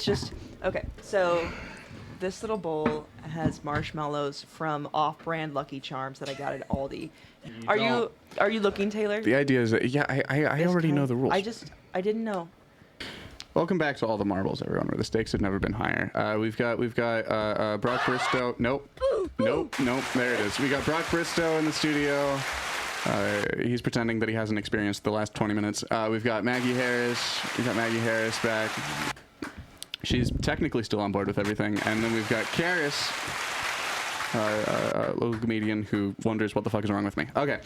just okay. So this little bowl has marshmallows from off-brand Lucky Charms that I got at Aldi. Are you looking, Taylor? The idea is that I already know the rules. I didn't know. Welcome back to All the Marbles, everyone, where the stakes have never been higher. We've got Brock Bristow. Nope. There it is. We got Brock Bristow in the studio. He's pretending that he hasn't experienced the last 20 minutes. We've got Maggie Harris. We've got Maggie Harris back. She's technically still on board with everything. And then we've got Karis, a little comedian who wonders what the fuck is wrong with me. Okay.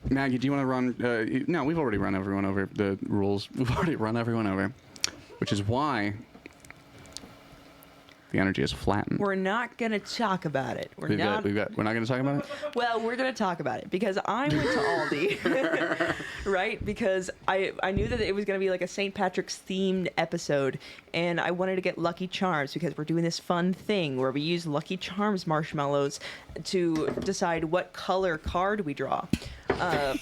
Maggie, do you want to run? No, we've already run everyone over the rules. We've already run everyone over, which is why the energy is flattened. We're not going to talk about it. We're not going to talk about it? Well, we're going to talk about it because I went to Aldi, right? Because I knew that it was going to be like a St. Patrick's themed episode, and I wanted to get Lucky Charms because we're doing this fun thing where we use Lucky Charms marshmallows to decide what color card we draw. Whoa,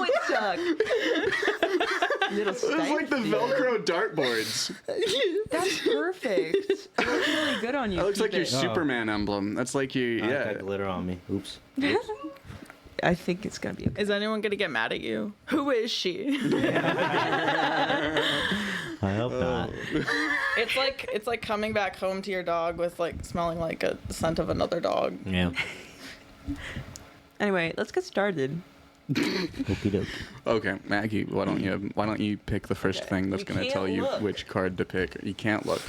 it stuck. Little It's like the Velcro dartboards. That's perfect. It looks really good on you. That looks like your Oh. Superman emblem. That's like you, I yeah. got glitter on me. Oops. I think it's gonna be okay. Is anyone gonna get mad at you? Who is she? I hope not. It's like coming back home to your dog with like smelling like a scent of another dog. Yeah. Anyway, let's get started. Okie doke. Okay, Maggie, why don't you pick the first thing that's You going to can't tell you look. which card to pick? You can't look.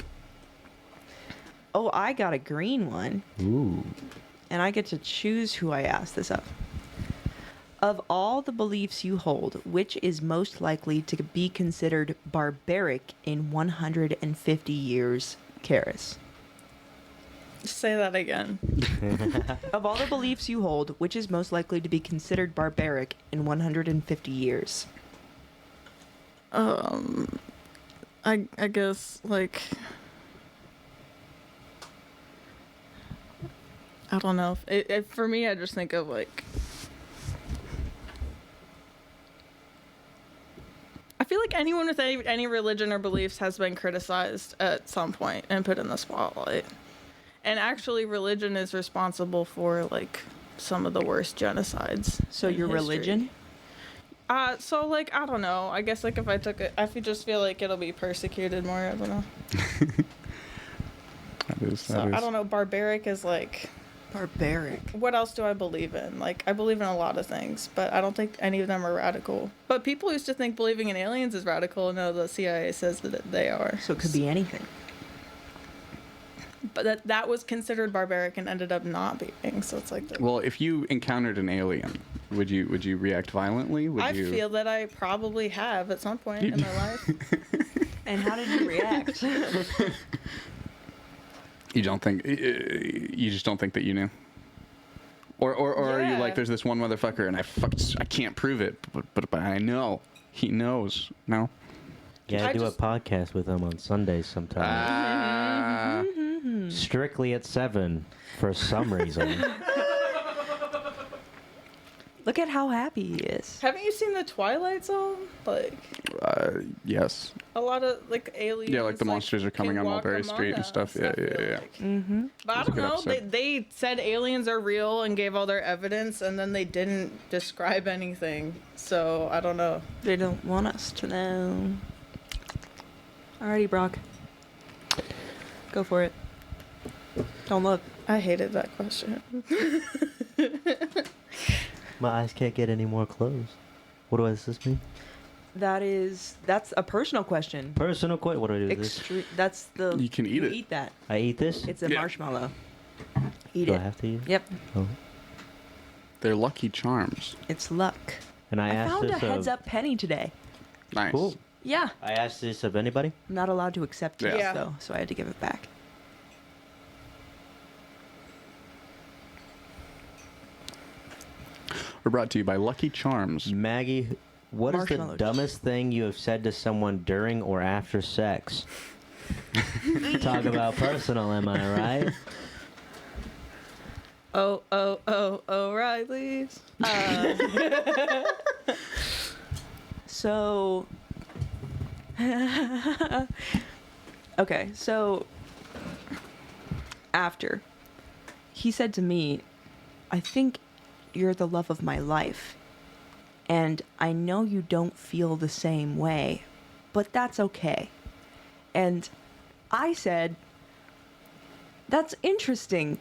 Oh, I got a green one, Ooh. and I get to choose who I ask this of. Of all the beliefs you hold, which is most likely to be considered barbaric in 150 years, Karis? Say that again. Of all the beliefs you hold, which is most likely to be considered barbaric in 150 years? I guess like I don't know. For me, I just think of like. I feel like anyone with any religion or beliefs has been criticized at some point and put in the spotlight. And actually, religion is responsible for like some of the worst genocides. So in your history. religion? So like I don't know. I guess like if I took it, I just feel like it'll be persecuted more. I don't know. I don't know. Barbaric is like. Barbaric. What else do I believe in? Like, I believe in a lot of things, but I don't think any of them are radical. But people used to think believing in aliens is radical, and now the CIA says that they are. So it could be anything. But that was considered barbaric and ended up not being. So it's like. Well, if you encountered an alien, would you react violently? I feel that I probably have at some point in my life. And how did you react? You don't think you just don't think that you knew, or are you like there's this one motherfucker and I can't prove it, but I know he knows. No. Yeah, I do a podcast with him on Sundays sometimes. Strictly at 7 for some reason. Look at how happy he is. Haven't you seen the Twilight Zone? Like. Yes. A lot of like aliens. Yeah, like the monsters are coming can on walk Mulberry among Street and us, stuff. Yeah. I feel like. Mm-hmm. But I It was a don't good know. episode. They said aliens are real and gave all their evidence, and then they didn't describe anything. So I don't know. They don't want us to know. Alrighty, Brock. Go for it. Don't look. I hated that question. My eyes can't get any more closed. What does this mean? That's a personal question. Personal question. What do I do with this? That's the. You can eat it. Eat that. I eat this? It's a Yeah. marshmallow. Eat Do it. I have to eat it? Yep. Oh. They're Lucky Charms. It's luck. And I asked found a this heads-up penny today. Nice. Cool. Yeah. I asked this of anybody? I'm not allowed to accept tips, Yeah. though, so I had to give it back. We're brought to you by Lucky Charms. Maggie, what is the Marshmallows. dumbest thing you have said to someone during or after sex? Talk about personal, am I right? Oh, O'Reilly's. So, Okay, so after he said to me, I think you're the love of my life. And I know you don't feel the same way, but that's okay. And I said, that's interesting.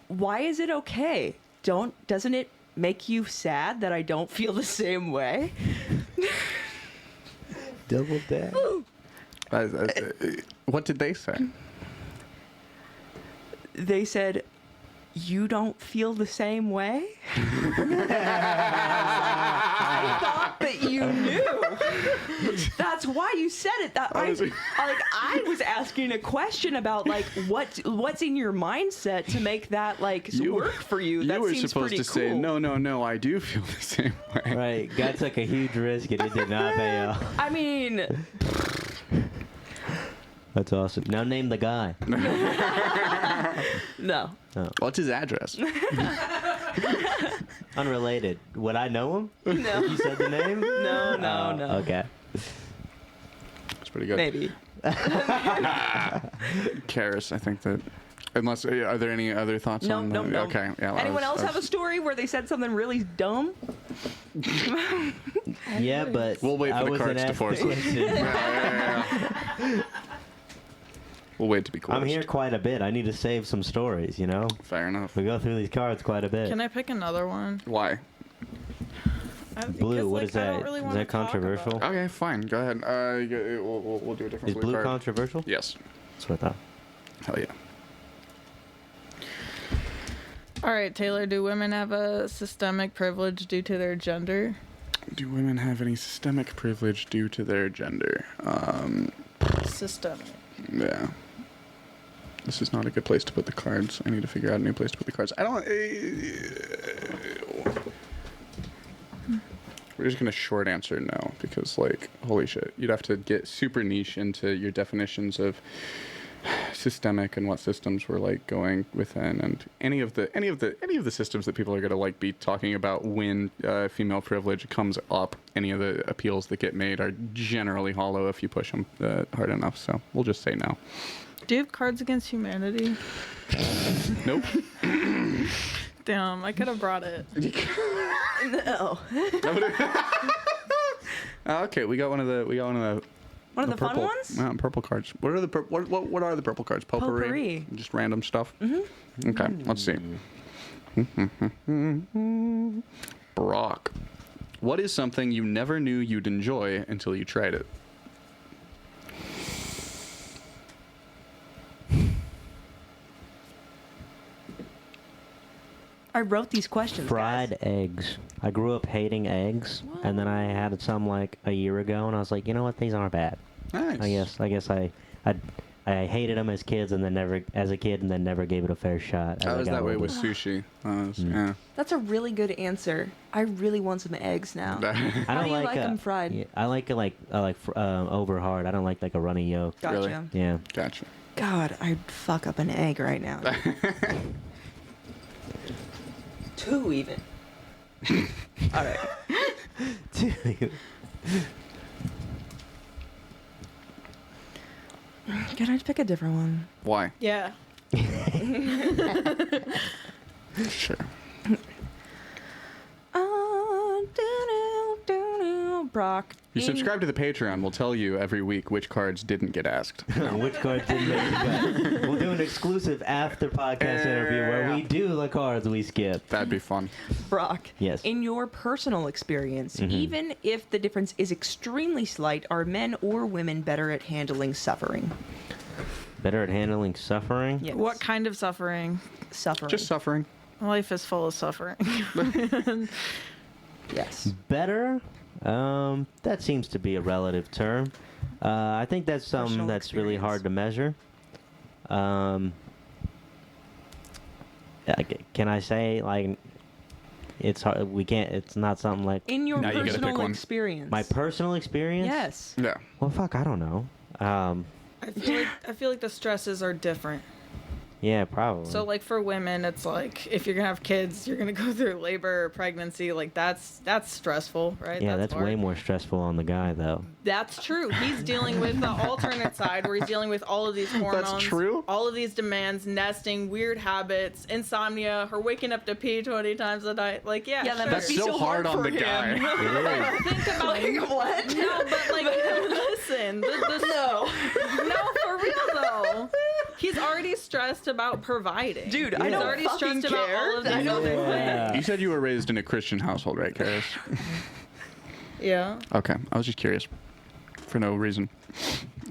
Why is it okay? Doesn't it make you sad that I don't feel the same way? Double dab. What did they say? They said, you don't feel the same way? I thought that you knew. That's why you said it. I was asking a question about like what's in your mindset to make that like work for you. That You were seems supposed pretty to cool. say no. I do feel the same way. Right, guy took a huge risk and it did not pay off. I mean, That's awesome. Now name the guy. no. Oh. What's his address? Unrelated. Would I know him? No. If you said the name? No. Okay. It's pretty good. Maybe. Karis, I think that. Unless, are there any other thoughts on that? No. Okay. Yeah, well, Anyone else have a story where they said something really dumb? Yeah, but We'll wait I for the wasn't cards to asked force the it. question. Yeah. We'll wait to be cool. I'm here quite a bit. I need to save some stories, you know? Fair enough. We go through these cards quite a bit. Can I pick another one? Why? Blue, what is I don't that? really Is wanna that talk controversial? about Okay, fine. Go ahead. We'll do a different Is blue card. controversial? Yes. That's what I thought. Hell yeah. All right, Taylor, do women have a systemic privilege due to their gender? Do women have any systemic privilege due to their gender? Systemic. Yeah. This is not a good place to put the cards. I need to figure out a new place to put the cards. I don't. We're just gonna short answer no, because like, holy shit, you'd have to get super niche into your definitions of systemic and what systems we're like going within, and any of the systems that people are gonna like be talking about when female privilege comes up. Any of the appeals that get made are generally hollow if you push them hard enough. So we'll just say no. Do you have Cards Against Humanity? Nope. Damn, I could have brought it. No. Okay, we got one of the One of the fun purple, ones? purple cards. What are the what are the purple cards? Potpourri. Just random stuff. Mm-hmm. Okay, let's see. Brock, what is something you never knew you'd enjoy until you tried it? I wrote these questions. Fried guys. eggs. I grew up hating eggs, and then I had some like a year ago, and I was like, you know what, these aren't bad. Nice. I guess I hated them as kids, and then never gave it a fair shot. I was that way with sushi. Yeah. That's a really good answer. I really want some eggs now. I How don't do you like a- them fried? Yeah, I like it over hard. I don't like a runny yolk. Gotcha. Really? Yeah. Gotcha. God, I'd fuck up an egg right now. 2 even. All right. Can I pick a different one? Why? Yeah. Sure. Brock. You subscribe to the Patreon, we'll tell you every week which cards didn't get asked. Which cards didn't make the cut? We'll do an exclusive after podcast interview where we do the cards we skip. That'd be fun. Brock. Yes. In your personal experience, even if the difference is extremely slight, are men or women better at handling suffering? Better at handling suffering? Yes. What kind of suffering? Suffering. Just suffering. Life is full of suffering. Yes. Better? That seems to be a relative term. I think that's something Personal that's really hard to measure. Can I say like it's hard? We can't. It's not something like In your Now you gotta pick personal one. experience. my personal experience. Yes. Yeah. Well, fuck, I don't know. I feel like the stresses are different. Yeah, probably. So like for women, it's like if you're gonna have kids, you're gonna go through labor or pregnancy. Like that's stressful, right? yeah, that's hard. way more stressful on the guy, though. That's true. He's dealing with the alternate side where he's dealing with all of these hormones. That's true? All of these demands, nesting, weird habits, insomnia, her waking up to pee 20 times a night. Like, yeah, Yeah, that sure. must That's be so so hard hard on for the him. guy. It is. Think about Like, what? No, but like, listen. No. No, for real though. He's already stressed about providing. Dude, He's I don't already fucking stressed about care. all of these I don't- other Yeah. You said you were raised in a Christian household, right, Karis? Yeah. Okay, I was just curious. For no reason.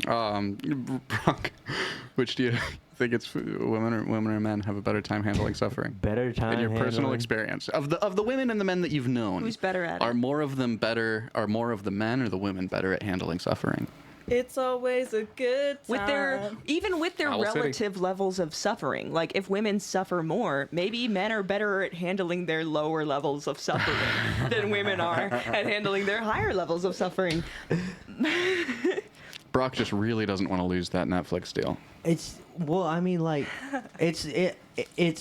Brock, which do you think it's women or men have a better time handling suffering? Better time In your personal handling. experience of the women and the men that you've known, Who's better at it? Are more of the men or the women better at handling suffering? It's always a good time. With their Owl City. relative levels of suffering. Like if women suffer more, maybe men are better at handling their lower levels of suffering than women are at handling their higher levels of suffering. Brock just really doesn't want to lose that Netflix deal. It's I mean, like, it's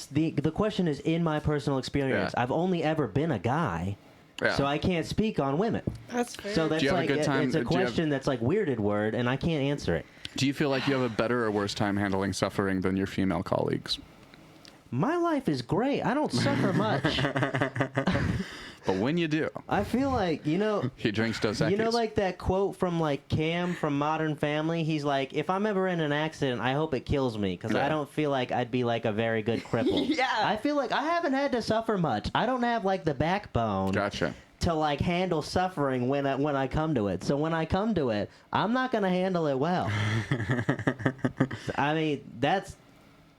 the question is in my personal experience. Yeah. I've only ever been a guy, Yeah. so I can't speak on women. That's fair. So that's Do you have a like good time- it's a do you have- question that's like weirded word, and I can't answer it. Do you feel like you have a better or worse time handling suffering than your female colleagues? My life is great. I don't suffer much. But when you do, I feel like, he drinks Dos Equis. you know, like that quote from like Cam from Modern Family. He's like, if I'm ever in an accident, I hope it kills me because Yeah. I don't feel like I'd be like a very good cripple. Yeah. I feel like I haven't had to suffer much. I don't have like the backbone Gotcha. to like handle suffering when I come to it. So when I come to it, I'm not gonna handle it well. I mean, that's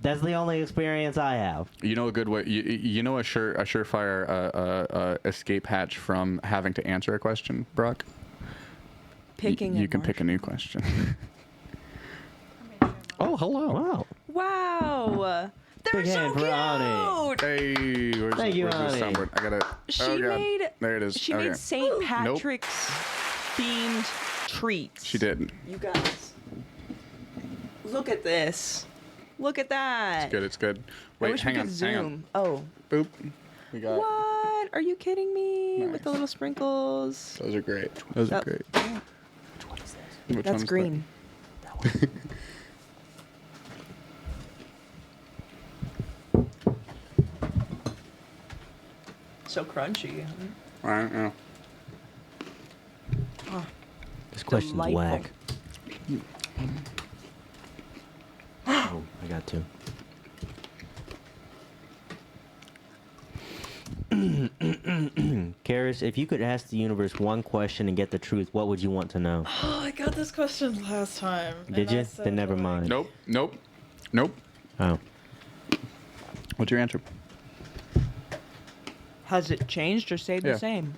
the only experience I have. You know a good way. You know a surefire escape hatch from having to answer a question, Brock. Picking You a can pick a new question. Oh, hello. Wow. Wow. They're Big so hand for Ani. cute. Hey, where's Thank you, the Ani. soundboard? I got it. She Oh, God. made There it is. She Okay. made St. Patrick's themed treats. She did. You guys, look at this. Look at that. It's good. It's good. I Wait, wish hang we on. could Hang on. zoom. Oh, Boop. We got. what? Are you kidding me? Nice. With the little sprinkles. Those are great. Those are That- great. Which That's one's green. So crunchy. That? I don't know. This question's Delightful. whack. Oh, I got two. Karis, if you could ask the universe one question and get the truth, what would you want to know? Oh, I got this question last time. Did and I you? said, Then never like, mind. Nope. Nope. Nope. Oh. What's your answer? Has it changed or stayed Yeah. the same?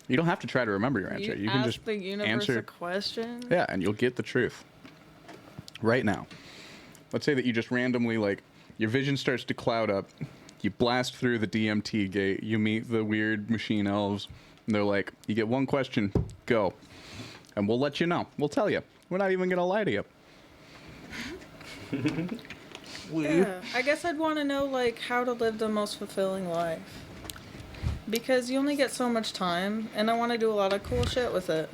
You don't have to try to remember your answer. You can ask just the universe answer. a question. Yeah, and you'll get the truth. Right now. Let's say that you just randomly, like, your vision starts to cloud up. You blast through the DMT gate. You meet the weird machine elves. And they're like, you get one question, go. And we'll let you know. We'll tell you. We're not even going to lie to you. Yeah, I guess I'd want to know like how to live the most fulfilling life. Because you only get so much time, and I want to do a lot of cool shit with it.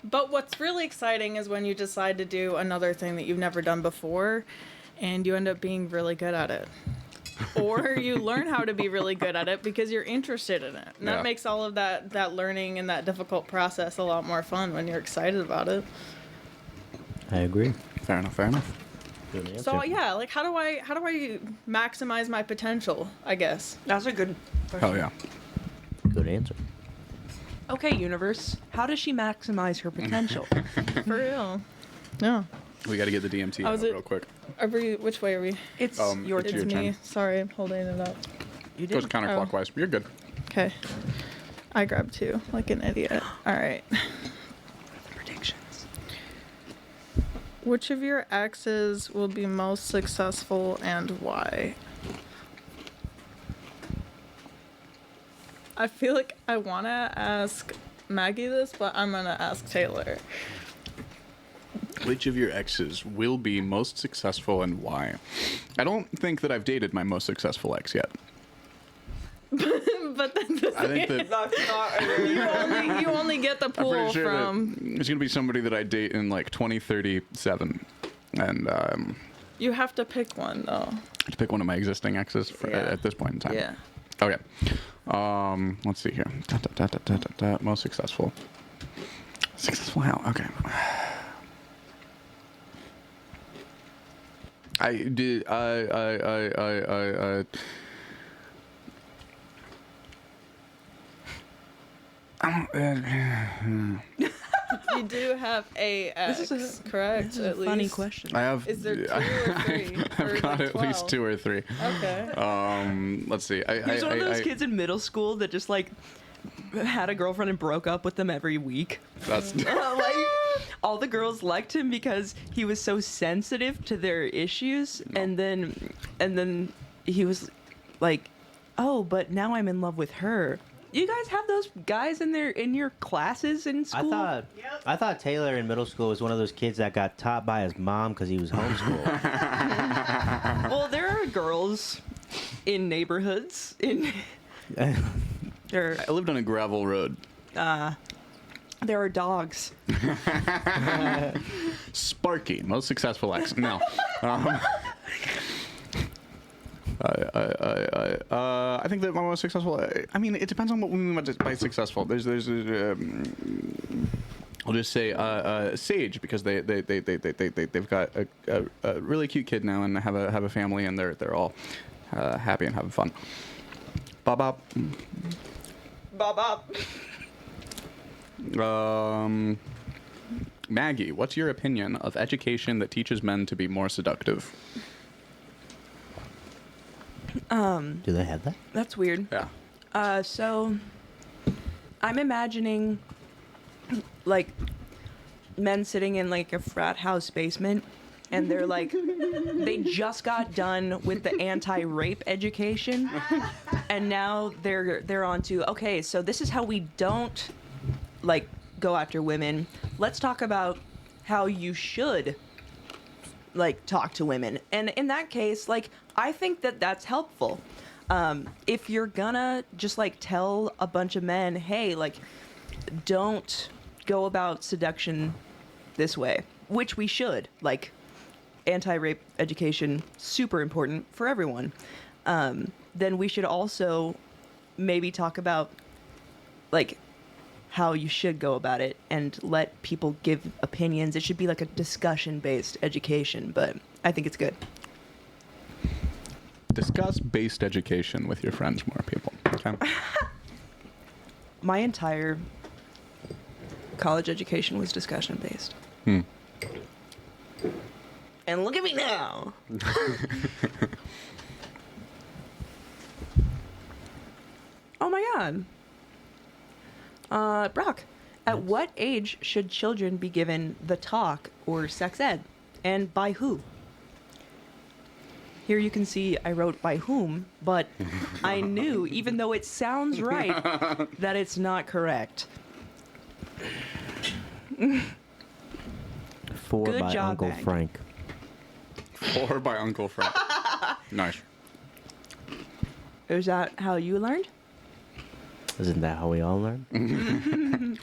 But what's really exciting is when you decide to do another thing that you've never done before, and you end up being really good at it. Or you learn how to be really good at it because you're interested in it. And Yeah. that makes all of that learning and that difficult process a lot more fun when you're excited about it. I agree. Fair enough, fair enough. Good answer. So yeah, like how do I maximize my potential, I guess. That's a good Hell yeah. Good answer. Okay, universe. How does she maximize her potential? For real. Yeah. We got to get the DMT Oh, out is it- real quick. Which way are we? It's your it's turn. It's your me. turn. Sorry, I'm holding it up. You Goes did. counterclockwise. You're good. Okay. I grabbed two, like an idiot. All right. Predictions. Which of your exes will be most successful and why? I feel like I want to ask Maggie this, but I'm going to ask Taylor. Which of your exes will be most successful and why? I don't think that I've dated my most successful ex yet. But then I think that you only get the I'm pool pretty sure from. that it's gonna be somebody that I date in like 2037, and You have to pick one though. to pick one of my existing exes at this point in time. Yeah. Okay. Let's see here. Most successful. Successful how? Okay. I did. I You do have a ex, This is correct? This is a At funny least. question. I have. Is there 2 or 3? I've got at least 2 or 3. Okay. Let's see. He was one of those kids in middle school that just like had a girlfriend and broke up with them every week. That's. Like, all the girls liked him because he was so sensitive to their issues, and then he was like, "Oh, but now I'm in love with her." You guys have those guys in your classes in school? I thought Taylor in middle school was one of those kids that got taught by his mom because he was homeschooled. Well, there are girls in neighborhoods there I lived on a gravel road. there are dogs. Sparky, most successful ex. No. I think that my most successful. I mean, it depends on what we mean by successful. There's I'll just say Sage, because they've got a really cute kid now and have a family, and they're all happy and having fun. Bob. Maggie, what's your opinion of education that teaches men to be more seductive? Do they have that? That's weird. Yeah. So I'm imagining like men sitting in like a frat house basement, and they're like, they just got done with the anti-rape education, and now they're on to, okay, so this is how we don't like go after women. Let's talk about how you should like talk to women. And in that case, like, I think that that's helpful. If you're gonna just like tell a bunch of men, hey, like, don't go about seduction this way, which we should, like, anti-rape education, super important for everyone, then we should also maybe talk about like how you should go about it and let people give opinions. It should be like a discussion-based education, but I think it's good. Discuss based education with your friends, more people. Okay. My entire college education was discussion-based. And look at me now. Oh my god. Brock, at what age should children be given the talk or sex ed? And by who? Here you can see I wrote by whom, but I knew, even though it sounds right, that it's not correct. 4 Good by job, Uncle Mag. Frank. 4 by Uncle Frank. Nice. Is that how you learned? Isn't that how we all learn?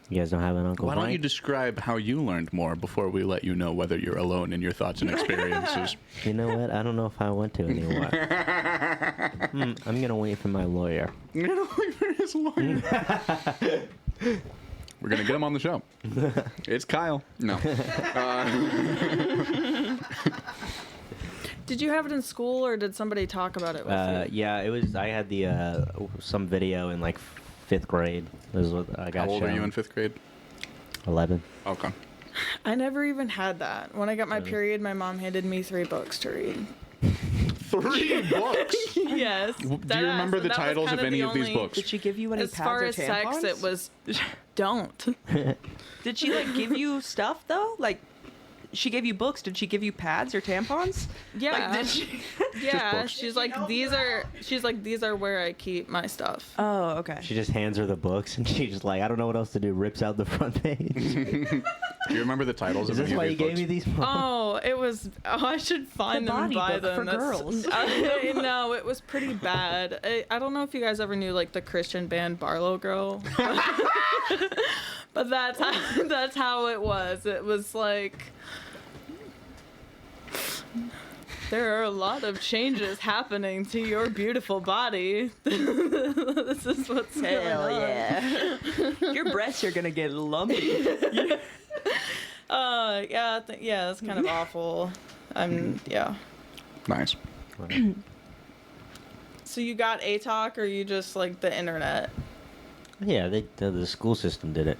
You guys don't have an Uncle Why Frank? don't you describe how you learned more before we let you know whether you're alone in your thoughts and experiences? You know what? I don't know if I want to anymore. I'm going to wait for my lawyer. You're gonna wait for his lawyer. We're gonna get him on the show. It's Kyle. No. Did you have it in school, or did somebody talk about it with you? Yeah, it was. I had the some video in like 5th grade. This is what I got How old are you shown. in 5th grade? 11. Okay. I never even had that. When I got my period, my mom handed me 3 books to read. 3 books. Yes. Do you remember the titles of any of these books? Did she give you any As pads far or as tampons? sex, it was don't. Did she like give you stuff though? Like she gave you books. Did she give you pads or tampons? Yeah. Like, did she... Yeah, books. she's like, these are where I keep my stuff. Oh, okay. She just hands her the books, and she's just like, I don't know what else to do. Rips out the front page. Do you remember the titles Is of this any why of you these gave me books? these? I should find The them and body buy book them. for girls. No, it was pretty bad. I don't know if you guys ever knew like the Christian band Barlow Girl. But that's how it was. It was like, there are a lot of changes happening to your beautiful body. This is what's Hell going on. yeah. Your breasts are gonna get lumpy. Yeah, that's kind of awful. Yeah. Nice. So you got ATOC, or you just like the internet? Yeah, the school system did it.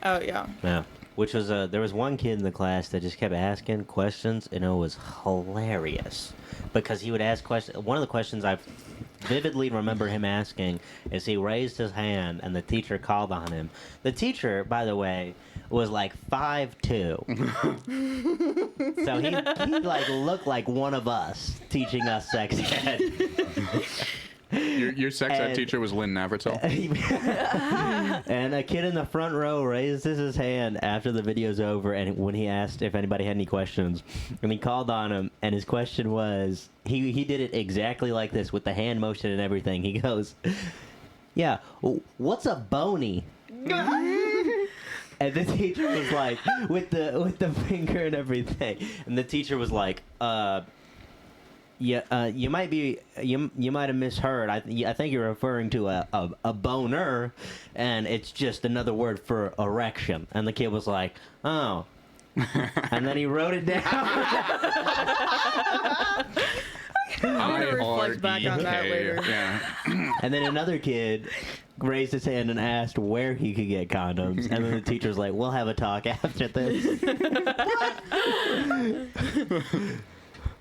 Oh yeah. Yeah. Which was there was one kid in the class that just kept asking questions, and it was hilarious because he would ask questions. One of the questions I vividly remember him asking is he raised his hand and the teacher called on him. The teacher, by the way, was like 5'2". So he like looked like one of us teaching us sex ed. Your sex ed teacher was Lynn Navratil. And a kid in the front row raises his hand after the video's over, and when he asked if anybody had any questions, and he called on him, and his question was, he did it exactly like this with the hand motion and everything. He goes, yeah, what's a bony? And the teacher was like, with the finger and everything, and the teacher was like, yeah, you might have misheard. I think you're referring to a boner, and it's just another word for erection. And the kid was like, oh, and then he wrote it down. I'm gonna reflect back on that later. Yeah. And then another kid raised his hand and asked where he could get condoms, and then the teacher's like, we'll have a talk after this.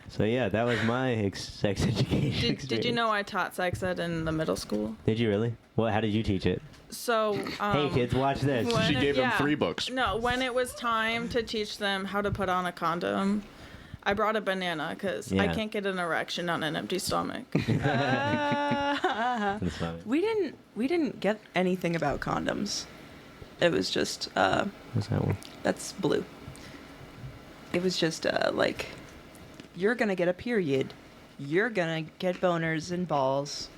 So yeah, that was my sex education experience. Did you know I taught sex ed in the middle school? Did you really? Well, how did you teach it? So Hey kids, watch this. when She gave them 3 yeah. books. No, when it was time to teach them how to put on a condom, I brought a banana because I Yeah. can't get an erection on an empty stomach. That's funny. We didn't get anything about condoms. It was just What's that one? that's blue. It was just like, you're gonna get a period, you're gonna get boners and balls.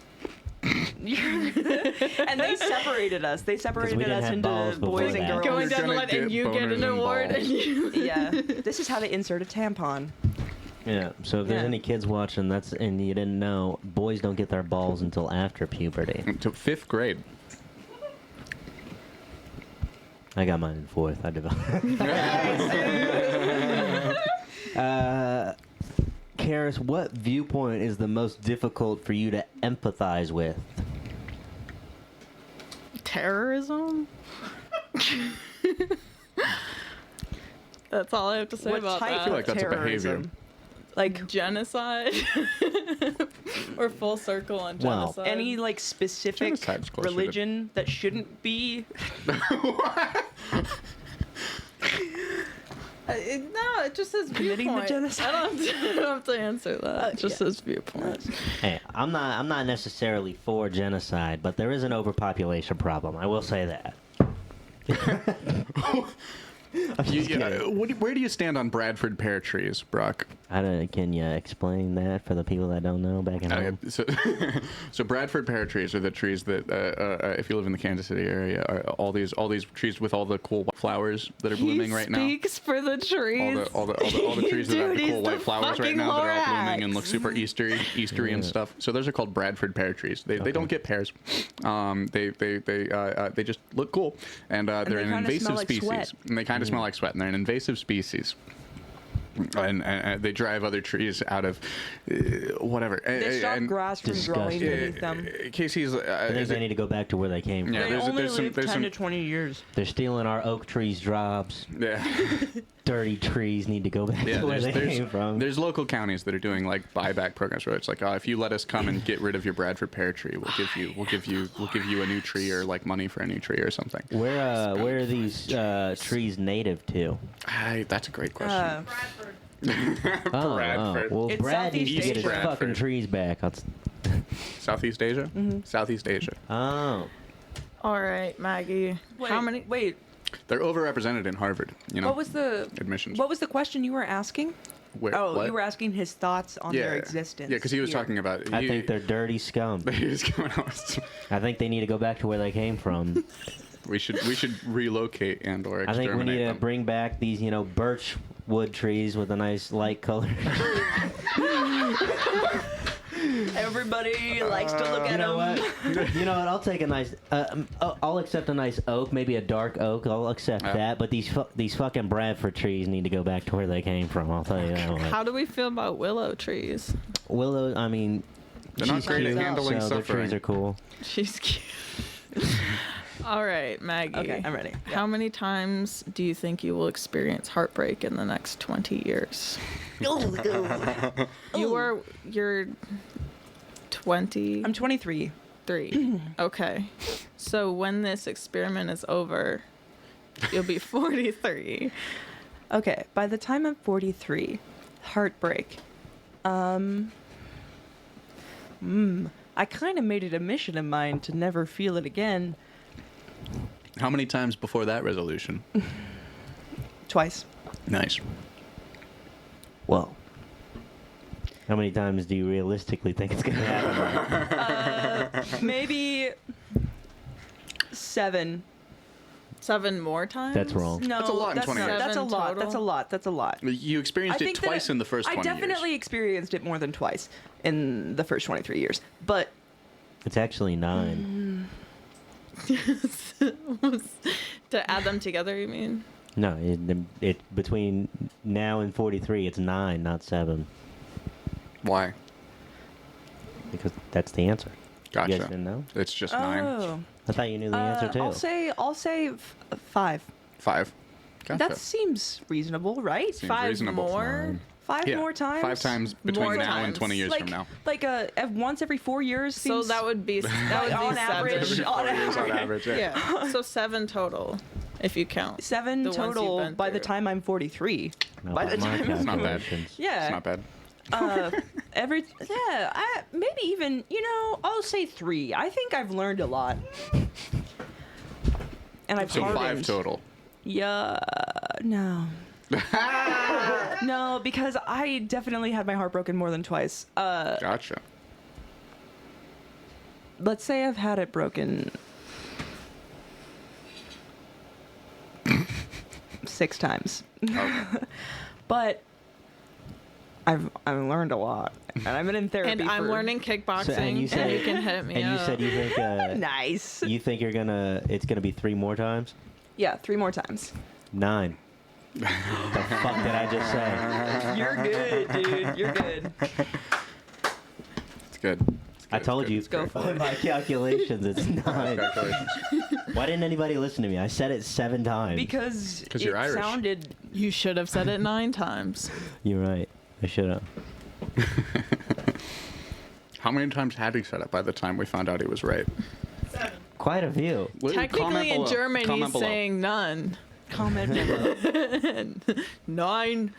And they separated us. They separated didn't us have into balls before boys and that. girls. Going You're down the gonna line, and get you get boners an and award. balls. And you... Yeah, this is how to insert a tampon. Yeah, so if there's Yeah. any kids watching and you didn't know, boys don't get their balls until after puberty. To 5th grade. I got mine in 4th. I developed. Karis, what viewpoint is the most difficult for you to empathize with? Terrorism? That's all I have to say What about type I feel that. like that's a behavior. terrorism? Like Genocide? Or full circle on Well, genocide? any like specific Genocide's closer to- religion that shouldn't be. No, it just says Committing the viewpoint. genocide. I don't have to answer that. It just yeah. says viewpoint. Hey, I'm not necessarily for genocide, but there is an overpopulation problem. I will say that. Where do you stand on Bradford pear trees, Brock? Can you explain that for the people that don't know back in home? So Bradford pear trees are the trees that, if you live in the Kansas City area, are all these trees with all the cool white flowers that are blooming right now. He speaks for the trees. All the trees that have the Dude, cool he's white the flowers right fucking now that are all blooming Lorax. and look super Eastery and stuff. So those are called Bradford pear trees. They don't get pears. They just look cool, and they're they an kinda invasive smell like species. sweat. And they kind of smell like sweat, and they're an invasive species. and they drive other trees out of whatever. They stop and grass from growing disgusting. beneath them. Casey's. I think they need to go back to where they came from. Yeah, They there's- only there's some- live there's 10 some- to 20 years. They're stealing our oak trees' jobs. Yeah. Dirty trees need to go back Yeah, to where they came there's, from. there's local counties that are doing like buyback programs where it's like, if you let us come and get rid of your Bradford pear tree, we'll give you a new tree or like money for a new tree or something. Where are these trees native to? That's a great question. Bradford. Well, It's Brad needs to Southeast get his Asia. fucking trees back. Southeast Asia. Southeast Asia. Oh, All right, Maggie. How many? Wait, They're overrepresented in Harvard. You know. what was the admissions? What was the question you were asking? Where, Oh, what? you were asking his thoughts on their existence. Yeah, because he was here. talking about. I think they're dirty scum. He was coming out. I think they need to go back to where they came from. We should relocate and or I exterminate think we need to them. bring back these, birch wood trees with a nice light color. Everybody likes to look at You know them. what? You know what? I'll take a nice. I'll accept a nice oak, maybe a dark oak. I'll accept Yeah. that. But these fucking Bradford trees need to go back to where they came from. I'll tell you that one. How do we feel about willow trees? Willow. I mean, They're not she's great at cute, handling so their suffering. trees are cool. She's cute. All right, Maggie. Okay, I'm ready. How many times do you think you will experience heartbreak in the next 20 years? You're 20. I'm 23. 3. Okay. So when this experiment is over, you'll be 43. Okay, by the time I'm 43, heartbreak. I kind of made it a mission of mine to never feel it again. How many times before that resolution? Twice. Nice. Well, how many times do you realistically think it's gonna happen? Maybe 7. 7 more times? That's wrong. No, That's a lot in 20 years. That's a 7 lot. total? That's a lot. That's a lot. You experienced it twice in the first 20 I definitely years. experienced it more than twice in the first 23 years. But It's actually 9. To add them together, you mean? No, it between now and 43, it's 9, not 7, Why? because that's the answer. Gotcha. You guys didn't know? It's just 9. oh, I thought you knew the answer too. I'll say 5. 5. Gotcha. That seems reasonable, right? Seems 5 reasonable. more? 5 Yeah, more times. 5 times between More now and times. 20 years like, from now. Like once every 4 years. So Seems, that would be on 7. average. On average. Yeah. So 7 total, if you count. 7 the ones you've total been by the through. time I'm 43. Not by by the my time It's not bad. calculations. Yeah. It's not bad. Maybe even, I'll say 3. I think I've learned a lot. And I've So 5 hardened. total. Yeah, no. No, because I definitely had my heart broken more than twice. Gotcha. Let's say I've had it broken 6 times. Okay. But I've learned a lot, and I've been in therapy. And I'm for- learning kickboxing, So, and you said you can hit me And you up. said you think Nice. you think it's gonna be 3 more times? Yeah, 3 more times. 9. The fuck did I just say? You're good, dude. You're good. It's good. I told you. go for By it. my calculations, it's 9. Congratulations. Why didn't anybody listen to me? I said it 7 times. Because 'Cause it you're Irish. sounded. You should have said it 9 times. You're right. I should have. How many times had he said it by the time we found out he was right? Quite a few. Technically, in German, Comment he's below. saying none. Comment below. 9.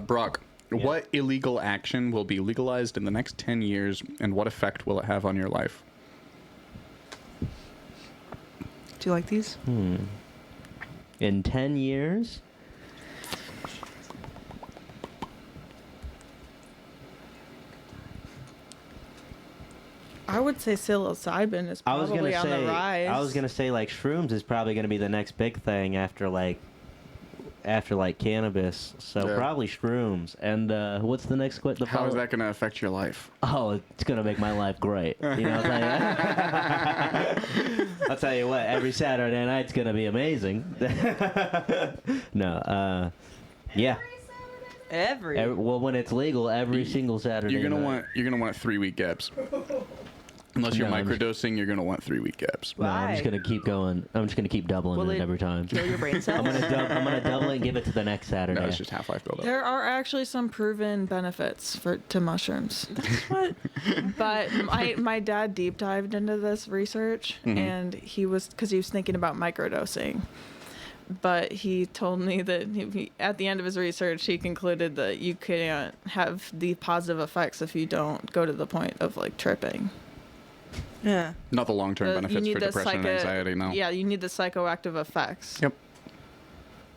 Brock, what illegal action will be legalized in the next 10 years, and what effect will it have on your life? Do you like these? In 10 years? I would say psilocybin is I was probably gonna on say. the rise. I was gonna say like shrooms is probably gonna be the next big thing after cannabis. So Yeah. probably shrooms. And what's the next question? How is that going to affect your life? Oh, it's gonna make my life great. You know what I'm saying? I'll tell you what, every Saturday night's gonna be amazing. No, yeah. Well, when it's legal, every single Saturday. You're gonna night. want 3-week gaps. Unless you're No, I'm microdosing, you're gonna want 3-week gaps. No, I'm just Why? gonna keep going. I'm just gonna keep doubling Will it it every time. Kill your brain cells. I'm gonna double it and give it to the next Saturday. No, it's just half-life buildup. There are actually some proven benefits to mushrooms. What? But my dad deep dived into this research, and he was thinking about microdosing. But he told me that at the end of his research, he concluded that you can't have the positive effects if you don't go to the point of like tripping. Yeah. Not the long-term You benefits need for the depression and anxiety, no. Yeah, you need the psychoactive effects. Yep.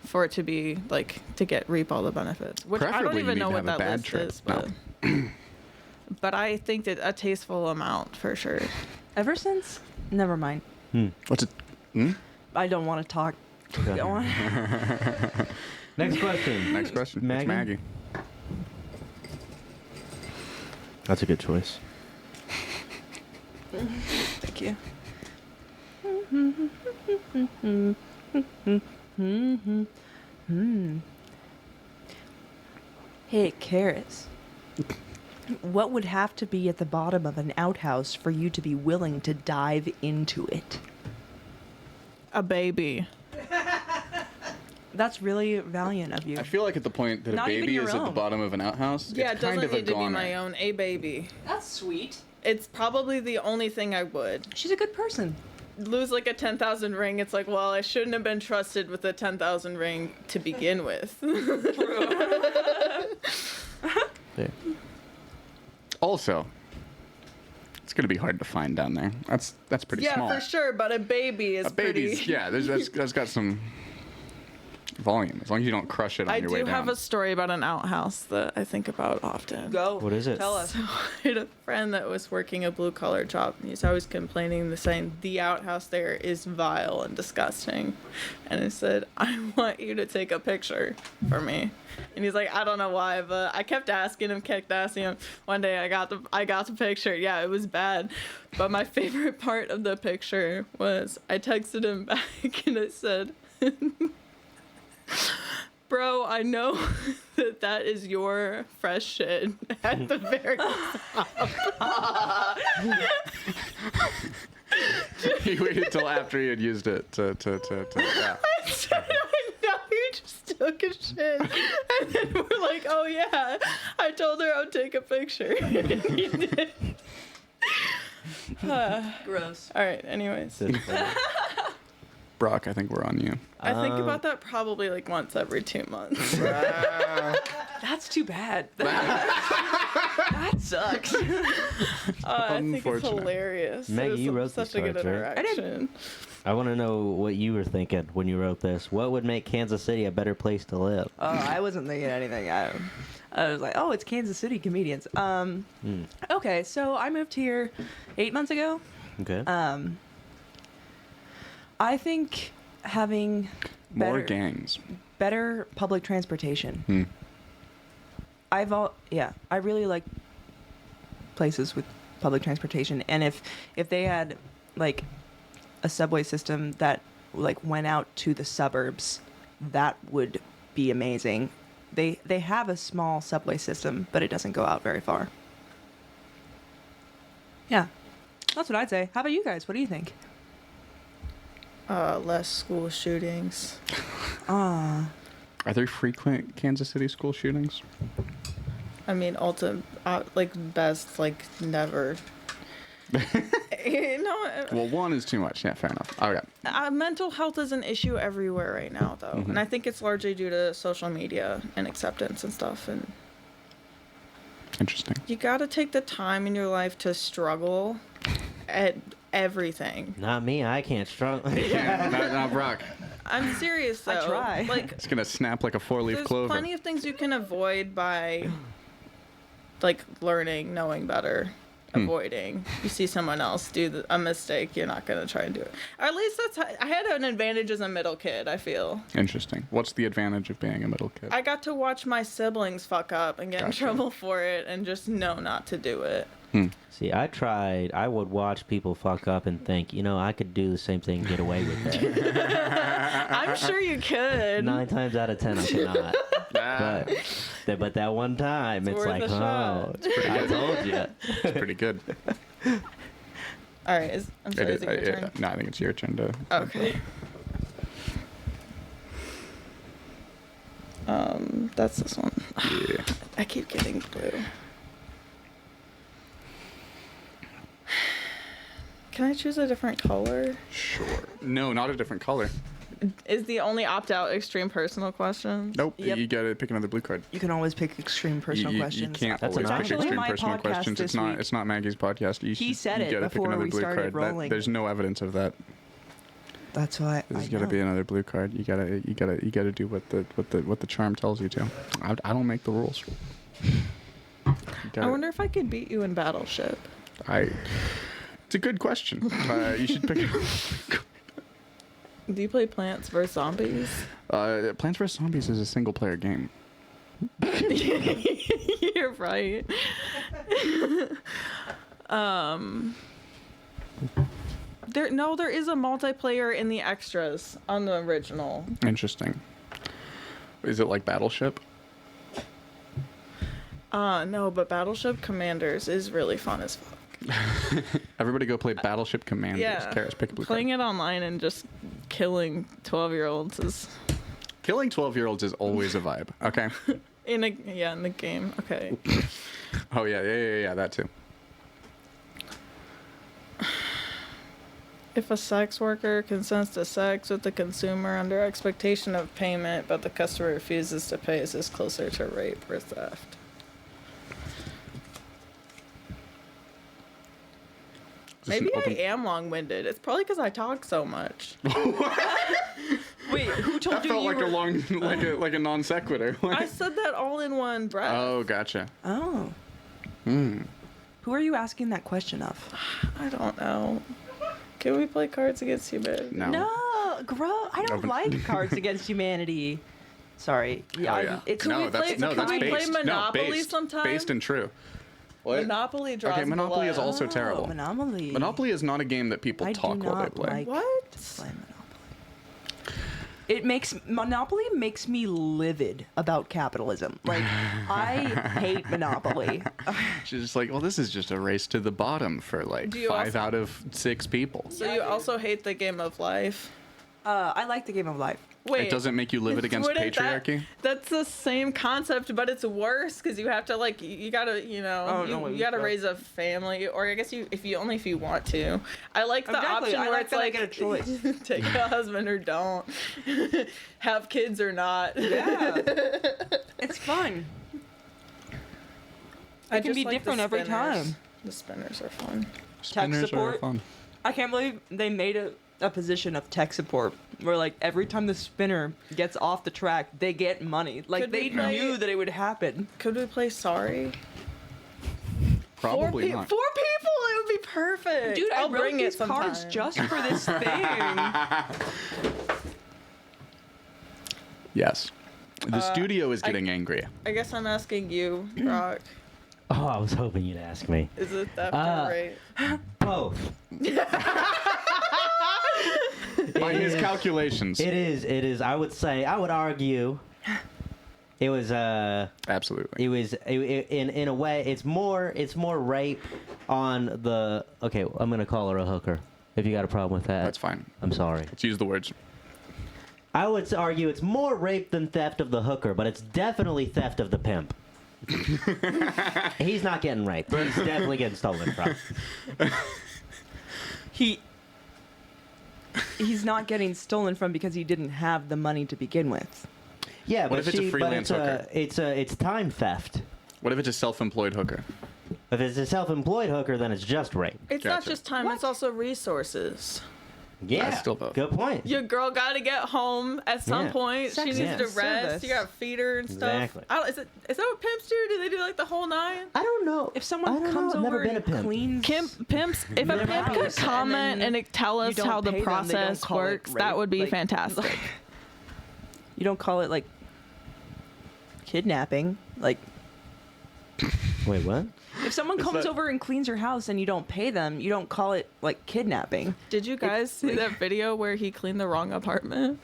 For it to be like to reap all the benefits, which I don't Preferably you even need know to what have a that bad list trip. is, but but I think that a tasteful amount for sure. Ever since? Never mind. What's it? I don't want to talk. Okay. Go on. Next question. Next question. Maggie? It's Maggie. That's a good choice. Thank you. Hey, Karis. What would have to be at the bottom of an outhouse for you to be willing to dive into it? A baby. That's really valiant of you. I feel like at the point that Not a even baby your is at the own. bottom of an outhouse, Yeah, it's it kind doesn't of a need to be goner. my own. A baby. That's sweet. It's probably the only thing I would She's a good person. lose, like a 10,000 ring. It's like, well, I shouldn't have been trusted with a 10,000 ring to begin with. Yeah. Also, it's gonna be hard to find down there. That's pretty Yeah, small. for sure. But a baby is A baby's pretty. yeah, that's got some volume. As long as you don't crush it on I your way do down. have a story about an outhouse that I think about often. Go. What is it? Tell us. So I had a friend that was working a blue collar job, and he's always complaining, saying the outhouse there is vile and disgusting. And I said, I want you to take a picture for me. And he's like, I don't know why, but I kept asking him. One day I got the picture. Yeah, it was bad. But my favorite part of the picture was I texted him back and I said, bro, I know that is your fresh shit at the very top. He waited till after he had used it to yeah. I said, I know you just took a shit. And then we're like, oh yeah, I told her I'd take a picture. And he did. Gross. All right, anyways. Brock, I think we're on you. I think about that probably like once every 2 months. That's too bad. That sucks. I think it's Unfortunate. hilarious. Maggie, It was you wrote such these a good cards, right? interaction. I want to know what you were thinking when you wrote this. What would make Kansas City a better place to live? Oh, I wasn't thinking anything. I was like, oh, it's Kansas City comedians. Okay, so I moved here 8 months ago. Okay. I think having More gangs. better public transportation. I really like places with public transportation, and if they had like a subway system that like went out to the suburbs, that would be amazing. They have a small subway system, but it doesn't go out very far. Yeah, that's what I'd say. How about you guys? What do you think? Less school shootings. Are there frequent Kansas City school shootings? I mean, best, never. Well, one is too much. Yeah, fair enough. Okay. Mental health is an issue everywhere right now, though. And I think it's largely due to social media and acceptance and stuff. And Interesting. you got to take the time in your life to struggle at everything. Not me. I can't struggle. Yeah, not Brock. I'm serious, though. I try. Like, It's gonna snap like a 4-leaf there's clover. plenty of things you can avoid by, learning, knowing better, avoiding. You see someone else do a mistake, you're not going to try and do it. Or at least I had an advantage as a middle kid, I feel. Interesting. What's the advantage of being a middle kid? I got to watch my siblings fuck up and get in Gotcha. trouble for it and just know not to do it. See, I would watch people fuck up and think, I could do the same thing and get away with it. I'm sure you could. 9 times out of 10, I cannot. But that one time, it's worth like, a shot. I told you. It's pretty good. All right, I'm sorry, is it your turn? No, I think it's your turn to. Okay. That's this one. Yeah. I keep getting blue. Can I choose a different color? Sure. No, not a different color. Is the only opt-out extreme personal question? Nope. Yep. You gotta pick another blue card. You can always pick extreme personal you questions. can't That's always pick actually extreme my personal podcast questions. this week. It's not Maggie's podcast. He said it gotta before pick another we blue started card. rolling. There's no evidence of that. That's why There's I gotta know. be another blue card. You gotta do what the charm tells you to. I don't make the rules. I wonder if I could beat you in Battleship. It's a good question. You should pick. Do you play Plants vs. Zombies? Plants vs Zombies is a single player game. You're right. There is a multiplayer in the extras on the original. Interesting. Is it like Battleship? No, but Battleship Commanders is really fun as fuck. Everybody go play Battleship Commanders. Yeah. Karis, pick a blue Playing card. it online and just killing 12-year-olds is Killing 12-year-olds is always a vibe. Okay. in the game. Okay. Oh yeah, that too. If a sex worker consents to sex with the consumer under expectation of payment, but the customer refuses to pay, is this closer to rape or theft? Maybe I am long-winded. It's probably because I talk so much. Wait, who told That you felt you like were... a long, like a non sequitur. I said that all in one breath. Oh, gotcha. Oh. Hmm. Who are you asking that question of? I don't know. Can we play Cards Against Humanity? No. No, bro. I don't No, like Cards Against Humanity. Sorry. Yeah, Oh, yeah. it's Can we play- it's no, a that's comedy- play Monopoly based, sometime? Based and true. What? Monopoly draws Okay, Monopoly is blood. also Oh, terrible. Monopoly. Monopoly is not a game that people I talk do while they not play. like What? to play Monopoly. Monopoly makes me livid about capitalism. Like, I hate Monopoly. She's just like, well, this is just a race to the bottom for like Do you 5 also- out of 6 people. So you also hate the game of life? I like the game of life. Wait. It doesn't make you live it against wouldn't patriarchy. That's the same concept, but it's worse because you have to you gotta you gotta raise a family, or I guess if you want to. I like the Exactly, option I where like it's that I like get a choice. take a husband or don't, have kids or not. Yeah. It's fun. I It can just be like the different every spinners. time. The spinners are fun. Spinners are support. fun. I can't believe they made a position of tech support where like every time the spinner gets off the track, they get money. Like Could we they play- knew that it would happen. Could we play Sorry? Probably Four not. people, it would be perfect. Dude, I'll I wrote bring these it sometime. cards just for this thing. Yes. The studio is getting angry. I guess I'm asking you, Brock. Oh, I was hoping you'd ask me. Is it theft or rape? Both. By his calculations. It is. I would argue it was Absolutely. in a way it's more rape on the okay, I'm going to call her a hooker. If you got a problem with that. That's fine. I'm sorry. Let's use the words. I would argue it's more rape than theft of the hooker, but it's definitely theft of the pimp. He's not getting raped. He's definitely getting stolen from. He's not getting stolen from because he didn't have the money to begin with. Yeah, What but if it's a freelance hooker? It's time theft. What if it's a self-employed hooker? If it's a self-employed hooker, then it's just rape. It's not Gotcha. just time, it's also resources. Yeah, That's still both. good point. Your girl got to get home at some Yeah. point. Sex she is needs a to rest. service. You got to feed her and stuff. Exactly. Is that what pimps do? Do they do like the whole 9? I don't know. If I someone don't comes know. I've over never been a and pimp. cleans, Pimps, if a Never pimp mind. could comment And then and tell you us don't how the pay them, they don't process call it works, rape. that would be Like- fantastic. you don't call it like kidnapping. Like Wait, what? If someone comes that- over and cleans your house and you don't pay them, you don't call it like kidnapping. Did you guys see that video where he cleaned the wrong apartment?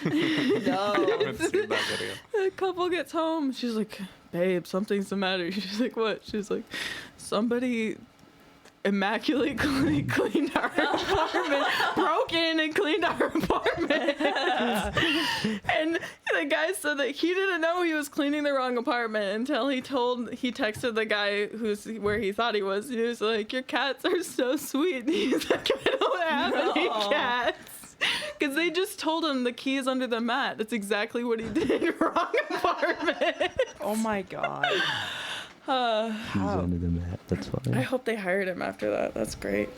No. Let's see that video. The couple gets home. She's like, babe, something's the matter. She's like, what? She's like, somebody immaculately cleaned our apartment, broke in and cleaned our apartment. And the guy said that he didn't know he was cleaning the wrong apartment until he texted the guy where he thought he was. He was like, your cats are so sweet. And he's like, I don't have any cats. Because they just told him the key is under the mat. That's exactly what he did. Wrong apartment. Oh my god. He's under the mat. That's I funny. hope they hired him after that. That's great.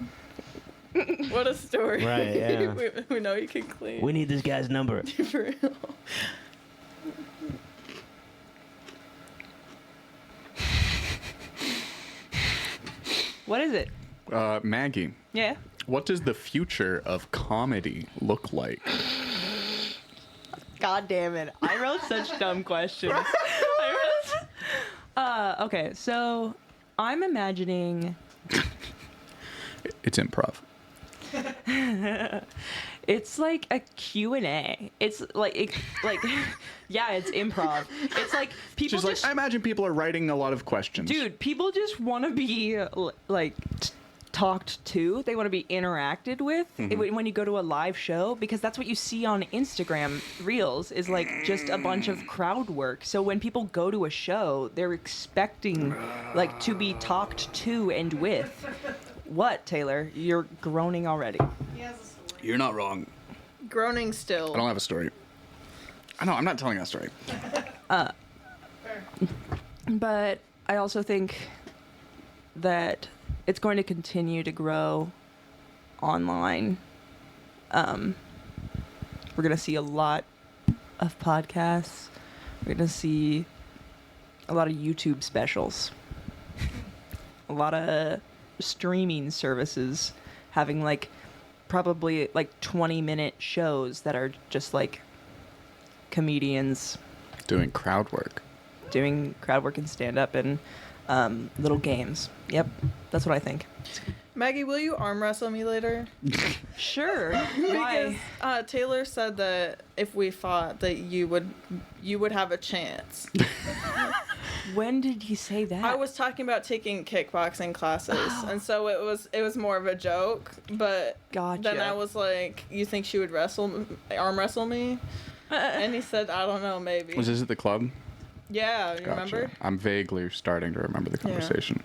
What a story. Right, yeah. we know you can clean. We need this guy's number. For real. What is it? Maggie, Yeah. what does the future of comedy look like? God damn it. I wrote such dumb questions. Okay, so I'm imagining It's improv. it's like a Q&A. It's like yeah, it's improv. It's like people She's like, just I imagine people are writing a lot of questions. dude, people just want to be like talked to. They want to be interacted with when you go to a live show, because that's what you see on Instagram Reels is like just a bunch of crowd work. So when people go to a show, they're expecting like to be talked to and with. What, Taylor? You're groaning already. You're not wrong. Groaning still. I don't have a story. I know, I'm not telling that story. But I also think that it's going to continue to grow online. We're going to see a lot of podcasts. We're going to see a lot of YouTube specials. A lot of streaming services having like probably like 20-minute shows that are just like comedians Doing crowd work. doing crowd work and stand up and little games. Yep, that's what I think. Maggie, will you arm wrestle me later? Sure. Because Why? Taylor said that if we fought, that you would have a chance. When did he say that? I was talking about taking kickboxing classes, and so it was more of a joke. But Gotcha. then I was like, "You think she would arm wrestle me?" And he said, "I don't know, maybe." Was this at the club? Yeah, you Gotcha. remember? I'm vaguely starting to remember the conversation.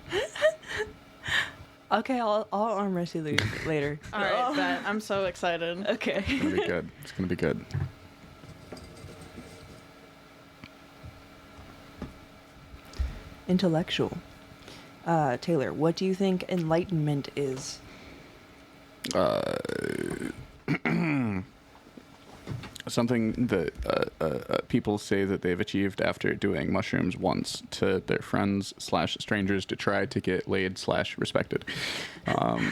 Okay, I'll arm wrestle you later. All right, bet. I'm so excited. Okay. It's gonna be good. It's gonna be good. Intellectual. Taylor, what do you think enlightenment is? Something that people say that they've achieved after doing mushrooms once to their friends / strangers to try to get laid / respected.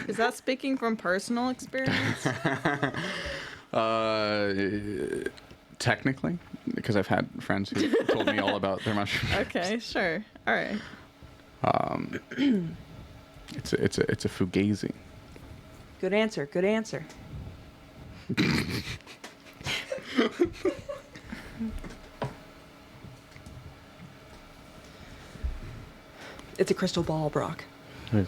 Is that speaking from personal experience? Technically, because I've had friends who told me all about their mushrooms. Okay, sure. All right. It's a fugazi. Good answer. Good answer. It's a crystal ball, Brock. I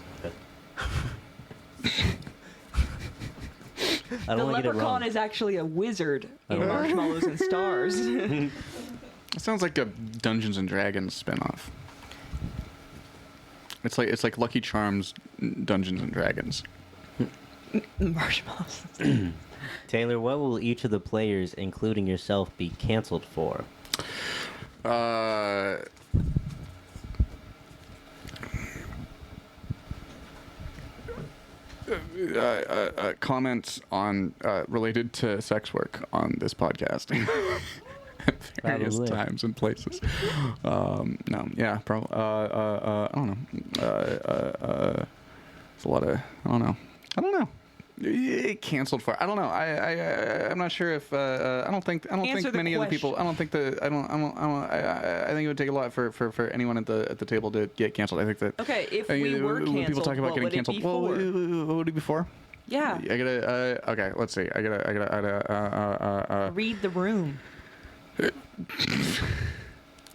The don't want to get it leprechaun wrong. is actually a wizard in don't know. Marshmallows and Stars. It sounds like a Dungeons and Dragons spinoff. It's like Lucky Charms, Dungeons and Dragons. Marshmallows. Taylor, what will each of the players, including yourself, be canceled for? Comments on related to sex work on this podcast at various Probably. times and places. No, yeah, probably. I don't know. It's a lot of. I don't know. Canceled for? I don't know. I'm not sure if I don't think Answer the many other people. I don't think that I think it would take a lot for anyone at the table to get canceled. I think that. Okay, if I we mean, were when canceled, people talk about what getting would it canceled. be Well, for? what would it be for? Yeah. I gotta. Okay, let's see. I gotta. Read the room.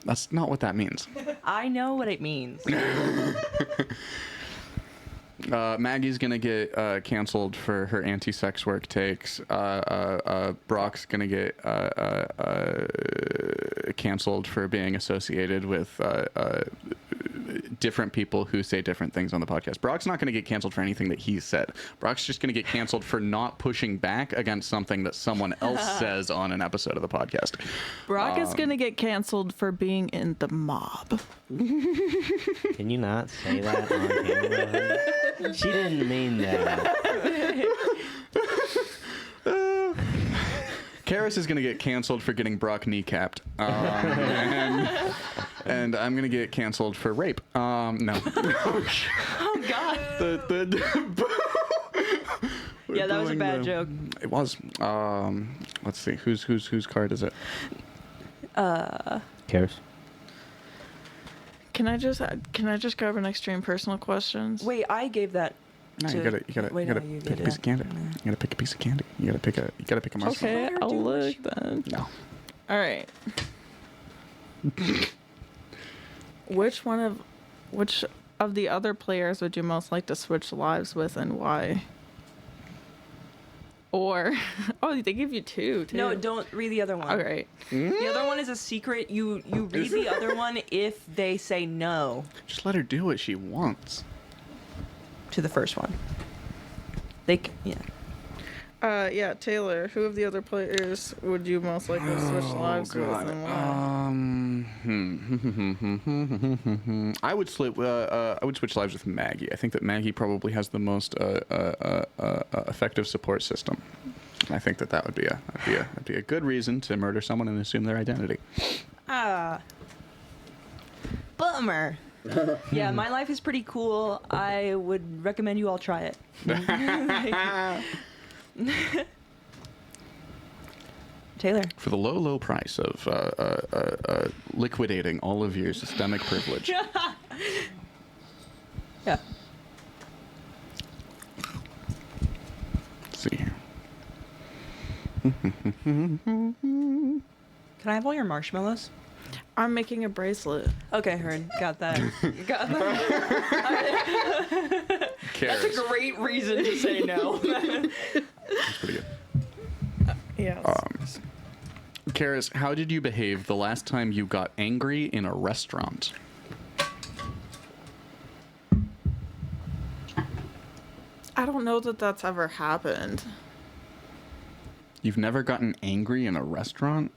That's not what that means. I know what it means. Maggie's gonna get canceled for her anti-sex work takes. Brock's gonna get canceled for being associated with different people who say different things on the podcast. Brock's not gonna get canceled for anything that he said. Brock's just gonna get canceled for not pushing back against something that someone else says on an episode of the podcast. Brock is gonna get canceled for being in the mob. Can you not say that on camera? She didn't mean that. Karis is going to get canceled for getting Brock kneecapped. And I'm going to get canceled for rape. No. Oh, God. Yeah, that was a bad joke. It was. Let's see. Whose card is it? Karis? Can I just grab an extreme personal questions? Wait, I gave that. No, you gotta Wait, pick no, you a did piece it. of candy. You gotta pick a piece of candy. You gotta pick a marshmallow. Okay, Let her I'll do what look she- then. No. All right. Which of the other players would you most like to switch lives with, and why? Or, they give you two, too. No, don't read the other one. All right. The other one is a secret. You read the other one if they say no Just let her do what she wants. to the first one. Yeah. Yeah, Taylor, who of the other players would you most like to switch lives with, and why? I would switch lives with Maggie. I think that Maggie probably has the most effective support system. I think that would be a good reason to murder someone and assume their identity. Bummer. Yeah, my life is pretty cool. I would recommend you all try it. Taylor. For the low price of liquidating all of your systemic privilege. Yeah. Let's see here. Can I have all your marshmallows? I'm making a bracelet. Okay, heard. Got that. Got that. That's a great reason to say no. That's pretty good. Yes. Karis, how did you behave the last time you got angry in a restaurant? I don't know that that's ever happened. You've never gotten angry in a restaurant?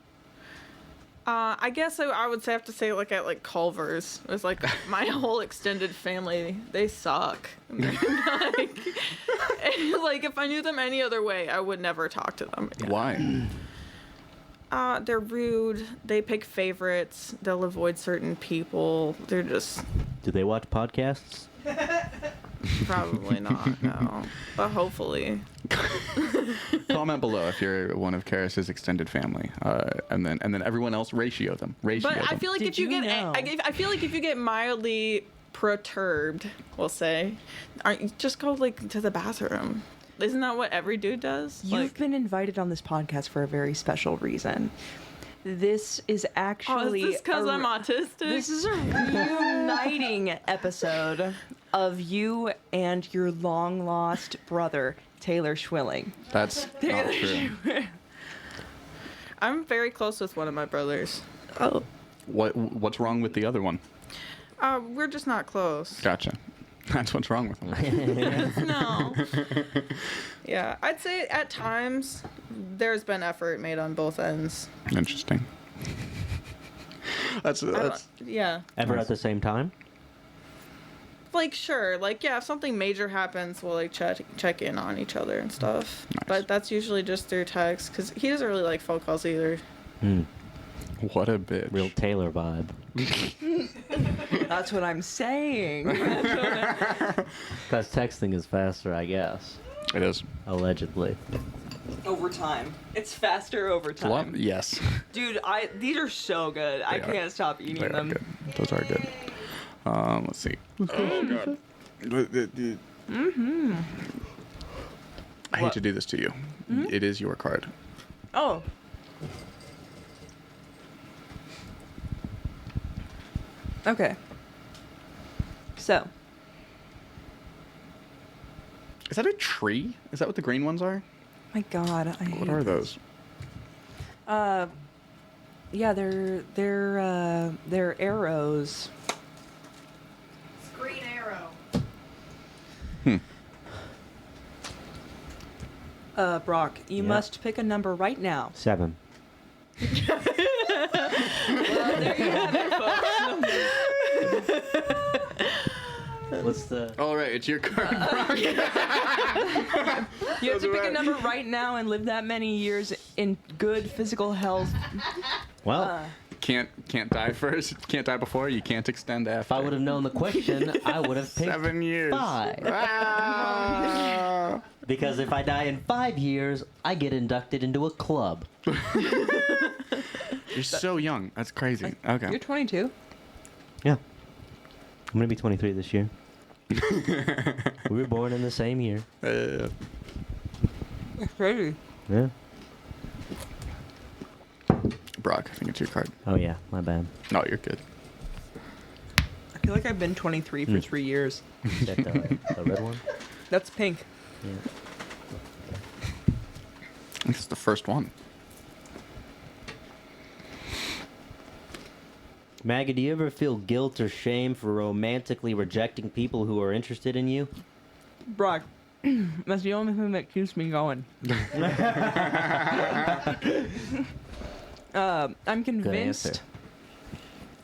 I guess I would have to say at Culver's. It was my whole extended family, they suck. Like, if I knew them any other way, I would never talk to them again. Why? They're rude. They pick favorites. They'll avoid certain people. They're just Do they watch podcasts? probably not, no. But hopefully. Comment below if you're one of Karis's extended family, and then everyone else ratio them. But I feel like Did if you you get, know? I feel like if you get mildly perturbed, we'll say, just go to the bathroom. Isn't that what every dude does? You've been invited on this podcast for a very special reason. This is actually... is this because I'm autistic? This is a reuniting episode of you and your long-lost brother, Taylor Schwilling. That's not true. I'm very close with one of my brothers. Oh. What's wrong with the other one? We're just not close. Gotcha. That's what's wrong with them. No. Yeah, I'd say at times there's been effort made on both ends. Interesting. That's Yeah. Ever at the same time? Sure. If something major happens, we'll check in on each other and stuff. Nice. But that's usually just through text because he doesn't really like phone calls either. what a bitch. Real Taylor vibe. That's what I'm saying. Because texting is faster, I guess. It is. Allegedly. Over time. It's faster over It's a lot. time. Yes. Dude, these are so good. I They are. can't stop eating They are them. good. Those are good. Let's see. Oh god. Mm-hmm. I hate What? to do this to you. It is your card. Oh. Okay. So, Is that a tree? Is that what the green ones are? my God, I What hate are this. those? Yeah, they're arrows. Green arrow. Brock, you Yeah. must pick a number right now. 7. There you have it, folks. What's the? All right, it's your card. You have That's to pick a right. number right now and live that many years in good physical health. Well, Can't die first. Can't die before. You can't extend after. if I would have known the question, I would have picked 7 years. 5. Ah! Because if I die in 5 years, I get inducted into a club. You're so young. That's crazy. Okay. You're 22. Yeah. I'm gonna be 23 this year. We were born in the same year. Uh, That's crazy. Yeah. Brock, I think it's your card. Oh yeah, my bad. No, you're good. I feel like I've been 23 for 3 years. Is that the red one? That's pink. Yeah. I think it's the first one. Maggie, do you ever feel guilt or shame for romantically rejecting people who are interested in you? Brock, that's the only thing that keeps me going. I'm convinced.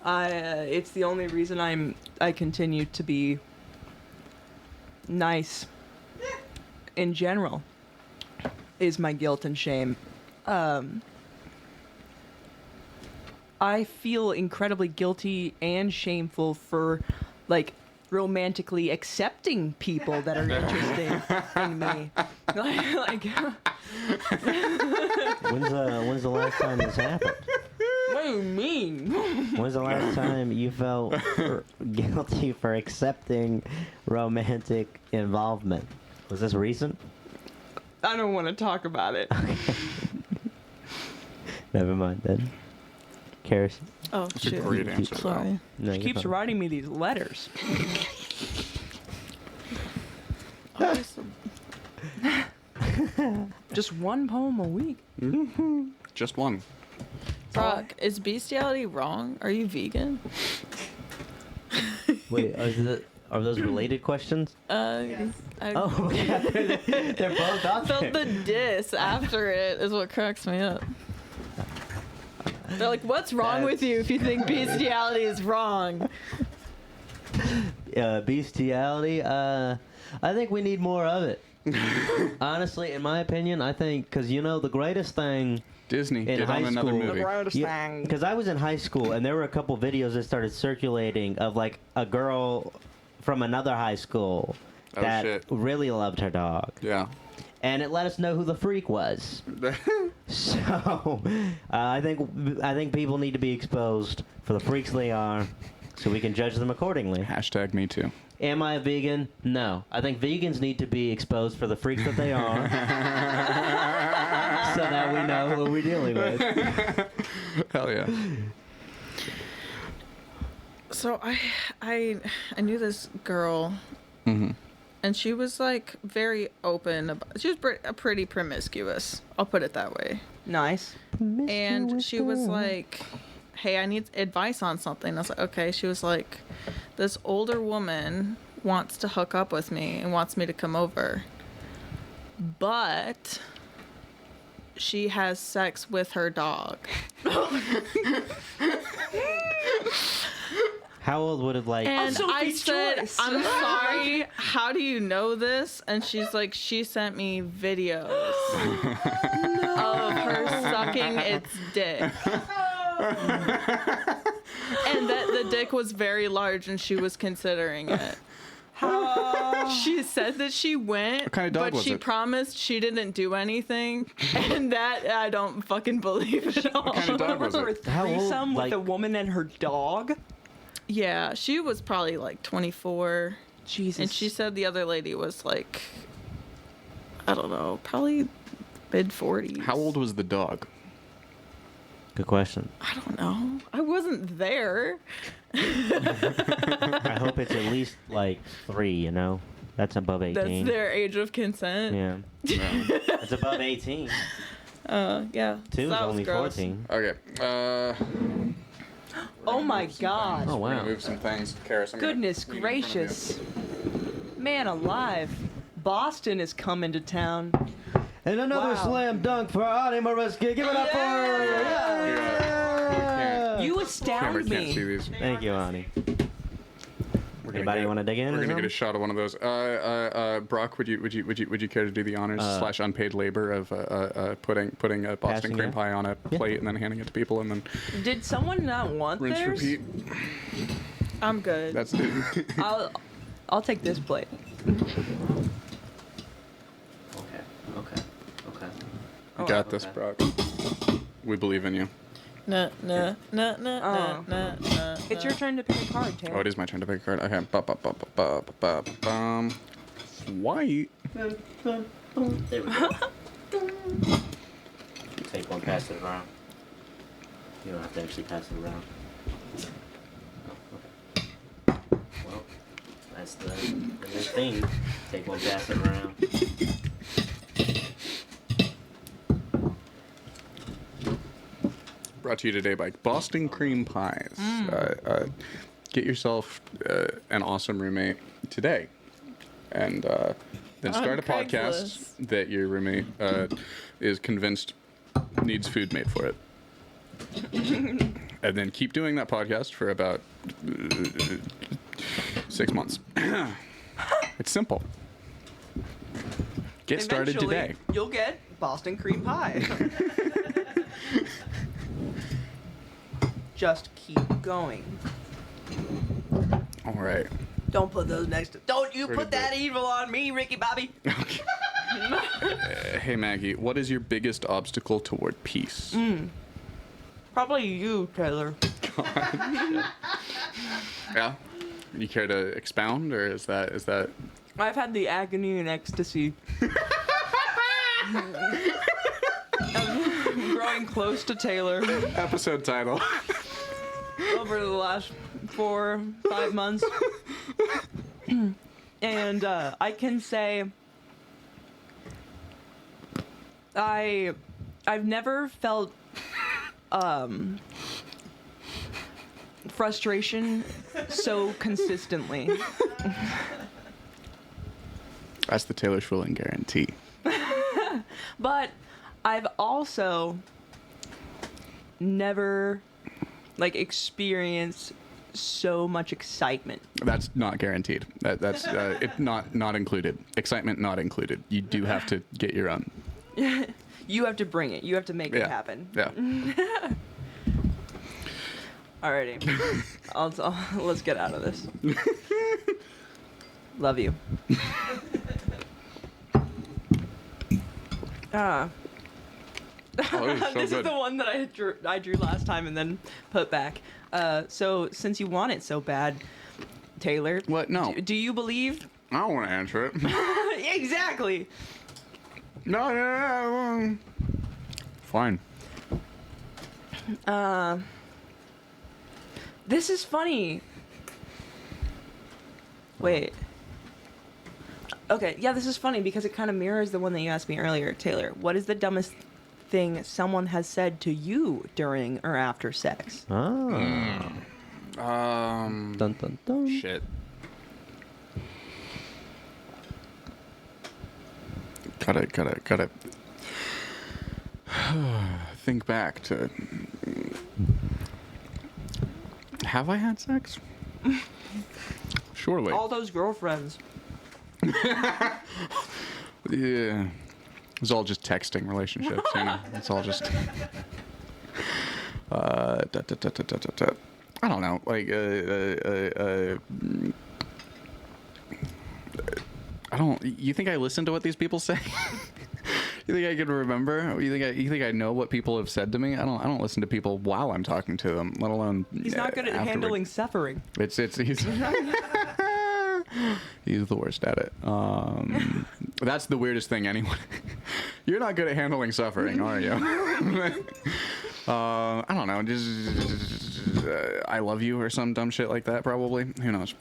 It's the only reason I continue to be nice in general is my guilt and shame. I feel incredibly guilty and shameful for like romantically accepting people that are interested in me. like When's the last time this happened? what do you mean? When's the last time you felt guilty for accepting romantic involvement? Was this recent? I don't want to talk about it. Never mind then. Karis? Oh, That's a shit. great answer. Sorry. No, She you're keeps fine. writing me these letters. Just one poem a week. Just one. Brock, is bestiality wrong? Are you vegan? Wait, are those related questions? I Oh, yeah, they're both out felt there. the diss after it is what cracks me up. They're like, what's wrong with you if you think bestiality is wrong? Bestiality, I think we need more of it. Honestly, in my opinion, I think, because the greatest thing Disney, in get high on another school, movie. because I was in high school and there were a couple videos that started circulating of like a girl from another high school Oh, that shit. really loved her dog, Yeah. and it let us know who the freak was. So I think people need to be exposed for the freaks they are, so we can judge them accordingly. Hashtag me too. Am I a vegan? No. I think vegans need to be exposed for the freaks that they are, so that we know who we're dealing with. Hell yeah. So I knew this girl, and she was like very open. She was pretty promiscuous. I'll put it that way. Nice. And she was like, hey, I need advice on something. I was like, okay. She was like, this older woman wants to hook up with me and wants me to come over, but she has sex with her dog. How old would it like? And I Sophie's said, choice. I'm sorry, how do you know this? And she's like, she sent me videos of her sucking its dick. And that the dick was very large and she was considering it. She said that she went, What kind of dog but was she it? promised she didn't do anything, and that I don't fucking believe at all. What kind of dog was For a it? How old, threesome with like- a woman and her dog. Yeah, she was probably like 24, Jesus. and she said the other lady was like, I don't know, probably mid-40s. How old was the dog? Good question. I don't know. I wasn't there. I hope it's at least like 3. You know, that's above 18. That's their age of consent. Yeah. It's above 18. Yeah. 2 is that was only gross. 14. Okay. Oh my God. Oh, We're wow. gonna move some things. Karis, I'm gonna Goodness lean in front of you. gracious. Man alive. Boston is coming to town. And another Wow. slam dunk for Ani Mariski. Give it up for her. Yeah. You Camera astound can't see me. these. Thank you, Ani. We're Anybody want to dig in? We're this gonna one? get a shot of one of those. Brock, would you care to do the honors / unpaid labor of putting a Boston Passing cream it? pie on a plate and then handing it to people and then Did someone not want rinse theirs? repeat? I'm good. That's it. I'll take this plate. Okay. You got this, Brock. We believe in you. Nah. It's your turn to pick a card, Taylor. Oh, it is my turn to pick a card. Okay. White. There we go. Take one, pass it around. You don't have to actually pass it around. Oh, okay. Well, that's the new thing. Take one, pass it around. Brought to you today by Boston Cream Pies. Get yourself an awesome roommate today, and then start a podcast that your roommate is convinced needs food made for it. And then keep doing that podcast for about 6 months. It's simple. Get started Eventually, today. You'll get Boston cream pie. Just keep going. All right. Don't put those next to. Don't you Where put did that the- evil on me, Ricky Bobby. Hey Maggie, what is your biggest obstacle toward peace? Probably you, Taylor. Yeah. You care to expound, or is that? I've had the agony and ecstasy. I'm growing close to Taylor Episode title. over the last 4-5 months. And I can say I've never felt frustration so consistently. That's the Taylor Schwilling guarantee. But I've also never experienced so much excitement. That's not guaranteed. That's it not included. Excitement not included. You do have to get your own. You have to bring it. You have to make it happen. Yeah. Alrighty. Let's get out of this. Love you. Oh, this is so This is good. the one that I drew last time and then put back. So since you want it so bad, Taylor. What? No. Do you believe? I don't want to answer it. Exactly. No. Fine. This is funny. Wait. Okay, yeah, this is funny because it kind of mirrors the one that you asked me earlier, Taylor. What is the dumbest thing someone has said to you during or after sex? Oh. Dun Dun, dun. Shit. Gotta think back to. Have I had sex? Surely. All those girlfriends. Yeah. It was all just texting relationships, you know. It's all just. I don't know. Like, don't. You think I listen to what these people say? You think I can remember? You think I know what people have said to me? I don't listen to people while I'm talking to them, let alone. He's not good at afterward. handling suffering. He's he's the worst at it. That's the weirdest thing. Anyone, you're not good at handling suffering, are you? I don't know. Just I love you or some dumb shit like that. Probably. Who knows?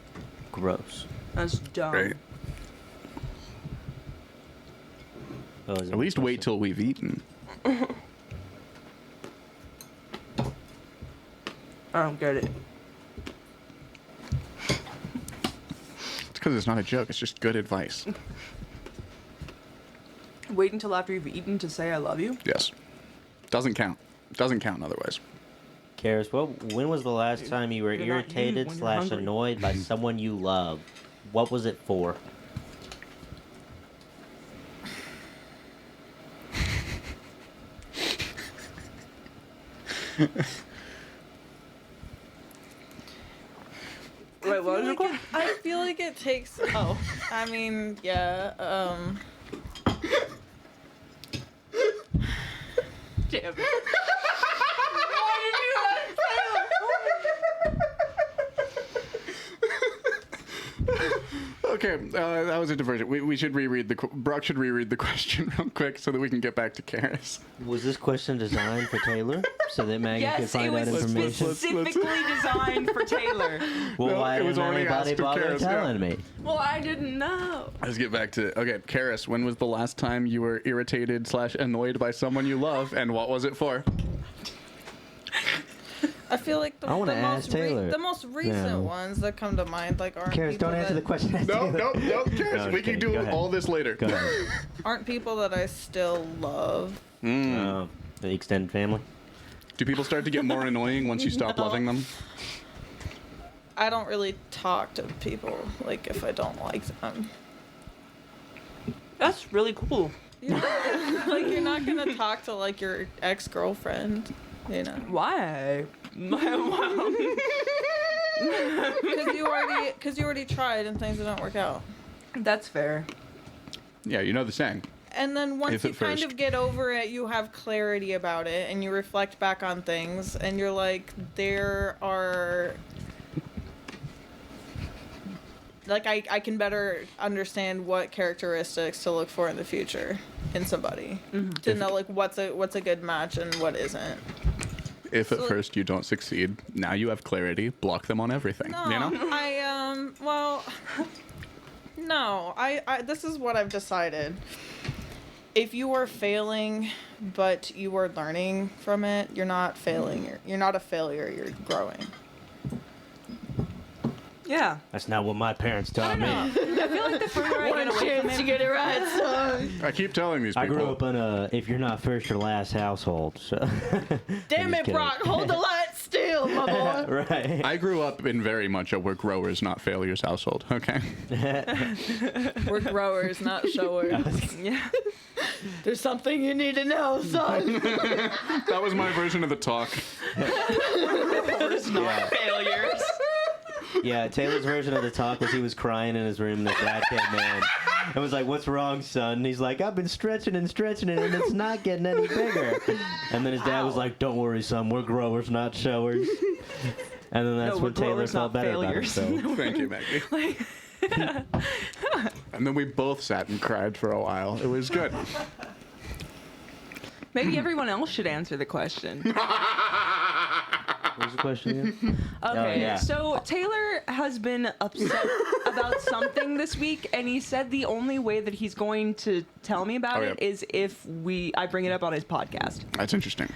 Gross. That's dumb. Right. Oh, is it At least wait gross? till we've eaten. I don't get it. It's because it's not a joke. It's just good advice. Wait until after you've eaten to say I love you? Yes. Doesn't count. Doesn't count otherwise. Karis, when was the last time you were You're not you irritated when / you're hungry. annoyed by someone you love? What was it for? Wait, what was your question? I feel like it takes. Oh, I mean, yeah. Damn it. Why did you Okay, that was a diversion. We should reread Brock should reread the question real quick so that we can get back to Karis. Was this question designed for Taylor so that Maggie could Yes, it find was out information? specifically designed for Taylor. Well, No, why it was didn't already anybody asked of bother Karis, yeah. telling me? Well, I didn't know. Let's get back to okay, Karis. When was the last time you were irritated / annoyed by someone you love, and what was it for? I feel like I wanna the ask most Taylor. the most recent No. ones that come to mind like aren't Karis, people don't answer the that, question. No, Karis. No, We just can kidding. do Go ahead. all this later. Go ahead. aren't people that I still love. The extended family. Do people start to get more annoying once you stop No. loving them? I don't really talk to people like if I don't like them. That's really cool. Like you're not gonna talk to like your ex-girlfriend, you know, Why? My mom. because you already tried and things didn't work out. That's fair. Yeah, you know the saying. And then once If you at kind first. of get over it, you have clarity about it and you reflect back on things and you're like, there are. Like, I can better understand what characteristics to look for in the future in somebody. To know, like, what's a good match and what isn't. If at So- first you don't succeed, now you have clarity. Block them on everything. No, You know? well, no, I this is what I've decided. If you are failing, but you are learning from it, you're not failing. You're not a failure. You're growing. Yeah. That's not what my parents taught me. I feel like the further I get away from him, get it right, son. I keep telling these I people. grew up in a if you're not first or last household. So. Damn just it, kidding. Brock! Hold the light still, my boy. Right. I grew up in very much a we're growers, not failures household. Okay. We're growers, not showers. yeah. There's something you need to know, son. That was my version of the talk. Yeah. Failures. Yeah, Taylor's version of the talk was he was crying in his room and his dad came in and was like, "What's wrong, son?" And he's like, "I've been stretching it and it's not getting any bigger." And then his dad was like, "Don't worry, son, we're growers, not showers." And then that's No, when we're Taylor growers, felt not better failures. about himself. Thank you, Maggie. And then we both sat and cried for a while. It was good. Maybe everyone else should answer the question. What was the question again? Okay, yeah. so Taylor has been upset about something this week, and he said the only way that he's going to tell me about Oh, it yeah. is if I bring it up on his podcast. That's interesting.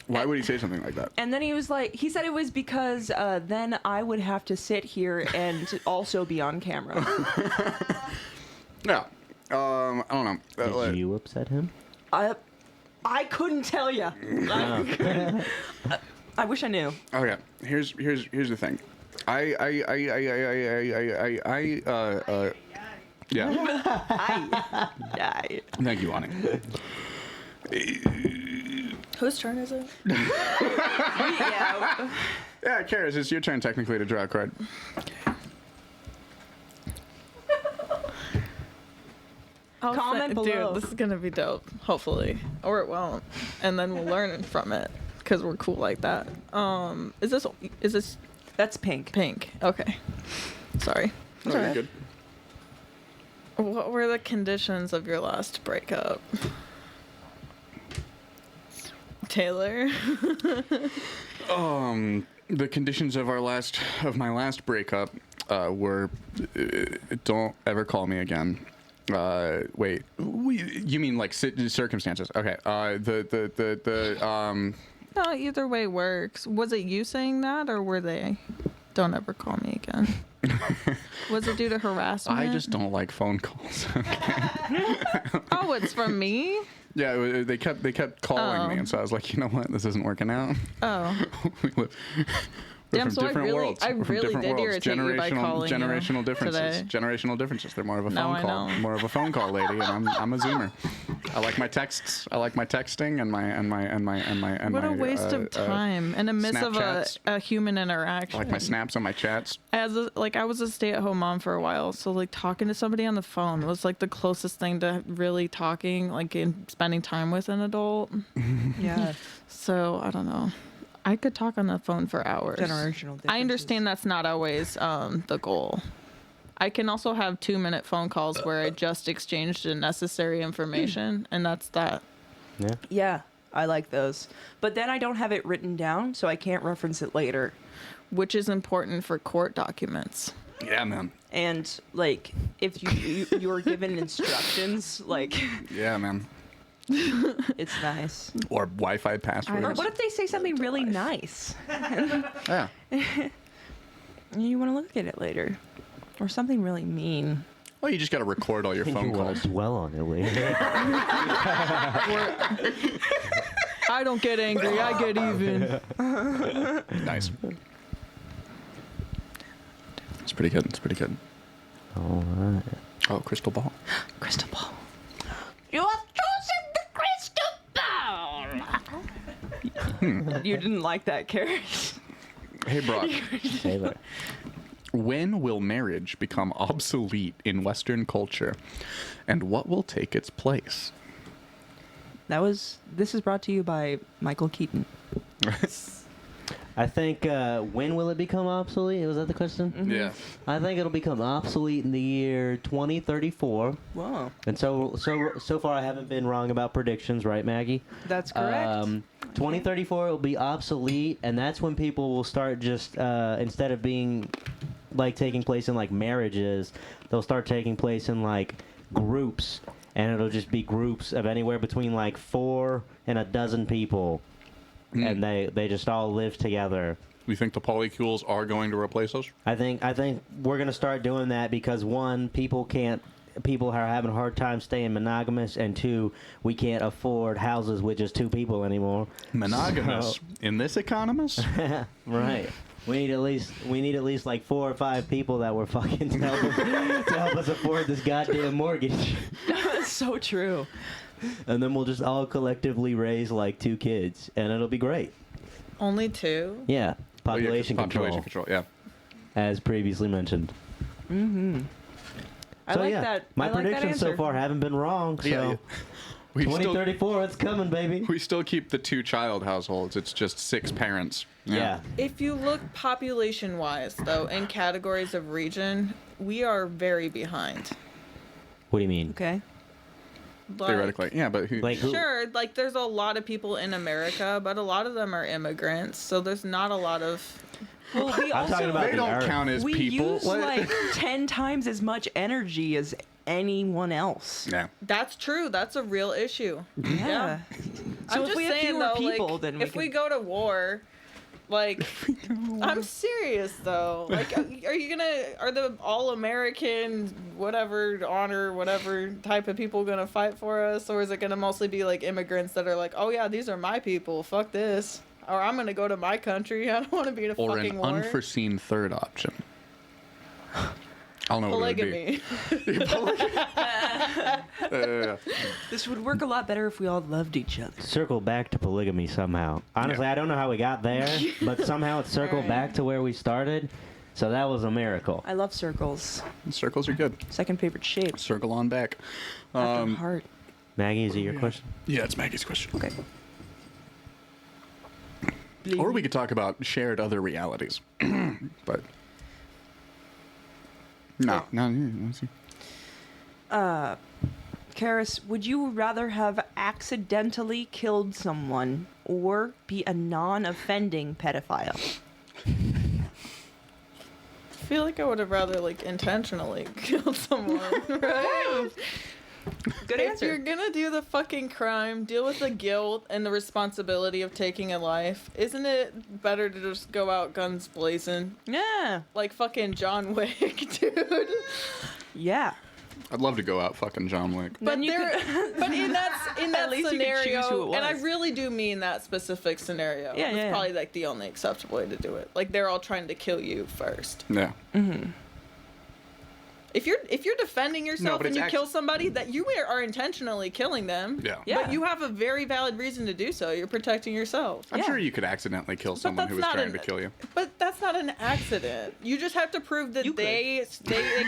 Why would he say something like that? And then he said it was because then I would have to sit here and also be on camera. Yeah. I don't know. Did you upset him? I couldn't tell you. I wish I knew. Okay. Here's the thing. Yeah. I Thank you, Ani. Whose turn is it? yeah. Yeah, Karis, it's your turn technically to draw a card. Comment below. Dude, this is gonna be dope. Hopefully, or it won't, and then we'll learn from it because we're cool like that. Is this That's pink. pink? Okay. Sorry. Oh, you're good. What were the conditions of your last breakup? Taylor? The conditions of my last breakup were don't ever call me again. Wait, you mean like circumstances? Okay. No, either way works. Was it you saying that, or were they? Don't ever call me again. Was it due to harassment? I just don't like phone calls. Oh, it's from me? Yeah, they kept calling me, Oh. and so I was like, you know what, this isn't working out. Oh. We're Damn, from so I different really- worlds. I We're from really different did worlds. irritate you by calling you generational differences. today. Generational differences. They're more of a Now phone I call. know. More of a phone call lady, and I'm a zoomer. I like my texts. I like my texting and my. What a waste of time in the midst of Snapchats. a human interaction. I like my snaps and my chats. I was a stay-at-home mom for a while, so like talking to somebody on the phone was like the closest thing to really talking, like and spending time with an adult. Yeah. So I don't know. I could talk on the phone for hours. Generational differences. I understand that's not always the goal. I can also have 2-minute phone calls where I just exchanged the necessary information, and that's that. Yeah. Yeah, I like those. But then I don't have it written down, so I can't reference it later. Which is important for court documents. Yeah, man. And like, if you were given instructions, like, Yeah, man. it's nice. Or Wi-Fi passwords. Or what if they say something really nice? Yeah. You want to look at it later, or something really mean. Well, you just got to record all your You phone want calls. to dwell on it later. I don't get angry, I get even. Nice. It's pretty good. It's pretty good. All right. Oh, crystal ball. Crystal ball. You have chosen the crystal ball. You didn't like that, Karis. Hey, Brock. Taylor. When will marriage become obsolete in Western culture, and what will take its place? This is brought to you by Michael Keaton. I think, when will it become obsolete? Was that the question? Yeah. I think it'll become obsolete in the year 2034. Whoa, And so far I haven't been wrong about predictions, right, Maggie? that's correct. 2034 will be obsolete, and that's when people will start just, instead of being, like, taking place in, like, marriages, they'll start taking place in, like, groups, and it'll just be groups of anywhere between, like, 4 and a dozen people. And they just all live together. We think the polycules are going to replace us? I think we're gonna start doing that because one, people are having a hard time staying monogamous, and two, we can't afford houses with just 2 people anymore. Monogamous in this economist? Right. We need at least like 4 or 5 people that we're fucking to help us afford this goddamn mortgage. That's so true. And then we'll just all collectively raise like 2 kids, and it'll be great. Only 2? Yeah. Population control. Population control, yeah. As previously mentioned. I So, like yeah, that. my I like that predictions so answer. far haven't been wrong. So Yeah. We still, 2034, it's coming, baby. we still keep the 2-child households. It's just 6 parents. Yeah. If you look population-wise, though, in categories of region, we are very behind. What do you mean? Okay. Like, Theoretically. Yeah, but who... Like who? Sure, like there's a lot of people in America, but a lot of them are immigrants, so there's not a lot of. Well, we I'm also talking about They the don't Earth. count as we people. use What? like 10 times as much energy as anyone else. Yeah. That's true. That's a real issue. Yeah. I'm So if just we have saying fewer though, people, like, then we if we can- go to war, like, I'm serious though. Like, are the all-American, whatever honor, whatever type of people gonna fight for us, or is it gonna mostly be like immigrants that are like, oh yeah, these are my people, fuck this, or I'm gonna go to my country, I don't want to be in a Or fucking an war. unforeseen third option. I don't know what it would be. Polygamy. This would work a lot better if we all loved each other. Circle back to polygamy somehow. Honestly, I don't know how we got there, but somehow it's circled Right. back to where we started. So that was a miracle. I love circles. Circles are good. Second favorite shape. Circle on back. After heart. Maggie, is it your question? Yeah, it's Maggie's question. Okay. Or we could talk about shared other realities. But no. Let's see. Karis, would you rather have accidentally killed someone or be a non-offending pedophile? I feel like I would have rather like intentionally killed someone, right? Good If answer. you're gonna do the fucking crime, deal with the guilt and the responsibility of taking a life. Isn't it better to just go out guns blazing? Yeah. Like fucking John Wick, dude. Yeah. I'd love to go out fucking John Wick. Then you But in that least you could choose scenario, who it and I was. really do mean that specific scenario. Yeah, It's yeah. probably like the only acceptable way to do it. Like they're all trying to kill you first. Yeah. If you're defending yourself but and it's you kill somebody, that you are intentionally killing them. Yeah. Yeah. But you have a very valid reason to do so. You're protecting yourself. I'm Yeah. sure you could accidentally kill someone that's who was not trying an- to kill you. But that's not an accident. You just have to prove that You could. they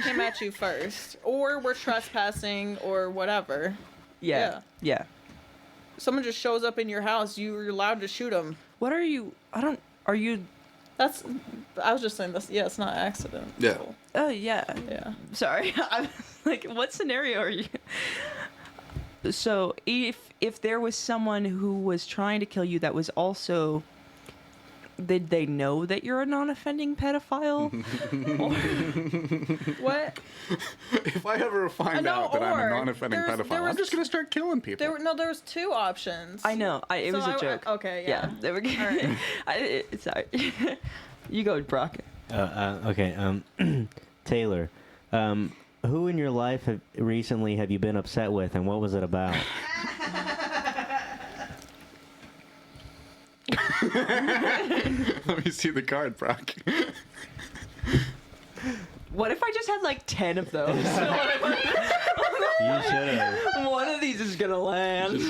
came at you first, or were trespassing, or whatever. Yeah. Yeah. Someone just shows up in your house, you're allowed to shoot them. What are you? Are you? I was just saying this. Yeah, it's not accident. Yeah. Oh, yeah. Yeah. Sorry. I was like, what scenario are you? So, if there was someone who was trying to kill you that was also, did they know that you're a non-offending pedophile? What? If I ever find No, out that I'm a or non-offending there pedophile, was- I'm just going to start killing people. There was two options. I know. It So was a joke. Okay, yeah. There we go. All right. Sorry. You go, Brock. Okay. Taylor, who in your life recently have you been upset with, and what was it about? Let me see the card, Brock. What if I just had like 10 of those? You should have. One of these is gonna land.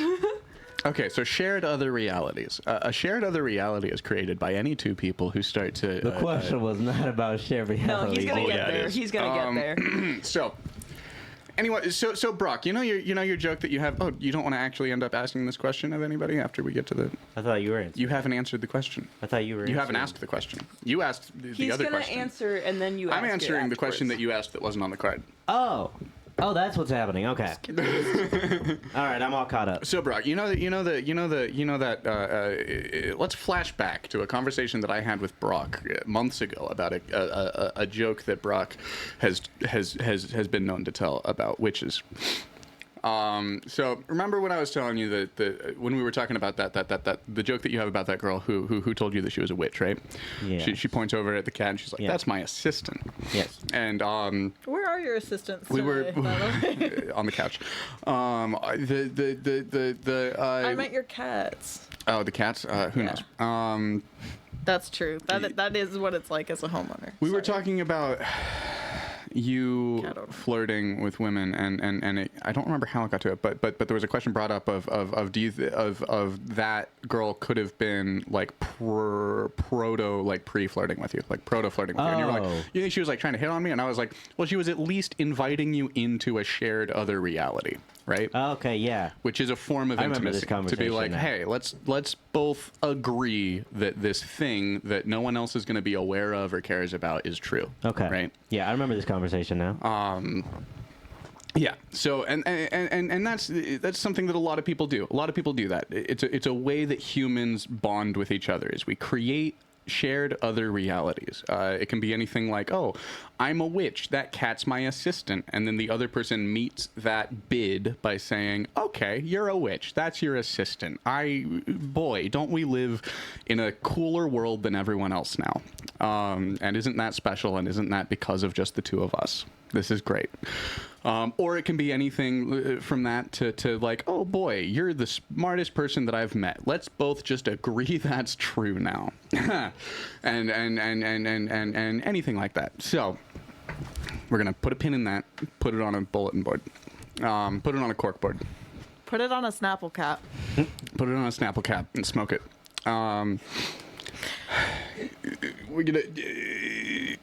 Okay, so shared other realities. A shared other reality is created by any two people who start to... The question was not about shared No, reality. he's gonna Oh, get yeah, it there. is. He's gonna get there. So, anyway, so Brock, you know your joke that you have... Oh, you don't want to actually end up asking this question of anybody after we get to the... I thought you were answering. You haven't answered the question. I thought you were. You haven't answering. asked the question. You asked the He's other gonna question. answer, and then you. I'm ask it answering the question that afterwards. you asked that wasn't on the card. Oh, that's what's happening. Okay. All right, I'm all caught up. So Brock, let's flash back to a conversation that I had with Brock months ago about a joke that Brock has been known to tell about witches. So remember when I was telling you that when we were talking about that the joke that you have about that girl who told you that she was a witch, right? Yeah. She points over at the cat and she's like, Yeah. "That's my assistant." Yes. And Where are your assistants we today, were by the way? on the couch. I meant your cats. Oh, the cats. Who Yeah. knows? That's true. That is what it's like as a homeowner. We were Sorry. talking about you Cat owner. flirting with women, and I don't remember how it got to it, but there was a question brought up of that girl could have been like proto like pre-flirting with you, like proto flirting with you, and you were Oh. like, you think she was like trying to hit on me, and I was like, well, she was at least inviting you into a shared other reality, right? Okay. Yeah. Which is a form of I remember this intimacy to be like, conversation now. hey, let's both agree that this thing that no one else is going to be aware of or cares about is true. Okay. Right. Yeah, I remember this conversation now. Yeah. So and that's something that a lot of people do. A lot of people do that. It's a way that humans bond with each other. Is we create shared other realities. It can be anything like, oh, I'm a witch, that cat's my assistant, and then the other person meets that bid by saying, okay, you're a witch, that's your assistant. Boy, don't we live in a cooler world than everyone else now. And isn't that special, and isn't that because of just the two of us? This is great. Or it can be anything from that to like, oh boy, you're the smartest person that I've met. Let's both just agree that's true now. and anything like that. So we're going to put a pin in that, put it on a bulletin board, put it on a cork board, Put it on a Snapple cap. put it on a Snapple cap and smoke it. We're going to...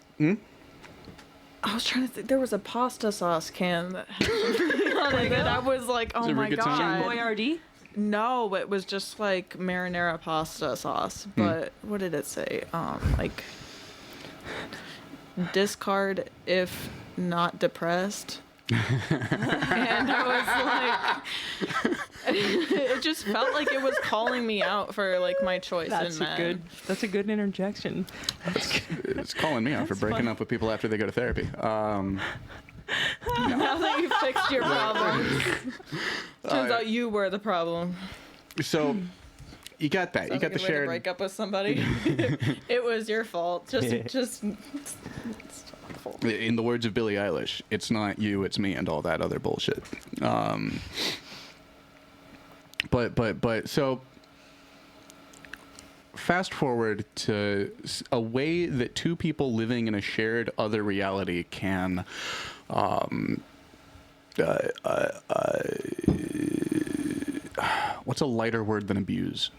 I was trying to think. There was a pasta sauce can that had something on it, and I was like, "Oh my rigatoni? god!" Boyardee? No, it was just like marinara pasta sauce. But what did it say? Like discard if not depressed. And I was like, it just felt like it was calling me out for like my choice in men. That's a good interjection. It's calling me out for breaking up with people after they go to therapy. Now that you fixed your problems, turns out you were the problem. So you got that. You got the way to shared. break up with somebody. It was your fault. Just. In the words of Billie Eilish, it's not you, it's me, and all that other bullshit. But so fast forward to a way that two people living in a shared other reality can what's a lighter word than abuse?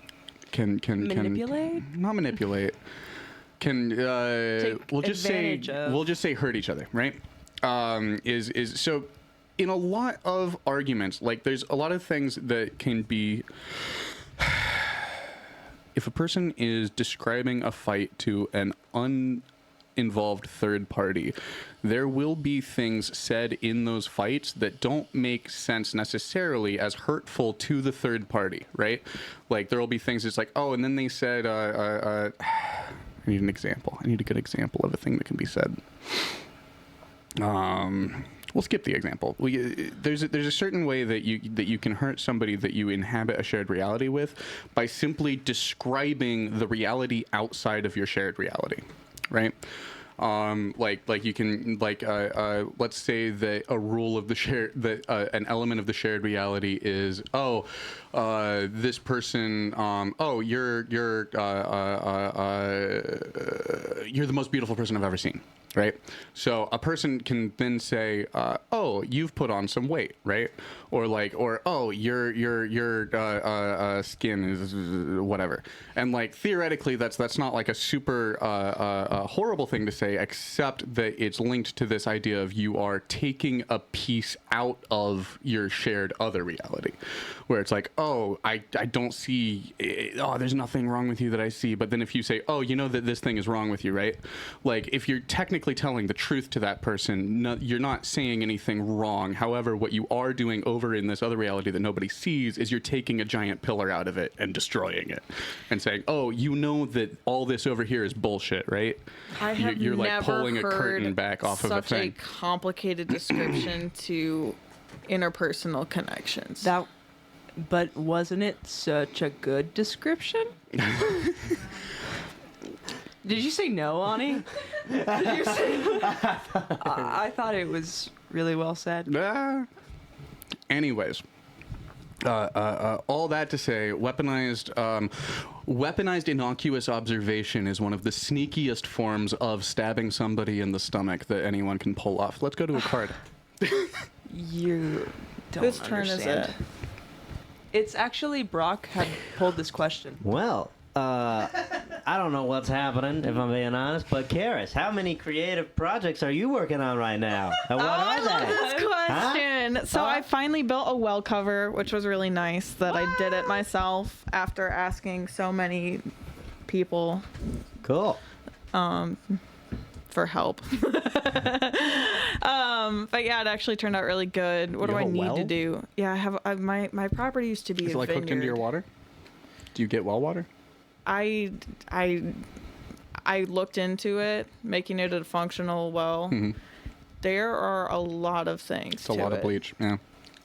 Can Manipulate? Not manipulate. Can we'll just say hurt each other, right? Is so in a lot of arguments, like there's a lot of things that can be if a person is describing a fight to an uninvolved third party, there will be things said in those fights that don't make sense necessarily as hurtful to the third party, right? Like there will be things that's like, oh, and then they said I need an example. I need a good example of a thing that can be said. We'll skip the example. There's a certain way that you can hurt somebody that you inhabit a shared reality with by simply describing the reality outside of your shared reality, right? Like you can let's say that a rule of the shared an element of the shared reality is this person you're the most beautiful person I've ever seen, right? So a person can then say you've put on some weight, right? Or your skin is whatever, and like theoretically that's not like a super horrible thing to say, except that it's linked to this idea of you are taking a piece out of your shared other reality, where it's like, I don't see, there's nothing wrong with you that I see. But then if you say, you know that this thing is wrong with you, right? Like if you're technically telling the truth to that person, you're not saying anything wrong. However, what you are doing over in this other reality that nobody sees is you're taking a giant pillar out of it and destroying it and saying, you know that all this over here is bullshit, right? You're like pulling a curtain back off of a thing. Such a complicated description to interpersonal connections. But wasn't it such a good description? Did you say no, Ani? Did you say I thought it was really well said. Anyways. All that to say, weaponized innocuous observation is one of the sneakiest forms of stabbing somebody in the stomach that anyone can pull off. Let's go to a card. You don't Whose turn is it? It's actually Brock had pulled this question. Well, I don't know what's happening, if I'm being honest, but Karis, how many creative projects are you working on right now? And what are they? This question. Huh? So I finally built a well cover, which was really nice that I did it myself after asking so many people. Cool. For help. But yeah, it actually turned out really good. What do I need to do? Yeah, I have my property used to be Is it like vineyard. hooked into your water? Do you get well water? I looked into it, making it a functional well. Mm-hmm. There are a lot of things. It's a lot of bleach. Yeah.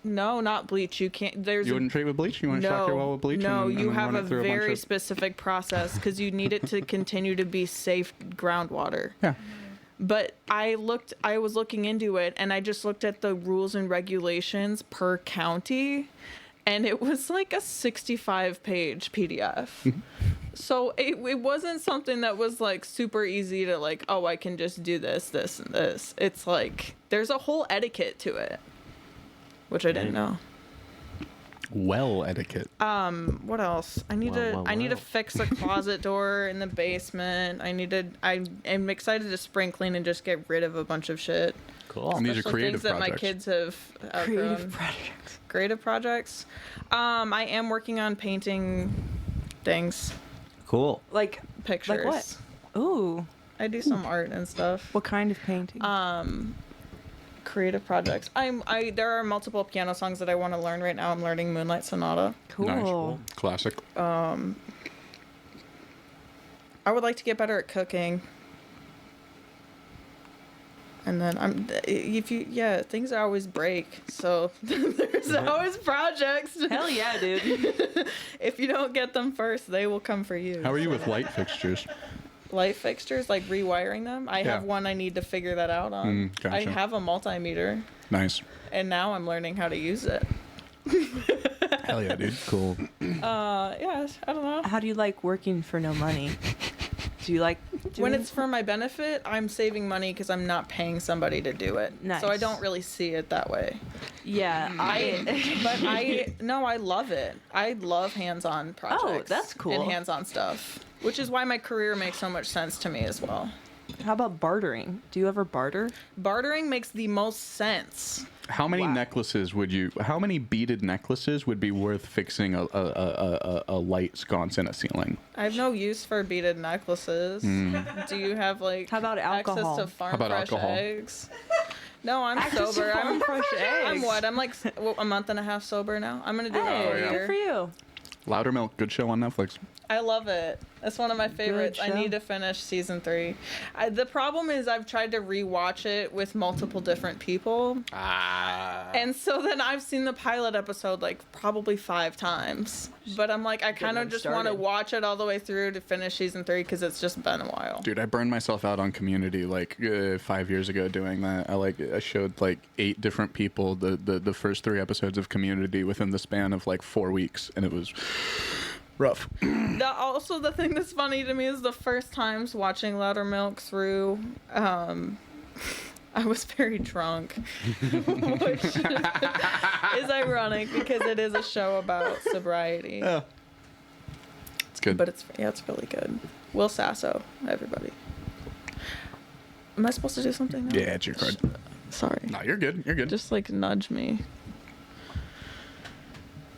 No, not bleach. You can't. You wouldn't treat with bleach? You want to shock your well with bleach? No, you have a very specific process because you need it to continue to be safe groundwater. Yeah. But I was looking into it, and I just looked at the rules and regulations per county, and it was like a 65-page PDF. Mm-hmm. So it wasn't something that was like super easy to like, I can just do this, this, and this. It's like there's a whole etiquette to it, which I didn't know. Well etiquette. What else? I need to fix a closet door in the basement. I am excited to spring clean and just get rid of a bunch of shit. Cool. And these are Especially creative things that my projects. kids have outgrown. Creative projects. I am working on painting things, Cool. Like pictures. Like what? Ooh. I do some art and stuff. What kind of painting? Creative projects. There are multiple piano songs that I want to learn right now. I'm learning Moonlight Sonata. Cool. Nice. Classic. I would like to get better at cooking. And then things always break. So there's always projects. Hell yeah, dude. If you don't get them first, they will come for you. How are you with light fixtures? Light fixtures, like rewiring them? I have Yeah. one I need to figure that out on. Gotcha. I have a multimeter, Nice. and now I'm learning how to use it. Hell yeah, dude. Cool. Yeah, I don't know. How do you like working for no money? Do you like When doing- it's for my benefit, I'm saving money because I'm not paying somebody to do it. So I Nice. don't really see it that way. Yeah, I love it. I love hands-on projects. that's cool. And hands-on stuff, which is why my career makes so much sense to me as well. How about bartering? Do you ever barter? Bartering makes the most sense. How many Wow. necklaces would you? How many beaded necklaces would be worth fixing a light sconce in a ceiling? I have no use for beaded necklaces. Do you have like How about alcohol? access to farm How about fresh alcohol? eggs? No, I'm Access to sober. farm fresh I'm eggs. what? I'm like a month and a half sober now. I'm gonna do it all Hey, yeah. good for year. you. Louder Milk, good show on Netflix. I love it. It's one of my favorites. I show. need to finish season 3. The problem is I've tried to rewatch it with multiple different people. And so then I've seen the pilot episode like probably 5 times. But I'm like, I kind of them just want to started. watch it all the way through to finish season 3 because it's just been a while. Dude, I burned myself out on Community like 5 years ago doing that. I showed like 8 different people the first 3 episodes of Community within the span of like 4 weeks, and it was rough. Also, the thing that's funny to me is the first times watching Louder Milk through, I was very drunk, which is ironic because it is a show about sobriety. Yeah. It's good. But it's really good. Will Sasso, everybody. Am I supposed to do something now? Yeah, it's your card. Sorry. No, you're good. You're good. Just like nudge me.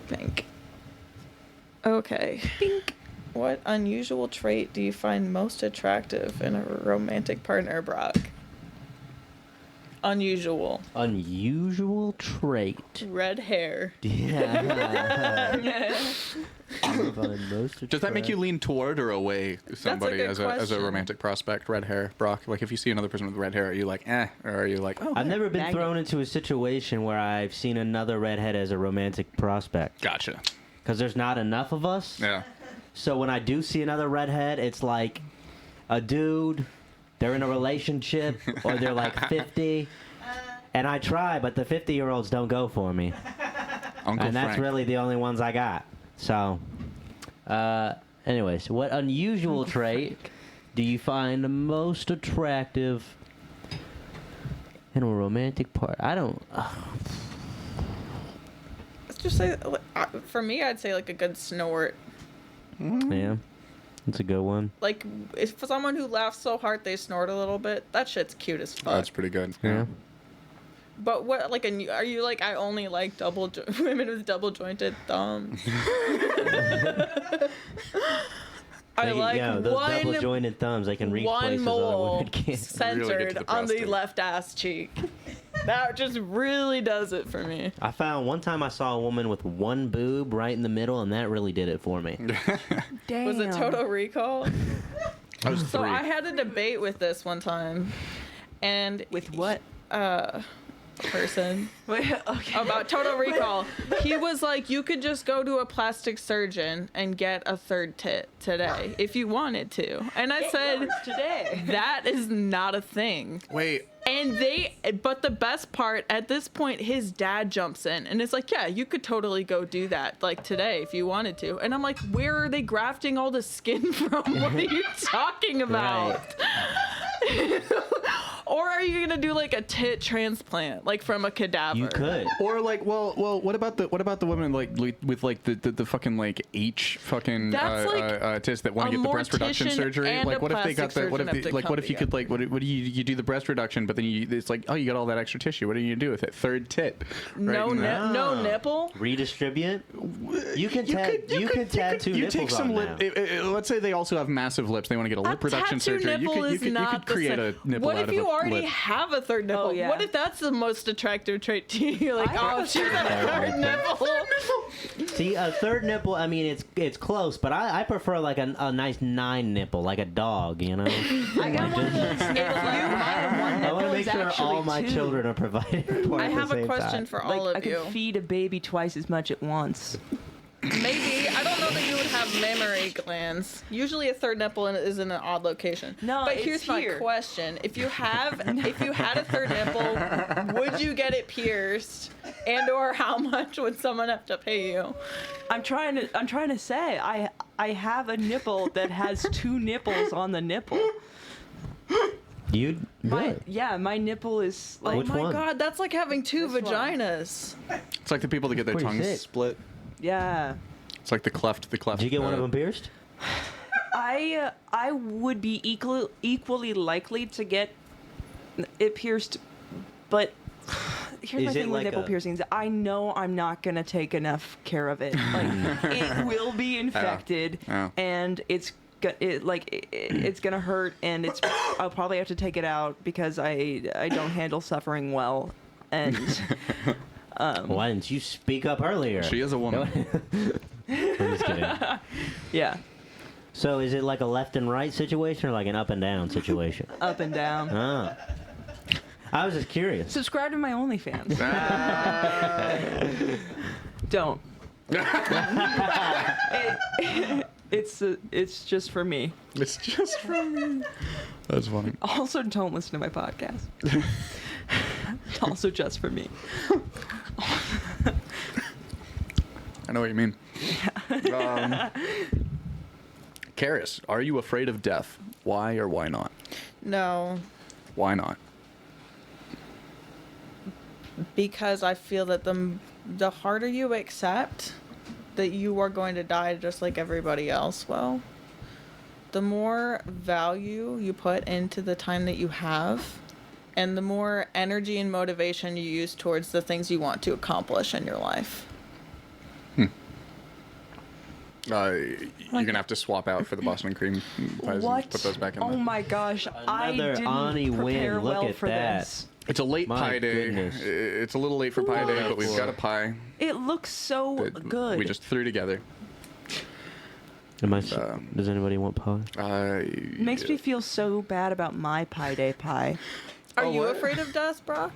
Think. Okay. Think. What unusual trait do you find most attractive in a romantic partner, Brock? Unusual. Unusual trait. Red hair. Yeah. Does that make you lean toward or away somebody good as a question. romantic prospect? Red hair, Brock. Like if you see another person with red hair, are you like or are you like I've never been Maggie. thrown into a situation where I've seen another redhead as a romantic prospect. gotcha? Because there's not enough of us. Yeah. So when I do see another redhead, it's like a dude, they're in a relationship, or they're like 50. And I try, but the 50-year-olds don't go for me. Uncle And that's Frank. really the only ones I got. So, anyways, what unusual trait do you find most attractive in a romantic part? I don't... Let's just say, for me, I'd say like a good snort. Yeah, that's a good one. Like, if for someone who laughs so hard they snort a little bit, that shit's cute as fuck. Oh, that's pretty good. Yeah. But what, like, are you like, I only like women with double jointed thumbs? I like those one double-jointed thumbs, they can reach places other mole women can't. centered the on the prostate. left ass cheek. That just really does it for me. I found one time I saw a woman with one boob right in the middle, and that really did it for me. Damn. Was it Total Recall? I was 3. So I had a debate with this one time, and With what? person Wait, okay. about Total Recall. He was like, you could just go to a plastic surgeon and get a third tit today if you wanted to. And I said, Today. that is not a thing. Wait. But the best part, at this point, his dad jumps in and it's like, yeah, you could totally go do that, like today if you wanted to. And I'm like, where are they grafting all the skin from? What are you talking about? Or are are you gonna do like a tit transplant, like from a cadaver? You could. Or like, well, what about the women like with like the fucking like H fucking That's like tits that want to a get the breast reduction mortician surgery? and Like, a what if they got plastic the what if surgeon they, have to like what come if you could like what do you do the breast reduction, but then it's like, oh, you got all that extra tissue. What are you gonna do with it? Third tit. No, right? no nipple. Redistribute. You can tattoo you nipples take some on lip. now. Let's say they also have massive lips. They want to get a lip reduction tattoo surgery. nipple is You not could the create same. a nipple What out if of you a already lip. have a third nipple? Oh, yeah. What if that's the most attractive trait to you? Like, I have oh, a she's got a third nipple. See, a third nipple. I mean, it's close, but I prefer like a nice 9 nipple, like a dog. You know. I got one of those snakes. I want to make sure all my children are provided for. I at the have a same question time. for all Like, I of you. could feed a baby twice as much at once. Maybe I don't know that you would have mammary glands. Usually, a third nipple is in an odd location. No, but it's here's here. my question: if you had a third nipple, would you get it pierced, and/or how much would someone have to pay you? I'm trying to say I have a nipple that has 2 nipples on the nipple. You good. My nipple is like Which Oh my one? God, that's like having 2 This one. vaginas. It's like the people that get their Pretty tongues sick. split. yeah. It's like the cleft. Did you get one of them pierced? I would be equally likely to get it pierced, but here's my Is it thing with like nipple a- piercings. I know I'm not gonna take enough care of it. Like it will be infected, Oh. and it's gonna hurt, and I'll probably have to take it out because I don't handle suffering well, and Why didn't you speak up earlier? She is a woman. I'm just kidding. yeah, So is it like a left and right situation or like an up and down situation? up and down. Ah. I was just curious. Subscribe to my OnlyFans. Don't. It's just for me. It's just for me. That's funny. Also, don't listen to my podcast. Also, just for me. I know what you mean. Karis, are you afraid of death? Why or why not? No, Why not? because I feel that the harder you accept that you are going to die just like everybody else will, the more value you put into the time that you have, and the more energy and motivation you use towards the things you want to accomplish in your life. You're gonna have to swap out for the Boston and cream pies What? and put those back in Oh there. my gosh! I Another didn't Ani win. prepare Look well at for that. this. It's a late My pie day. goodness. It's a little late for pie day, but we've got a pie It looks so that good. we just threw together. Does anybody want pie? It makes me feel so bad about my pie day pie. Are Oh, you what? afraid of death, Brock?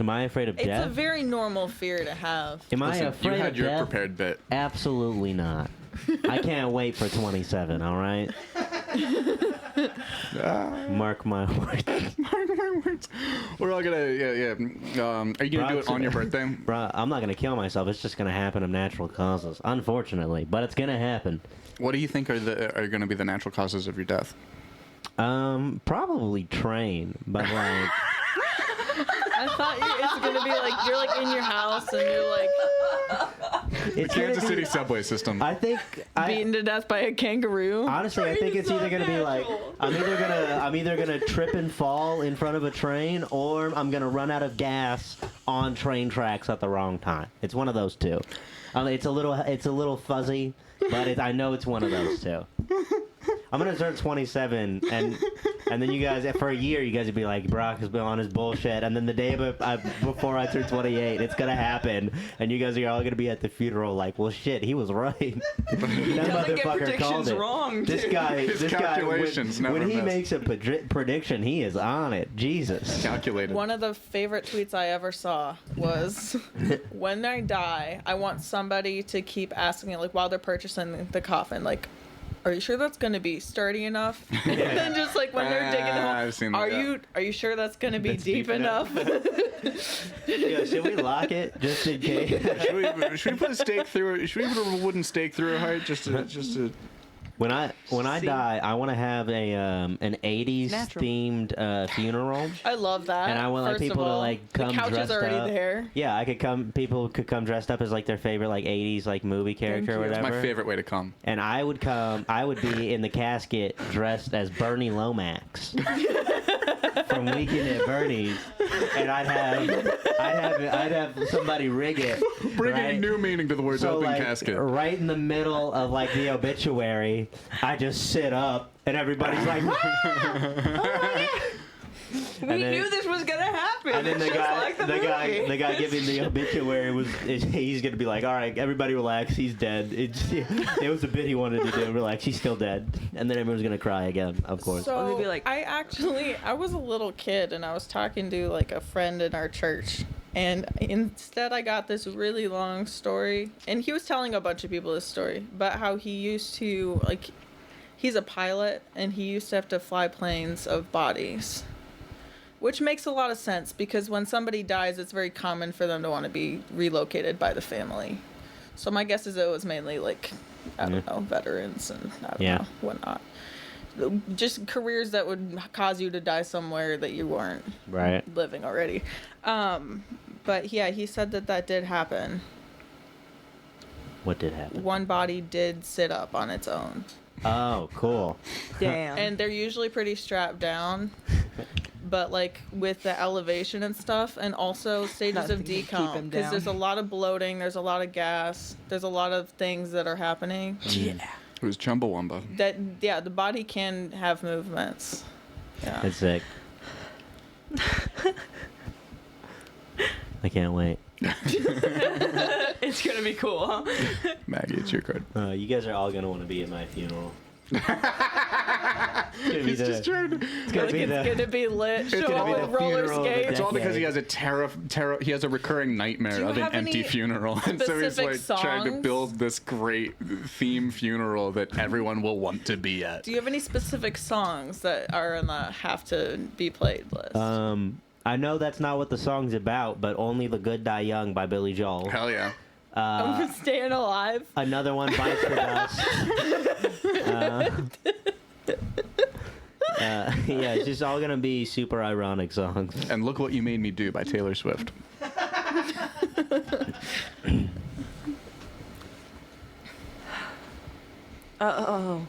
Am I afraid of It's death? a very normal fear to have. Am I Listen, afraid you had of your death? prepared bit. Absolutely not. I can't wait for 27, all right? Mark my words. Mark my words. We're all gonna, yeah. Are you gonna do it on your birthday? Bruh, I'm not going to kill myself. It's just going to happen of natural causes, unfortunately. But it's going to happen. What do you think are gonna be the natural causes of your death? Probably train, but like... I thought it's gonna be like you're like in your house and you're like It's gonna Kansas be- City subway system. I think... beaten to death by a kangaroo. Honestly, I think it's either gonna be like I'm either gonna trip and fall in front of a train, or I'm gonna run out of gas on train tracks at the wrong time. It's one of those two. It's a little fuzzy, but I know it's one of those two. I'm gonna turn 27, and then you guys, for a year, you guys would be like, Brock has been on his bullshit, and then the day before I turn 28, it's gonna happen, and you guys are all gonna be at the funeral like, well, shit, he was right. That Doesn't get motherfucker called predictions it. wrong, This dude. guy, His this guy, calculations never when he miss. makes a prediction, he is on it. Jesus. Calculated. One of the favorite tweets I ever saw was, when I die, I want somebody to keep asking me, like, while they're purchasing the coffin, like, are you sure that's going to be sturdy enough? And then just like when they're digging the hole, I've seen that, are you sure that's going to be That's deep deep enough? Yeah, should we lock it just in case? Should we put a stake through it? Should we put a wooden stake through her heart just to When I See? die, I want to have an 80s Natural. themed funeral. I love that. And I want like First of people to all. like come The couch dressed is already up. there. Yeah, I could come. People could come dressed up as like their favorite like 80s like movie character or you. whatever. It's my favorite way to come. And I would come. I would be in the casket dressed as Bernie Lomax from Weekend at Bernie's, and I'd have somebody rig it. Bringing right? new meaning to the words So, open like, casket. right in the middle of like the obituary, I just sit up, and everybody's like, We then- knew this was gonna happen. and then the It's just guy, like the the movie. guy giving the obituary he's gonna be like, all right, everybody relax, he's dead. It was a bit he wanted to do. Relax, he's still dead. And then everyone's gonna cry again, of course. So they'd be like- I was a little kid and I was talking to like a friend in our church, and instead I got this really long story, and he was telling a bunch of people this story about how he used to like, he's a pilot and he used to have to fly planes of bodies. Which makes a lot of sense because when somebody dies, it's very common for them to want to be relocated by the family. So my guess is it was mainly like, I don't know, veterans and I don't know, whatnot. Just careers that would cause you to die somewhere that you weren't Right. living already. But yeah, he said that did happen. What did happen? One body did sit up on its own. Oh, cool. Damn. And they're usually pretty strapped down. But like with the elevation and stuff, and also stages Nothing of can keep decomp, him because down. there's a lot of bloating, there's a lot of gas, there's a lot of things that are happening. yeah. It was Chumbawamba. That the body can have movements. Yeah. That's sick. I can't wait. It's gonna be cool, huh? Maggie, it's your card. You guys are all gonna want to be at my funeral. It's gonna be He's just trying to... it's gonna Like be it's gonna be lit. Show gonna up be with the roller funeral of the skates. It's all because he decade. has he has a recurring Do nightmare you of an have empty any funeral, and so he's like specific trying to songs? build this great theme funeral that everyone will want to be at. Do you have any specific songs that are on the have to be played list? I know that's not what the song's about, but Only the Good Die Young by Billy Joel. Hell yeah. Staying Alive. Another one, Bites the Dust. Yeah, it's just all gonna be super ironic songs. And Look What You Made Me Do by Taylor Swift. Oh.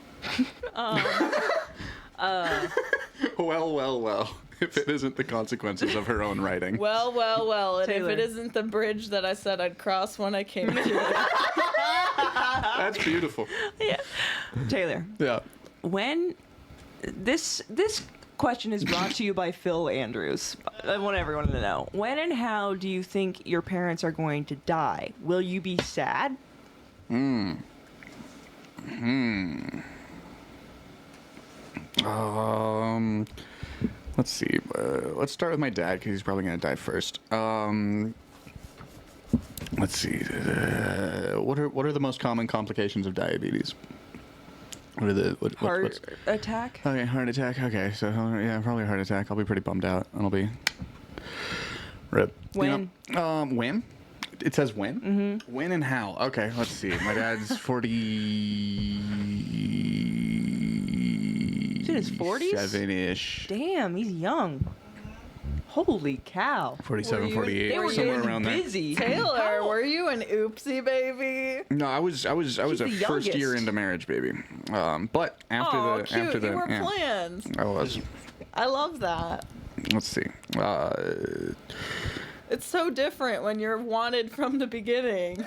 Well. If it isn't the consequences of her own writing. Well. And Taylor. if it isn't the bridge that I said I'd cross when I came to it. That's beautiful. Taylor, Yeah. when this question is brought to you by Phil Andrews. I want everyone to know. When and how do you think your parents are going to die? Will you be sad? Let's see. Let's start with my dad because he's probably gonna die first. Let's see. What are the most common complications of diabetes? What are the Heart attack? Okay, heart attack. Okay, so yeah, probably a heart attack. I'll be pretty bummed out. I'll be rip. When? You know, when? It says when? Mm-hmm. When and how? Okay, let's see. My dad's 40. He's in his 40s? 7-ish. Damn, he's young. Holy cow. 47, Were you- 48, They were somewhere getting around there. busy. Taylor, How- were you an oopsie baby? No, I was a the first year youngest. into marriage, baby. But after Oh, the cute. after the You were yeah, plans. I was. I love that. Let's see. It's so different when you're wanted from the beginning.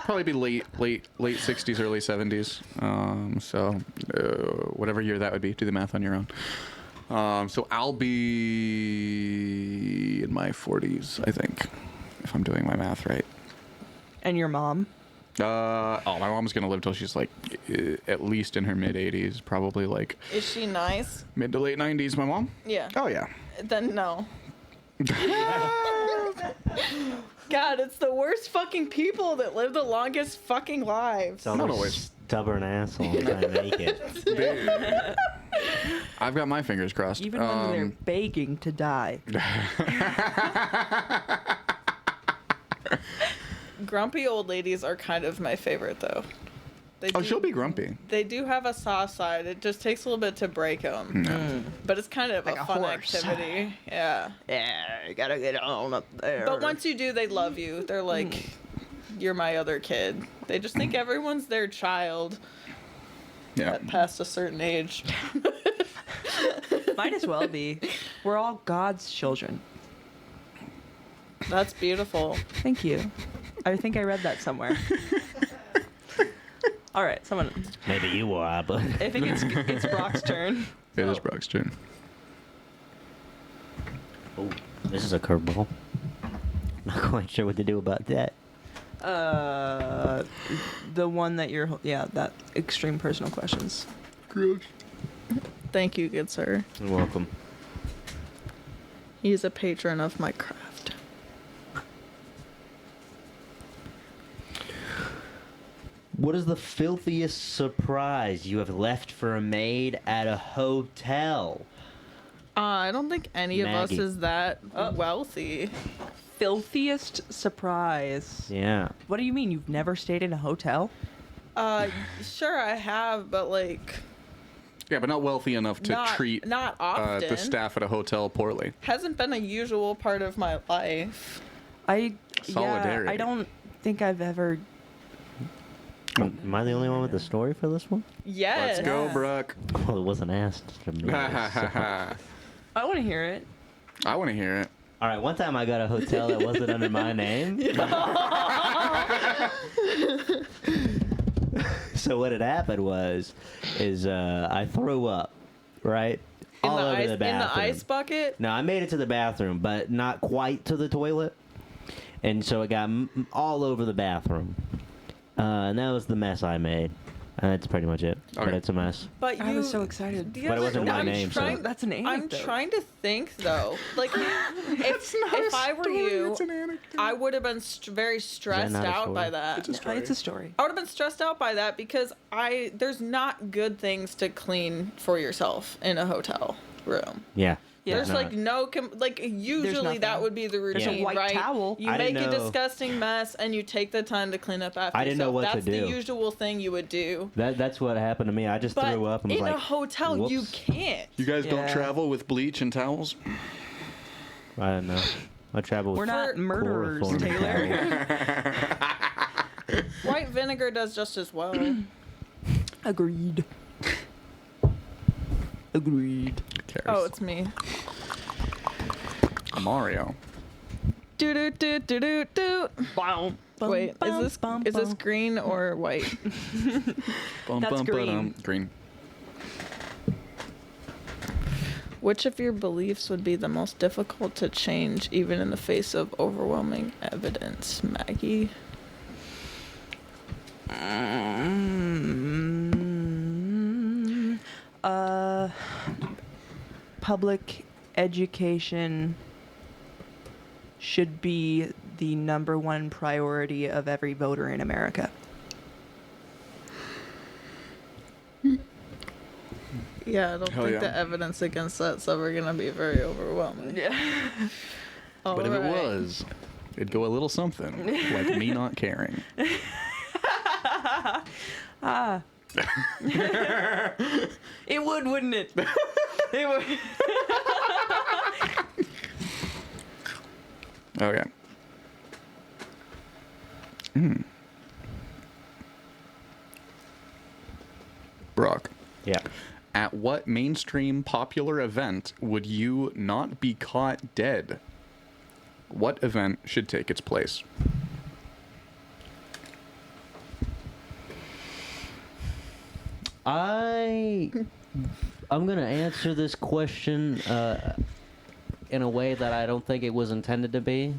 Probably be late 60s, early 70s. So whatever year that would be, do the math on your own. So I'll be in my 40s, I think, if I'm doing my math right. And your mom? My mom's gonna live till she's like at least in her mid 80s, probably like Is she nice? mid to late 90s. My mom? Yeah. Oh yeah. Then no. God, it's the worst fucking people that live the longest fucking lives. Some Not are always. stubborn assholes trying to make it. I've got my fingers crossed. Even when they're begging to die. Grumpy old ladies are kind of my favorite, though. Oh, she'll be grumpy. They do have a soft side. It just takes a little bit to break them. No. But it's kind of Like a a fun horse. activity. Yeah. Yeah, you gotta get on up there. But once you do, they love you. They're like, you're my other kid. They just think everyone's their child Yeah. past a certain age. Might as well be. We're all God's children. That's beautiful. Thank you. I think I read that somewhere. All right, someone. Maybe you are, but I think it's Brock's turn. It is Brock's turn. oh, this is a curveball. Not quite sure what to do about that. The one that that extreme personal questions. Gross. Thank you, good sir. You're welcome. He's a patron of my craft. What is the filthiest surprise you have left for a maid at a hotel? I don't think any of us Maggie. is that wealthy. Filthiest surprise. Yeah. What do you mean? You've never stayed in a hotel? Sure I have, but like Yeah, but not wealthy enough to not treat not often. the staff at a hotel poorly. Hasn't been a usual part of my life. Solidarity. I don't think I've ever. Am I the only one with the story for this one? Yes. Let's go, Yeah. Brock. Well, it wasn't asked to me. I I want to hear it. want to hear it. All right, one time I got a hotel that wasn't under my name. So what had happened is I threw up, right? All over the in the bathroom. ice bucket? No, I made it to the bathroom, but not quite to the toilet. And so it got all over the bathroom. And that was the mess I made. That's pretty much it. But Okay. it's a mess. But you I was so excited. the But it other- wasn't my I'm name, so- trying- That's an I'm anecdote. trying to think though. Like if I were you, I would have been very stressed not a out by story? that. It's a story. It's a story. I would have been stressed out by that because there's not good things to clean for yourself in a hotel room. Yeah. Yeah. There's No. like no usually that nothing. would be the There's routine, a white right? towel. You I make didn't a know. disgusting mess and you take the time to clean up after I didn't know yourself. what to That's do. the usual thing you would do. That's what happened to me. I just But threw up and was in like, a hotel, you whoops. can't. You guys don't Yeah. travel with bleach and towels? I don't know. I travel with We're not murderers, chloroform Taylor. towels. White vinegar does just as well. Agreed. Agreed. Karis. Oh, it's me. Mario. Do do do do do do. Bum, bum, Wait, bum, is bum, this bum. green or white? That's green. Green. Which of your beliefs would be the most difficult to change, even in the face of overwhelming evidence, Maggie? Public education should be the number one priority of every voter in America. Yeah, I don't Hell think yeah. the evidence against that's ever gonna be very overwhelming. Yeah. But if it Alright. was, it'd go a little something like me not caring. It would, wouldn't it? It would. Okay. Brock, Yeah. at what mainstream popular event would you not be caught dead? What event should take its place? I'm gonna answer this question in a way that I don't think it was intended to be.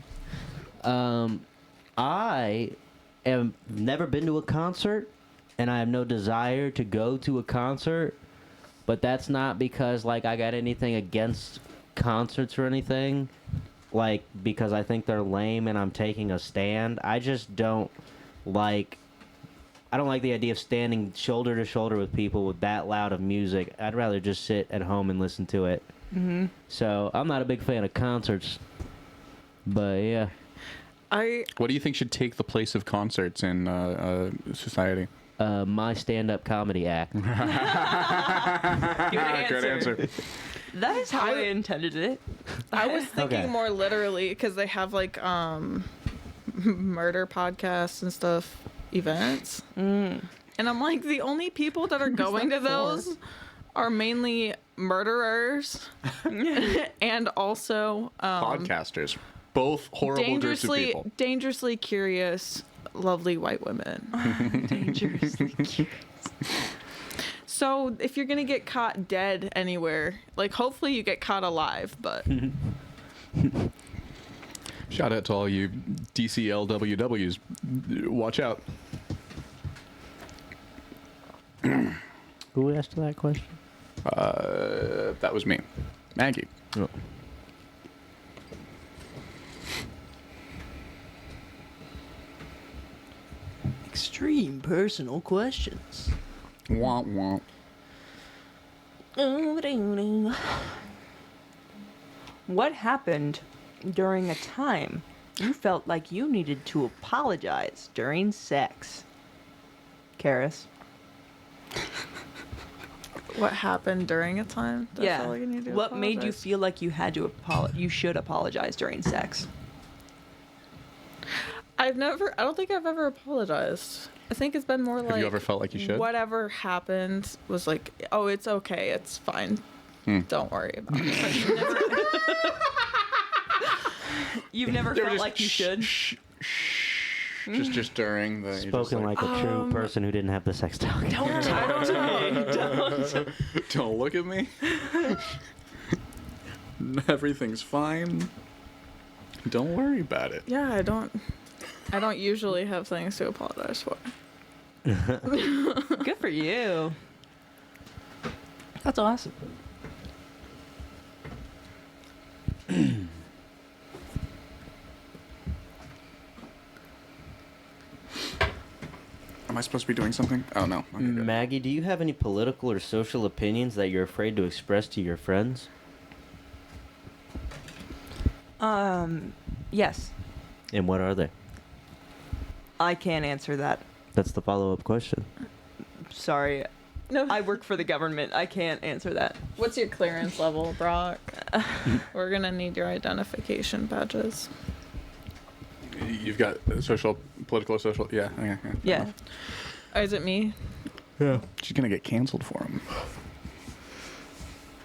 I have never been to a concert, and I have no desire to go to a concert. But that's not because like I got anything against concerts or anything. Like because I think they're lame and I'm taking a stand. I just don't like. I don't like the idea of standing shoulder to shoulder with people with that loud of music. I'd rather just sit at home and listen to it. Mm-hmm. So I'm not a big fan of concerts. But yeah. I What do you think should take the place of concerts in society? my stand-up comedy act. Good Good answer. That is how I intended it. I was thinking Okay. more literally because they have like murder podcasts and stuff, events. And I'm like, the only people that are going to those are mainly murderers and also Podcasters. Both horrible groups of people. dangerously curious, lovely white women. Dangerously curious. So if you're gonna get caught dead anywhere, like hopefully you get caught alive, but Shout out to all you DCLWWs. Watch out. Who asked that question? That was me. Maggie. Oh. Extreme personal questions. Womp womp. What happened during a time you felt like you needed to apologize during sex? Karis. what happened during a time? that I Yeah. felt like I needed to What made you apologize? feel like you had to you should apologize during sex? I don't think I've ever apologized. I think it's been more like Have you ever felt like you should? whatever happened was like, oh, it's okay, it's fine. Don't worry about it. You've never felt like you should? Just during the... you're just Spoken like a true person who didn't have the sex talk. Don't look at me. Everything's fine. Don't worry about it. Yeah, I don't usually have things to apologize for. Good for you. That's awesome. Am I supposed to be doing something? Oh, no. Okay, good. Maggie, do you have any political or social opinions that you're afraid to express to your friends? Yes. And what are they? I can't answer that. That's the follow-up question. Sorry. No. I work for the government. I can't answer that. What's your clearance level, Brock? We're gonna need your identification badges. You've got social, political, social... Yeah. Yeah. Oh, is it me? Yeah. She's going to get canceled for him.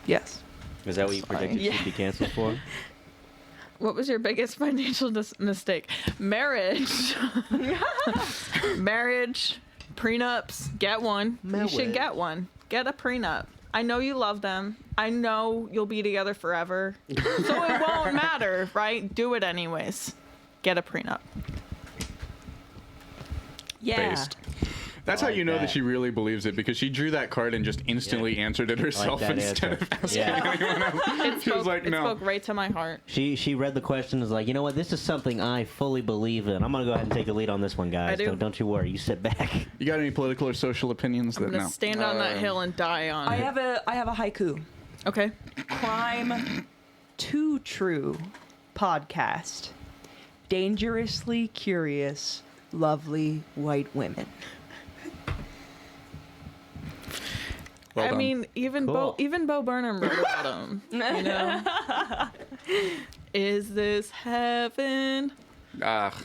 Yes. Is that what you predicted Yeah. she'd be canceled for? What was your biggest financial mistake? Marriage. Marriage. Prenups. Get one. You should get one. Get a prenup. I know you love them. I know you'll be together forever. So it won't matter, right? Do it anyways. Get a prenup. Yeah. Based. That's how like you know that. that. She really believes it, because she drew that card and just instantly answered it herself that instead answer. of asking Yeah. anyone else. She was like, It no. spoke right to my heart. She read the question and was like, you know what? This is something I fully believe in. I'm going to go ahead and take the lead on this one, guys. I do. Don't you worry. You sit back. You got any political or social opinions? I'm That gonna no. stand on that hill and die on I it. have a haiku. Okay. Crime Too True podcast. Dangerously curious, lovely white women. Well I done. mean, even Cool. Bo Burnham wrote about him. You know, is this heaven? Ah.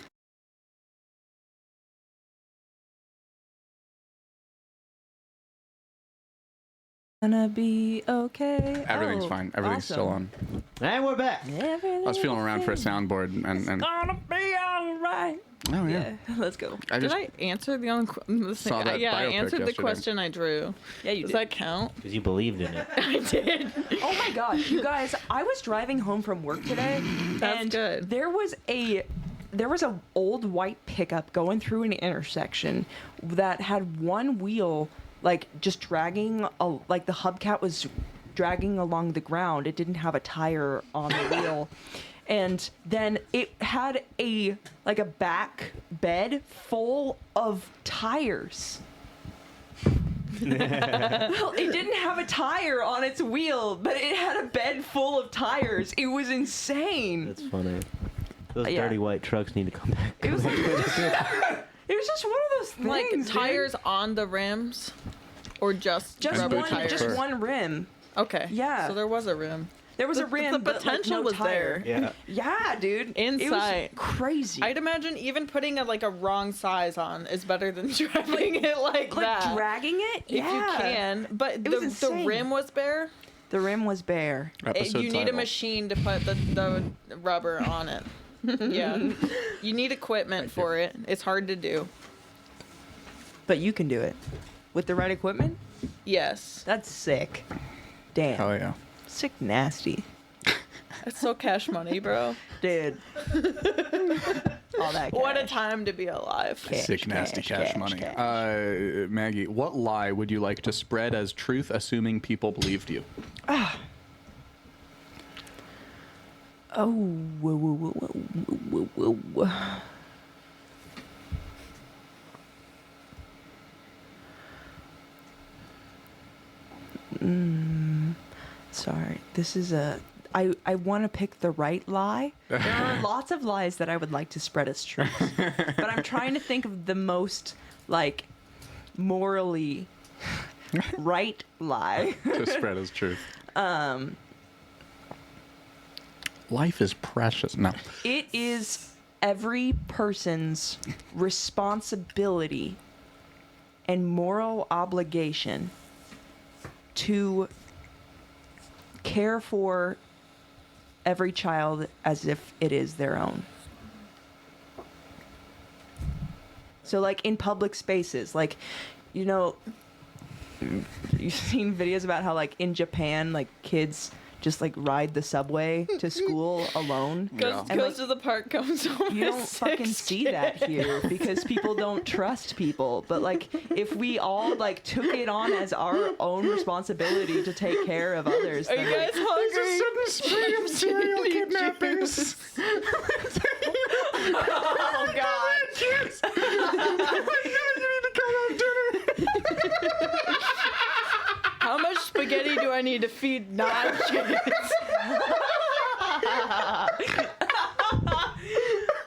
Gonna be okay. Everything's Oh, fine. Everything's still awesome. on. And we're back. I was feeling around for a soundboard and Gonna be alright. oh yeah. Yeah, let's go. I Did just I answer the only the thing? saw that Yeah, I biopic answered the yesterday. question I drew. Yeah, you Does did. that count? Because you believed in it. I did. Oh my gosh, you guys! I was driving home from work today, That's and good. there was a old white pickup going through an intersection that had one wheel like just dragging, like the hubcap was dragging along the ground. It didn't have a tire on the wheel. And then it had a back bed full of tires. Well, it didn't have a tire on its wheel, but it had a bed full of tires. It was insane. That's funny. Those Yeah. dirty white trucks need to come back. It was like it It was just one of those things. Like dude. tires on the rims, or just rubber one- tires? just one rim. Okay. Yeah. So there was a rim. There was a rim, The but potential no was tire. there. Yeah, dude. It was Insight. crazy. I'd imagine even putting a wrong size on is better than driving it like that. Dragging it. if you can. But It was the insane. rim was bare. The rim was bare. Episode You need a title. machine to put the rubber on it. Yeah. You need equipment for it. It's hard to do. But you can do it. With the right equipment? Yes. That's sick. Damn. Hell yeah. Sick nasty. It's so cash money, bro. Dude. All that What a cash. time to be alive. Cash, Sick, nasty cash, cash money. cash. Maggie, what lie would you like to spread as truth, assuming people believed you? Oh. Whoa, whoa, whoa, whoa, whoa, whoa. Sorry. This is I want to pick the right lie. There are lots of lies that I would like to spread as truth. But I'm trying to think of the most, like, morally right lie. To spread as truth. Life is precious. No. It is every person's responsibility and moral obligation to care for every child as if it is their own. So, like, in public spaces, like, you know, you've seen videos about how, like, in Japan, like, kids just, like, ride the subway to school alone. Yeah. Goes like, to the park, comes home. You with don't 6 fucking see that kids. here because people don't trust people. But, like, if we all, like, took it on as our own responsibility to take care of others, Are then, you guys like, hungry? spree of serial kidnappings. Oh God! How much spaghetti do I need to feed 9 kids?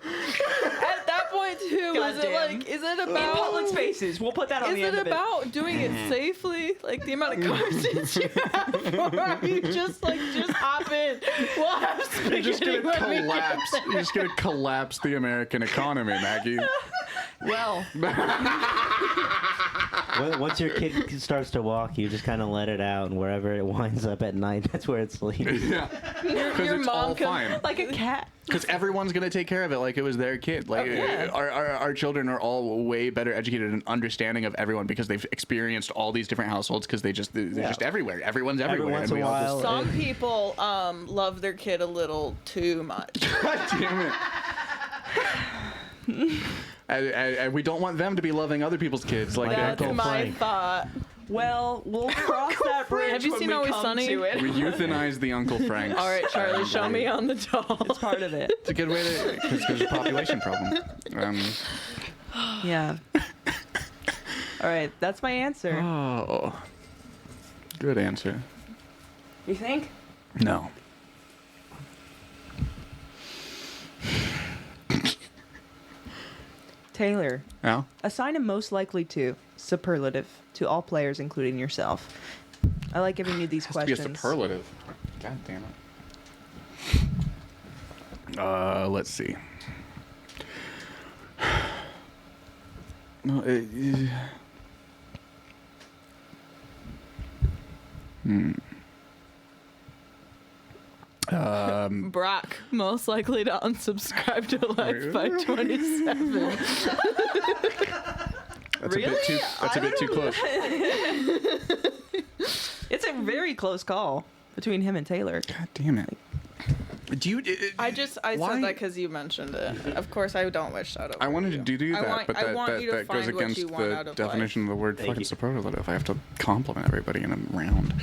At that point, too, is it Goddamn. like, is it in about public spaces, we'll put that on Is the it end of it. about doing it safely? Like the amount of car seats you have? Or are you just hop in? We'll have spaghetti You're just gonna when we get collapse. there. You're just gonna collapse the American economy, Maggie. Well, Once your kid starts to walk, you just kind of let it out, and wherever it winds up at night, that's where it sleeps. Yeah. Because Your it's mom all comes- fine. like a cat. Because everyone's gonna take care of it like it was their kid. Like yeah. our children are all way better educated and understanding of everyone because they've experienced all these different households because they're just everywhere. Everyone's everywhere. once and in we a all just- while, Some people love their kid a little too much. God damn it. And we don't want them to be loving other people's kids. Like That's That's Uncle my Frank. thought. Well, we'll cross that bridge Have you when seen we Always come Sunny? to it. we euthanize the Uncle Franks. All right, Charlie, show me on the doll. It's part of it. It's a good way to, because there's a population problem. Yeah. All right, that's my answer. Oh, good answer. You think? No. Taylor, No? assign a most likely to superlative to all players, including yourself. I like giving you these Has to be a questions. superlative. God damn it. Let's see. No, Brock, most likely to unsubscribe to Life by 27. That's a bit too. That's a bit too close. It's a very close call between him and Taylor. God damn it. Do you? I why- said that because you mentioned it. Of course, I don't wish that over I wanted you. to do I that, want- but I want you to that goes find what against you want the out of definition of the word Thank fucking you. superlative. I have to compliment everybody in a round.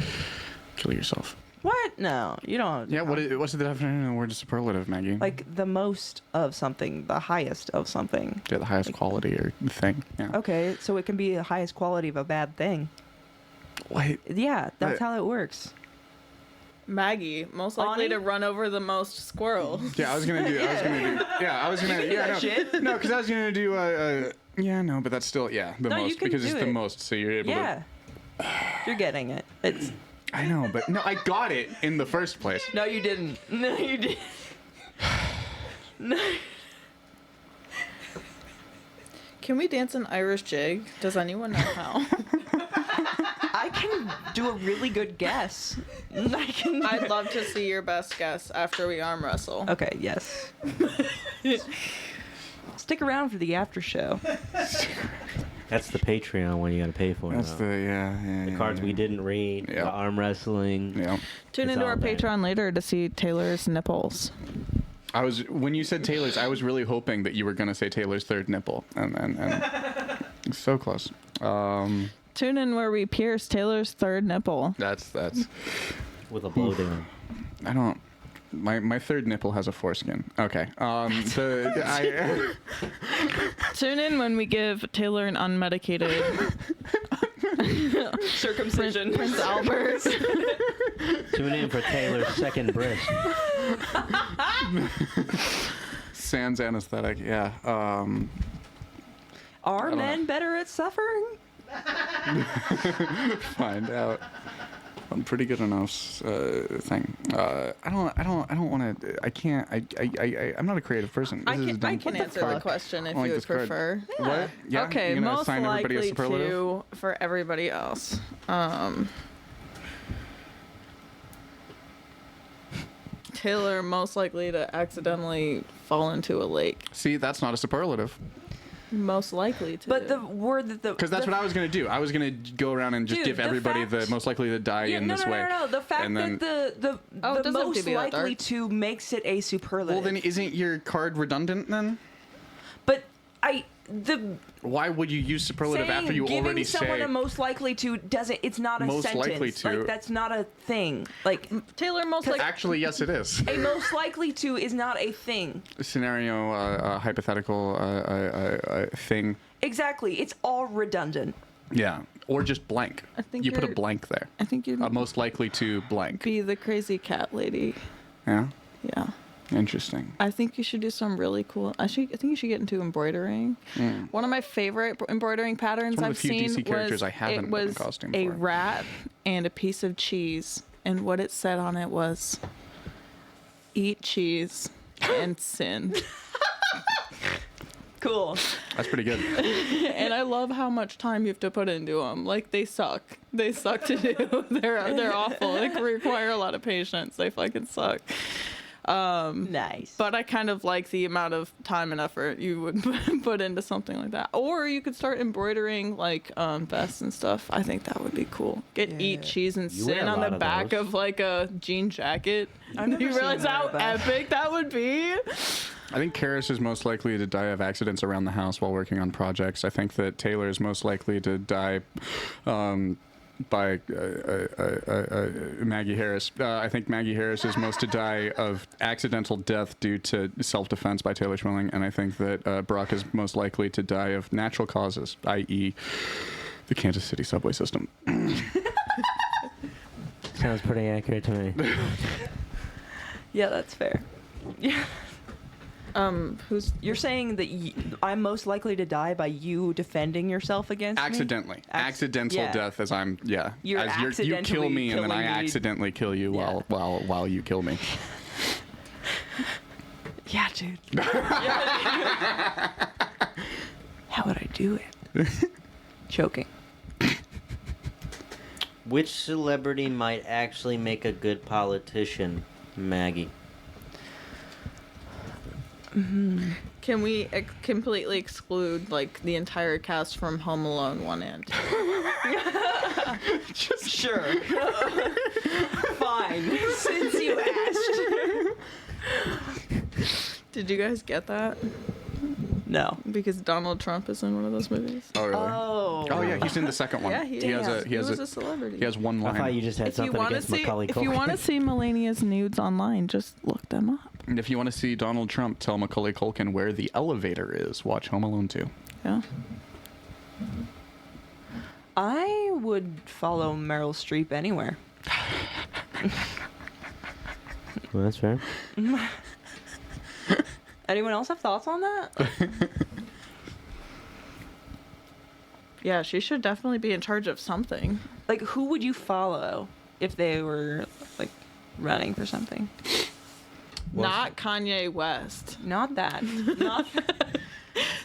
Kill yourself. What? No, you don't. Yeah. What's the definition of the word superlative, Maggie? Like the most of something, the highest of something. Yeah, the highest quality or thing. Yeah. Okay, so it can be the highest quality of a bad thing. What? Yeah, that's Right. how it works. Maggie, most likely Ani? to run over the most squirrels. Yeah, I was gonna do. shit? No, because I was gonna do. Yeah, no, but that's still the No, you most can because it's do the it. most, so you're able to. Yeah. You're getting it. It's I know, but no, I got it in the first place. no, you didn't. No, you didn't. No. Can we dance an Irish jig? Does anyone know how? I can do a really good guess. I can. I'd love to see your best guess after we arm wrestle. Okay. Yes. Stick around for the after show. That's the Patreon one you got to pay for. That's though. the Cards we didn't read, Yeah. the arm wrestling. Yeah. Tune It's into all our there. Patreon later to see Taylor's nipples. When you said Taylor's, I was really hoping that you were gonna say Taylor's third nipple, and it's so close. Tune in where we pierce Taylor's third nipple. That's With a blowdown. I don't. My third nipple has a foreskin. Okay. Tune in when we give Taylor an unmedicated Circumcision. Prince Albert. Tune in for Taylor's second breast. sans anesthetic. Yeah. Are don't men know. better at suffering? Find out. I'm pretty good enough thing. I don't want to. I can't. I'm not a creative person. I This is can, dumb. I can What the answer the fuck? question if I don't like you would this card. prefer. What? Yeah. Okay, You're gonna most assign everybody a likely superlative? to for everybody else. Taylor most likely to accidentally fall into a lake. See, that's not a superlative. Most likely to. But the word that the Because that's what I was gonna do. I was gonna go around and just Dude, give the everybody the fact- most likely to die in this way. No. The fact And then- that the Oh, it the doesn't have to most be that likely dark. to makes it a superlative. Well, then isn't your card redundant then? But the Why would you use superlative saying after you giving already someone say a most likely to doesn't. It's not a Most sentence. likely to. Like that's not a thing. Like Taylor most likely. Actually, yes, it is. a most likely to is not a thing. Scenario, hypothetical thing. Exactly. It's all redundant. Yeah, or just blank. I think you put a you're- blank there. I think you'd Most likely to blank. be the crazy cat lady. Yeah, Yeah. interesting. I think you should do some really cool. I think you should get into embroidering. One of my favorite embroidering patterns It's one of I've the few seen DC characters was I haven't it been was costume a for. rat and a piece of cheese, and what it said on it was, "Eat cheese and sin." Cool. That's pretty good. And I love how much time you have to put into them. Like they suck. They suck to do. They're awful. They require a lot of patience. They fucking suck. Nice. But I kind of like the amount of time and effort you would put into something like that. Or you could start embroidering like vests and stuff. I think that would be cool. Get eat cheese and You wear sin a on lot the of back those. of like a jean jacket. I've never You seen realize that, how but- epic that would be? I think Karis is most likely to die of accidents around the house while working on projects. I think that Taylor is most likely to die by Maggie Harris. I think Maggie Harris is most to die of accidental death due to self-defense by Taylor Schilling, and I think that Brock is most likely to die of natural causes, i.e. the Kansas City subway system. Sounds pretty accurate to me. Yeah, that's fair. Yeah. Who's You're saying that I'm most likely to die by you defending yourself against me? Accidentally. Accidental yeah. death as I'm, You're as you kill me and then I accidentally killing me. accidentally kill you Yeah. while you kill me. Yeah, dude. How would I do it? Choking. Which celebrity might actually make a good politician, Maggie? Can we completely exclude like the entire cast from Home Alone 1 and 2? Sure. Fine. Since you asked. Did you guys get that? No. Because Donald Trump is in one of those movies. Oh, really? Oh. Oh, yeah, he's in the second one. Yeah, he has a he was a celebrity. he has one I line. thought you just had If you something want to against see, Macaulay if Culkin. you want to see Melania's nudes online, just look them up. And if you want to see Donald Trump tell Macaulay Culkin where the elevator is, watch Home Alone 2. Yeah. I would follow Meryl Streep anywhere. Well, that's fair. Anyone else have thoughts on that? Yeah, she should definitely be in charge of something. Like, who would you follow if they were, like, running for something? Well, Not Kanye West. Not that. Not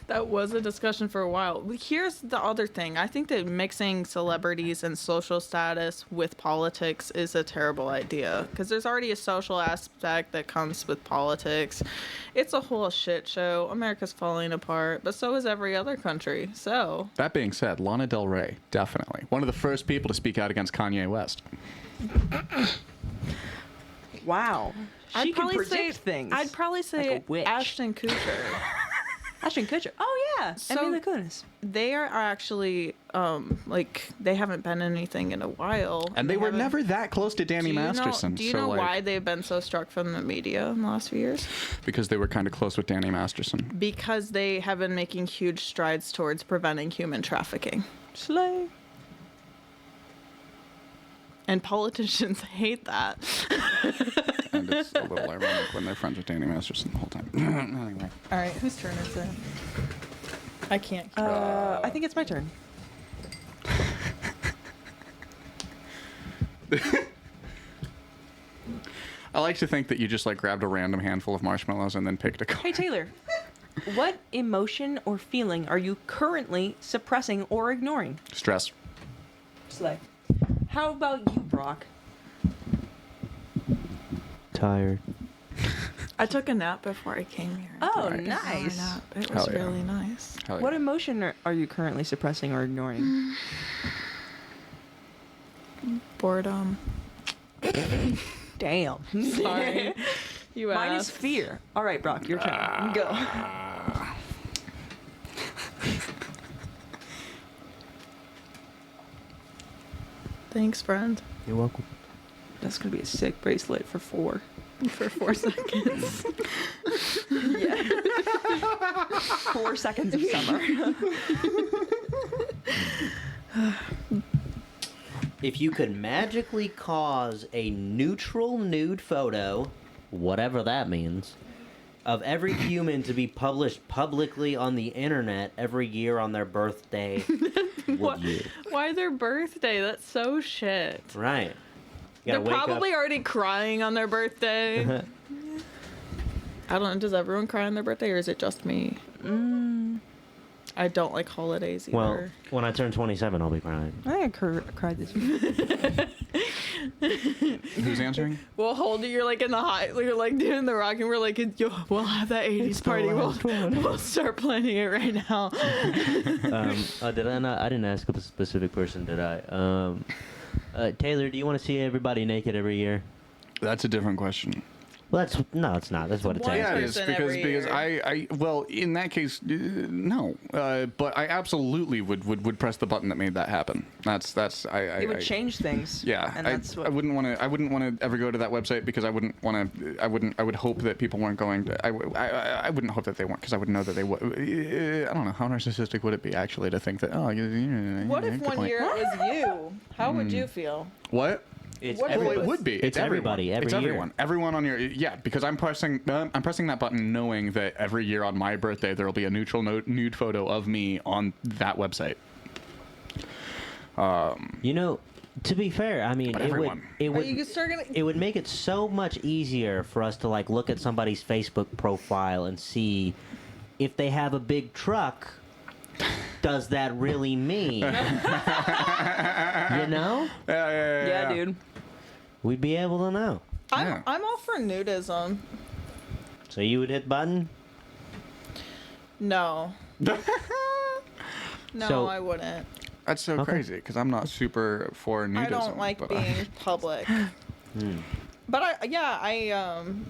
That was a discussion for a while. Here's the other thing. I think that mixing celebrities and social status with politics is a terrible idea because there's already a social aspect that comes with politics. It's a whole shit show. America's falling apart, but so is every other country. So, That being said, Lana Del Rey, definitely. One of the first people to speak out against Kanye West. wow. She can predict things. I'd probably say Like a witch. Ashton Kutcher. Ashton Kutcher. Oh, yeah. So- Mila Kunis. They are actually like they haven't been anything in a while, And they were haven't- never that close to Danny Masterson. Do you so, know like, why they've been so struck from the media in the last few years? Because they were kind of close with Danny Masterson. Because they have been making huge strides towards preventing human trafficking. Slay. And politicians hate that. And it's a little ironic when they're friends with Danny Masterson the whole time. Anyway. All right, whose turn is it? I can't. I think it's my turn. I like to think that you just like grabbed a random handful of marshmallows and then picked a Hey, card. Taylor. What emotion or feeling are you currently suppressing or ignoring? Stress. Slay. How about you, Brock? Tired. I took a nap before I came here. Oh, Nice. nice. Nap. It Hell was yeah. really nice. Hell What yeah. emotion are you currently suppressing or ignoring? Boredom. Damn. Sorry. You Mine is asked. fear. All right, Brock, your turn. Go. Thanks, friend. You're welcome. That's gonna be a sick bracelet for 4. For 4 seconds. 4 seconds of summer. If you could magically cause a neutral nude photo, whatever that means, of every human to be published publicly on the internet every year on their birthday, would you? Why their birthday? That's so shit. Right. You They're gotta wake probably up. already crying on their birthday. I don't know. Does everyone cry on their birthday, or is it just me? I don't like holidays either. Well, when I turn 27, I'll be crying. I cried this week. Who's answering? We'll hold you. You're like in the high. You're like doing the rock, and we're like, yo, we'll have that 80s party. We'll start planning it right now. Did I not? I didn't ask a specific person, did I? Taylor, do you want to see everybody naked every year? That's a different question. Well, no, it's not. That's what it's one asking. Yeah, it is person because every because year. I well in that case no, but I absolutely would press the button that made that happen. That's It would change things. Yeah, And that's I what. wouldn't want to ever go to that website because I wouldn't want to. I would hope that people weren't going to. I wouldn't hope that they weren't because I would know that they would. I don't know how narcissistic would it be actually to think that What if one year it was you? How would you feel? What? It's What if Well, everybody. it would be. It's everybody, Everyone. every It's year. everyone. Everyone on your because I'm pressing that button knowing that every year on my birthday there will be a neutral nude photo of me on that website. You know, to be fair, I mean, But it everyone. would Are you start gonna? it would make it so much easier for us to like look at somebody's Facebook profile and see if they have a big truck. Does that really mean? You know? Yeah, dude. We'd be able to know. Yeah. I'm all for nudism. So you would hit button? No. No, So- I wouldn't. That's so Okay. crazy because I'm not super for nudism. I don't like but, being public. But I'm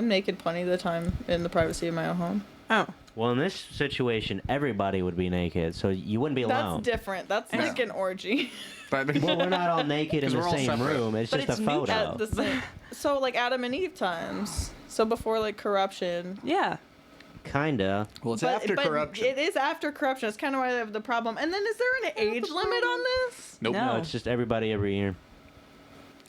naked plenty of the time in the privacy of my own home. Oh. Well, in this situation, everybody would be naked, so you wouldn't be alone. That's different. That's like an orgy. but Well, we're not all naked in 'Cause the we're all same separate. room. It's But just it's a neutral. photo. At the same. So like Adam and Eve times. So before like corruption. Yeah. Kinda. well, it's But- after but corruption. It is after corruption. That's kind of why I have the problem. And then is there an age limit on this? Nope. No. No, it's just everybody every year.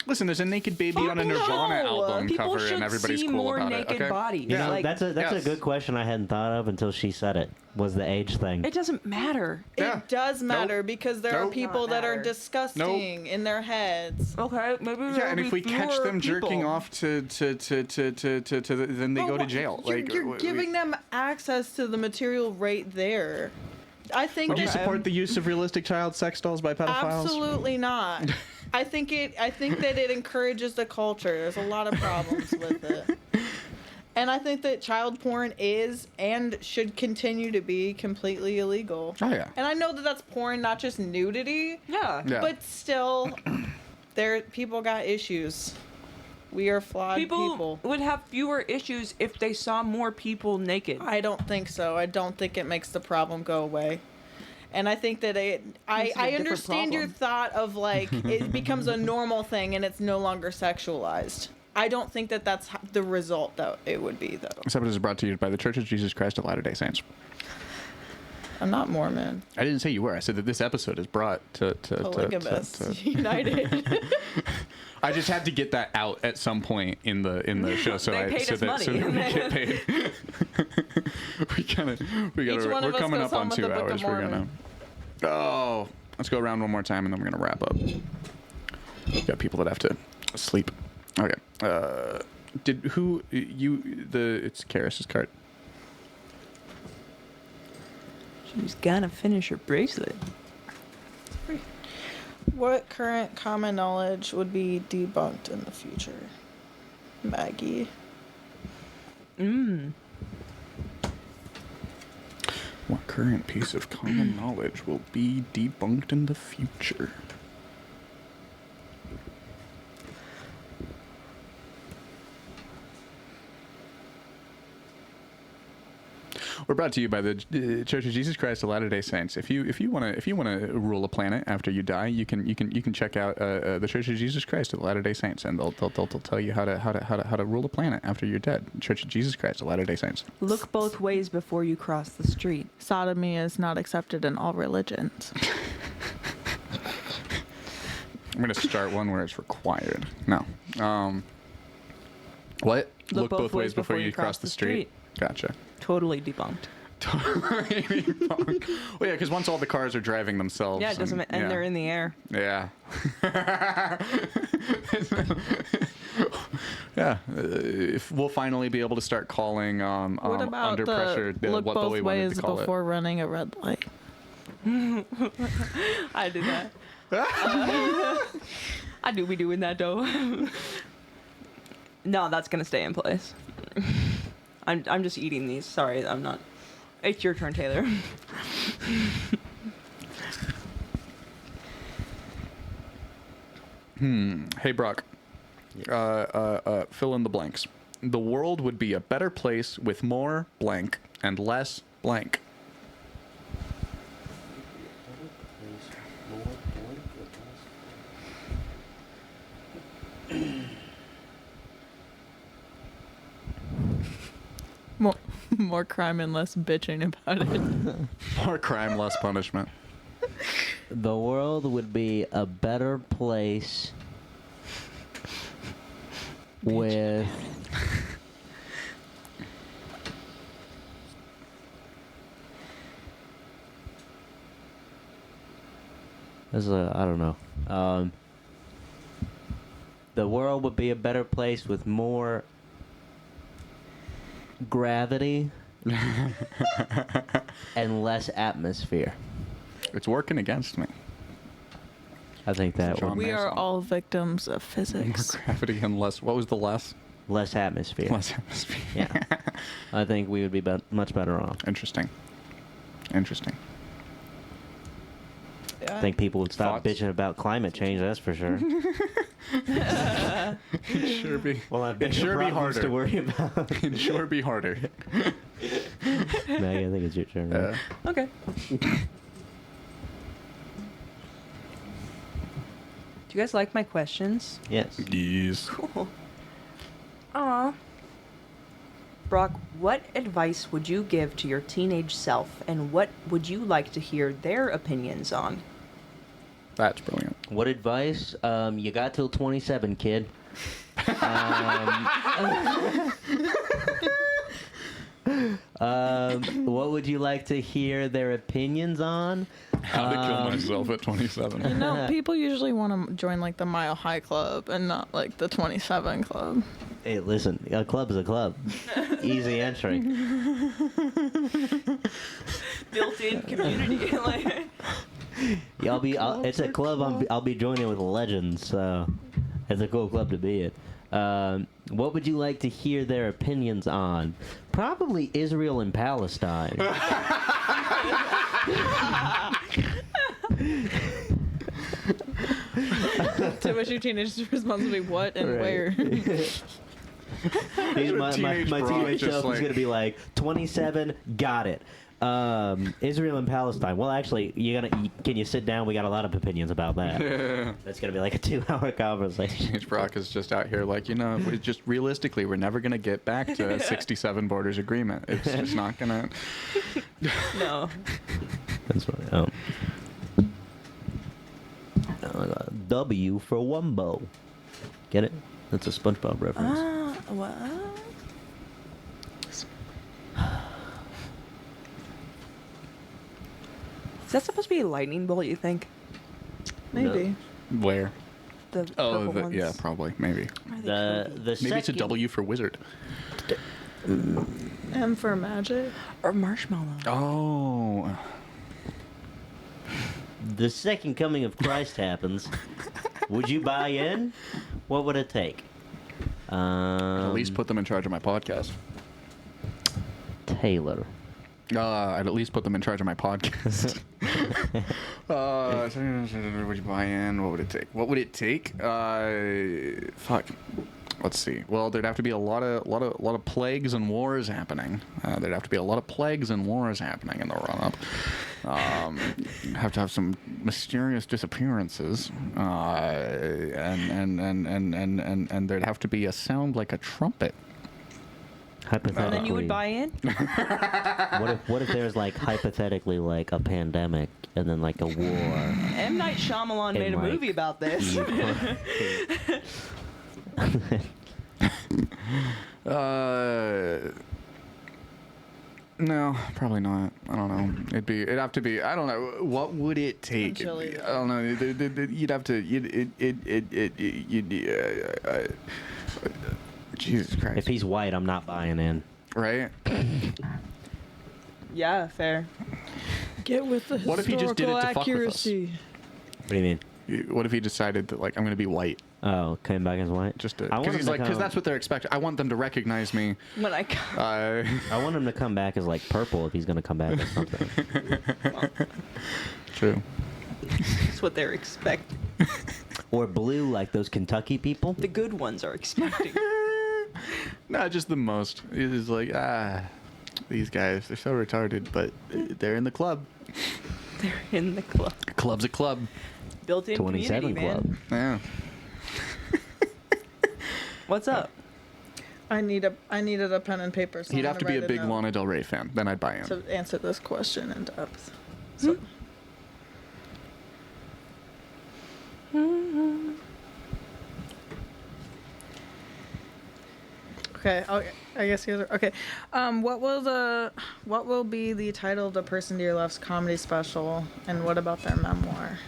Listen, there's a naked baby on a Fuck Nirvana no. album People cover, should and everybody's see cool more about naked it. Okay? bodies. You know, Like, that's a yes. good question I hadn't thought of until she said it. Was the age thing? it doesn't matter. Yeah. It does matter Nope. because there are Nope. people that are Matter. disgusting in their heads. Okay, maybe. Yeah, and if we catch them jerking off then they go to jail. You're giving them access to the material right there. I think Would you that support the use of realistic child sex dolls by pedophiles? absolutely not. I think that it encourages the culture. There's a lot of problems with it. And I think that child porn is and should continue to be completely illegal. Oh, yeah. And I know that that's porn, not just nudity. Yeah. Yeah. But still, people got issues. We are flawed people. Would have fewer issues if they saw more people naked. I don't think so. I don't think it makes the problem go away. And I think that It's a I different understand your problem. thought of like it becomes a normal thing and it's no longer sexualized. I don't think that that's the result that it would be though. This episode is brought to you by the Church of Jesus Christ of Latter-day Saints. I'm not Mormon. I didn't say you were. I said that this episode is brought to Polygamists United. I just had to get that out at some point in the show, so They paid us money. we get paid. we Each gotta. one of We're us coming goes up home on with 2 the Book of hours. We're gonna. Mormon. Oh, let's go around one more time, and then we're gonna wrap up. We got people that have to sleep. Okay. It's Karis's card. She's gonna finish her bracelet. What current common knowledge would be debunked in the future? Maggie. What current piece of common knowledge will be debunked in the future? We're brought to you by the Church of Jesus Christ of Latter-day Saints. If you want to rule a planet after you die, you can check out the Church of Jesus Christ of Latter-day Saints, and they'll tell you how to rule a planet after you're dead. Church of Jesus Christ of Latter-day Saints. Look both ways before you cross the street. Sodomy is not accepted in all religions. I'm gonna start one where it's required. No. What? Look both ways before you cross the street. Gotcha. Totally debunked. Well, yeah, because once all the cars are driving themselves. Yeah, it doesn't. And they're in the air. Yeah. Yeah. If we'll finally be able to start calling What about under the pressure look what both Bowie wanted ways to call before running a red light? I do that. I do be doing that though. No, that's gonna stay in place. I'm just eating these. Sorry, I'm not. It's your turn, Taylor. Hey, Brock. Fill in the blanks. The world would be a better place with more blank and less blank. More crime and less bitching about it. More crime, less punishment. The world would be a better place with this is I don't know. The world would be a better place with more gravity and less atmosphere. It's working against me. I think that John would We are Mason. all victims of More physics. gravity and less. What was the less? less atmosphere. Less atmosphere. Yeah. I think we would be much better off. Interesting. Interesting. I think people would stop Thoughts? bitching about climate change, that's for sure. It'd sure be. Well, I've It'd sure be problems harder. to worry about. It'd sure be harder. Maggie, I think it's your turn. Right? Okay. Do you guys like my questions? Yes. Yes. Cool. Aw. Brock, what advice would you give to your teenage self, and what would you like to hear their opinions on? That's brilliant. What advice? You got till 27, kid. What would you like to hear their opinions on? How to kill myself at 27. No, people usually want to join like the Mile High Club and not like the 27 Club. Hey, listen, a club's a club. Easy entry. Built-in community. Like, Yeah, it's a club. I'll be joining with legends. So it's a cool club to be in. What would you like to hear their opinions on? Probably Israel and Palestine. To which your teenager's response would be what and Right. where. My Teenage teenage Brock just self is like- going to be like, 27, got it. Israel and Palestine. Well, actually, can you sit down? We got a lot of opinions about that. That's going to be like a 2-hour conversation. Teenage Brock is just out here like, we just realistically, we're never going to get back to 67 borders agreement. It's just not going to. no. That's right. W for Wumbo. Get it? That's a SpongeBob reference. What? Is that supposed to be a lightning bolt, you think? Maybe. Where? The Oh, purple ones? yeah, probably. Maybe. Are they The Kobe? the Maybe it's a second, W for wizard. M for magic. Or marshmallow. Oh. the second coming of Christ happens. Would you buy in? What would it take? At least put them in charge of my podcast. Taylor. I'd at least put them in charge of my podcast. Would you buy in? What would it take? What would it take? Fuck. Let's see. Well, there'd have to be a lot of plagues and wars happening. There'd have to be a lot of plagues and wars happening in the run-up. Have to have some mysterious disappearances, and there'd have to be a sound like a trumpet. Hypothetically. And then you would buy in? What if there's like hypothetically like a pandemic and then like a war? M. Night Shyamalan And, made a like, movie about this. No, probably not. I don't know. It'd have to be. I don't know. What would it take? Chili. I don't know. You'd have to. Jesus Christ. If he's white, I'm not buying in. Right? Yeah, fair. Get with the What if he just did it to fuck with us? accuracy. What do you mean? What if he decided that like I'm gonna be white? Oh, came back as white. Just to, I want because him he's to like because come- that's what they're expecting. I want them to recognize me. When I come. I want him to come back as like purple if he's gonna come back as something. True. That's what they're expecting. Or blue like those Kentucky people. The good ones are expecting. No, just the most. It's like these guys, they're so retarded, but they're in the club. They're in the club. Club's a club. Built-in 27 community, club. man. Yeah. What's up? I needed a pen and paper. So He'd I'm have to gonna be a write big note Lana Del Rey fan. Then I'd buy in. to answer this question in depth. So, okay, I guess you guys are okay. What will be the title of the Person to Your Left's comedy special, and what about their memoir?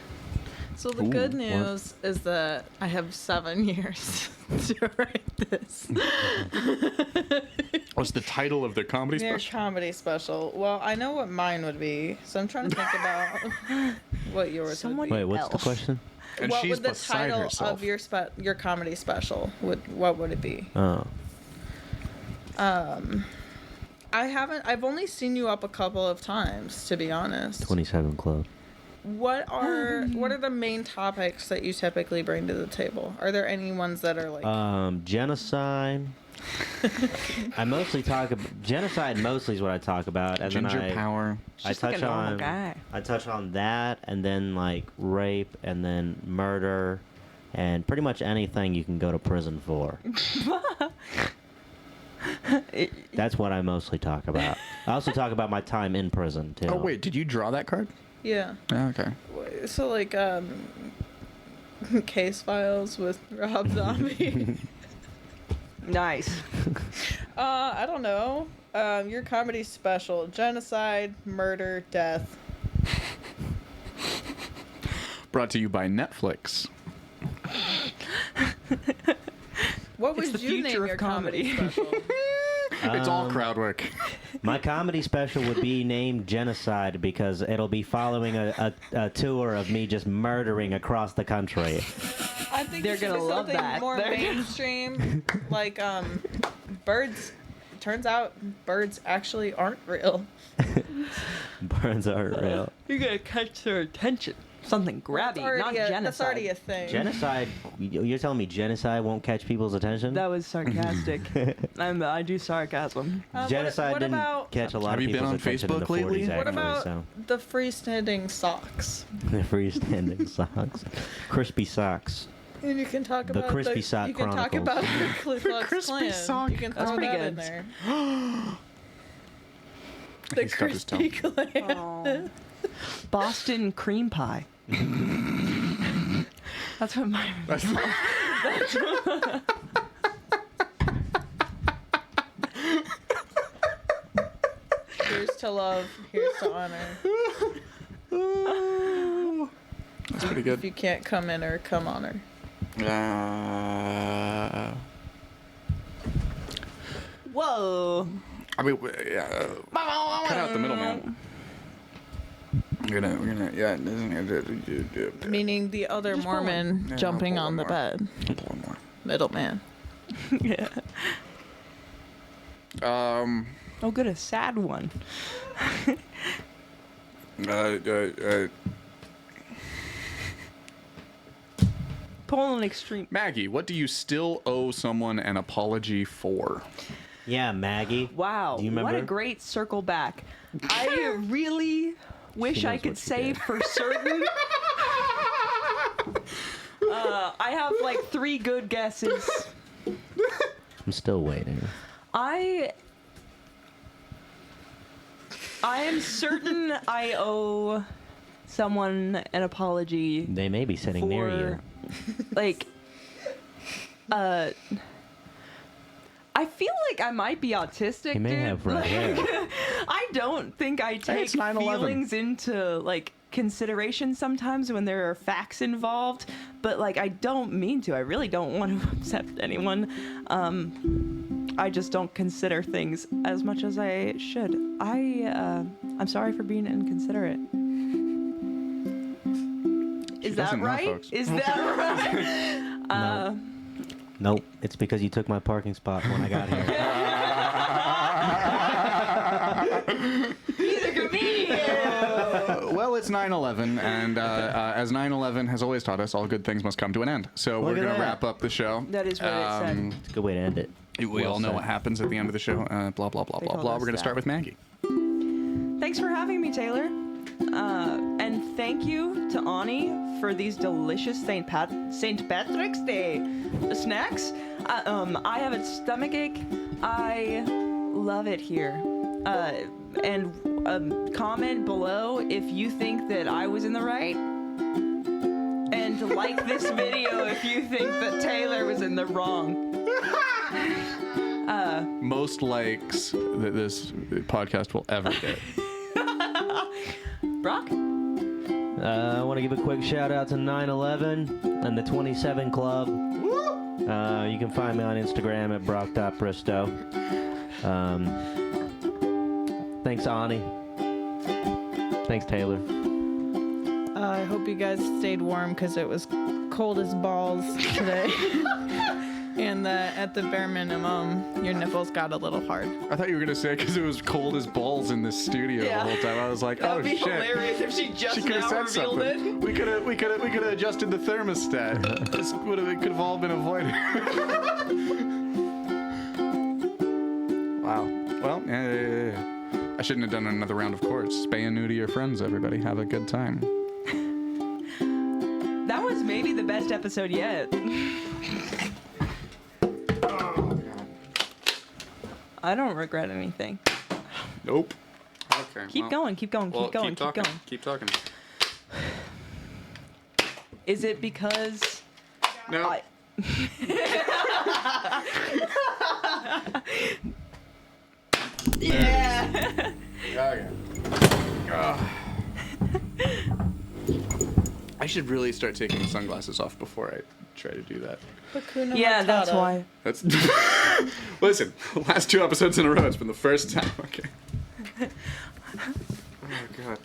So the good Ooh, news is that I have 7 years to write this. What's the title of their comedy Their special? comedy special. Well, I know what mine would be, so I'm trying to think about what yours Someone- would Wait, what's the Elf. question? be. And What she's would the beside title herself. of your comedy special what would it be? Oh. I've only seen you up a couple of times, to be honest. 27 club. What are the main topics that you typically bring to the table? Are there any ones that are like Genocide. I mostly talk about genocide. Mostly is what I talk about, and Ginger then power. I Just like touch a normal on guy. I touch on that, and then like rape, and then murder, and pretty much anything you can go to prison for. That's what I mostly talk about. I also talk about my time in prison too. Oh wait, did you draw that card? yeah? Yeah, okay. So like Case Files with Rob Zombie. Nice. I don't know. Your comedy special: genocide, murder, death. Brought to you by Netflix. What It's would the you future name of your comedy. comedy special? It's all crowd work. My comedy special would be named Genocide because it'll be following a tour of me just murdering across the country. I think They're it should gonna be love something that. more They're- mainstream, like birds. Turns out birds actually aren't real. Burns aren't real. You gotta catch their attention. Something grabby, not genocide. That's already a thing. Genocide? You're telling me genocide won't catch people's attention? That was sarcastic. I do sarcasm. Genocide what didn't about, catch a lot Have of you been people's on attention in the Facebook lately? 40s, What actually, about so. the freestanding socks? The freestanding socks. Crispy socks. And you can talk The about Crispy Sock You can talk Chronicles. about the Ku Klux Crispy Klan. Sock. You can That's throw pretty that in good. there. He The stubbed his toe. Crispy Klan. Oh. Boston cream pie. That's what my. Here's to love. Here's to honor. That's pretty If good. you can't come in her, come on her. Whoa. I mean, cut out the middleman. We're gonna, Meaning the other Just pull Mormon Yeah, jumping I'll pull on the one more. bed. Pull one more. Middleman. Yeah. Oh, good, a sad one. Pull an extreme. Maggie, what do you still owe someone an apology for? Yeah, Maggie. Wow, Do you what a remember? great circle back. I really wish She I knows could what she say did. for certain. I have like 3 good guesses. I'm still waiting. I am certain I owe someone an apology. They may be sitting near you. Like, I feel like I might be autistic. You may dude. have red hair. I don't think I take it's 9/11. feelings into like consideration sometimes when there are facts involved, but like I don't mean to. I really don't want to upset anyone. I just don't consider things as much as I should. I'm sorry for being inconsiderate. Is that doesn't know, right? folks. Is that right? Nope. It's because you took my parking spot when I got here. He's a comedian. Well, it's 9/11, and as 9/11 has always taught us, all good things must come to an end. So Look we're at going to that. wrap up the show. That is what it said. It's a good way to end it. We Well all know said. what happens at the end of the show. Blah, blah, blah, They blah, told blah. us We're going to that. start with Maggie. Thanks for having me, Taylor. And thank you to Ani for these delicious St. Patrick's Day snacks. I have a stomachache. I love it here. And comment below if you think that I was in the right. And like this video if you think that Taylor was in the wrong. Most likes that this podcast will ever get. Brock? I want to give a quick shout out to 9/11 and the 27 Club. You can find me on Instagram at brock.bristow. Thanks, Ani. Thanks, Taylor. I hope you guys stayed warm because it was cold as balls today. And at the bare minimum, your nipples got a little hard. I thought you were going to say because it was cold as balls in this studio Yeah. the whole time. I was like, That oh would be shit. hilarious if she just She could now have said revealed something. it. We could have adjusted the thermostat. This could have all been avoided. Wow. Well, I shouldn't have done another round of course. Spay and neuter your friends, everybody. Have a good time. That was maybe the best episode yet. I don't regret anything. Nope. Okay. Keep going, keep going, well, keep going, keep going. Keep talking. Is it because No. I... Yeah. Okay. I should really start taking sunglasses off before I try to do that. Hakuna Yeah, that's Matata. why. That's listen. Last 2 episodes in a row, it's been the first time. Okay. Oh god.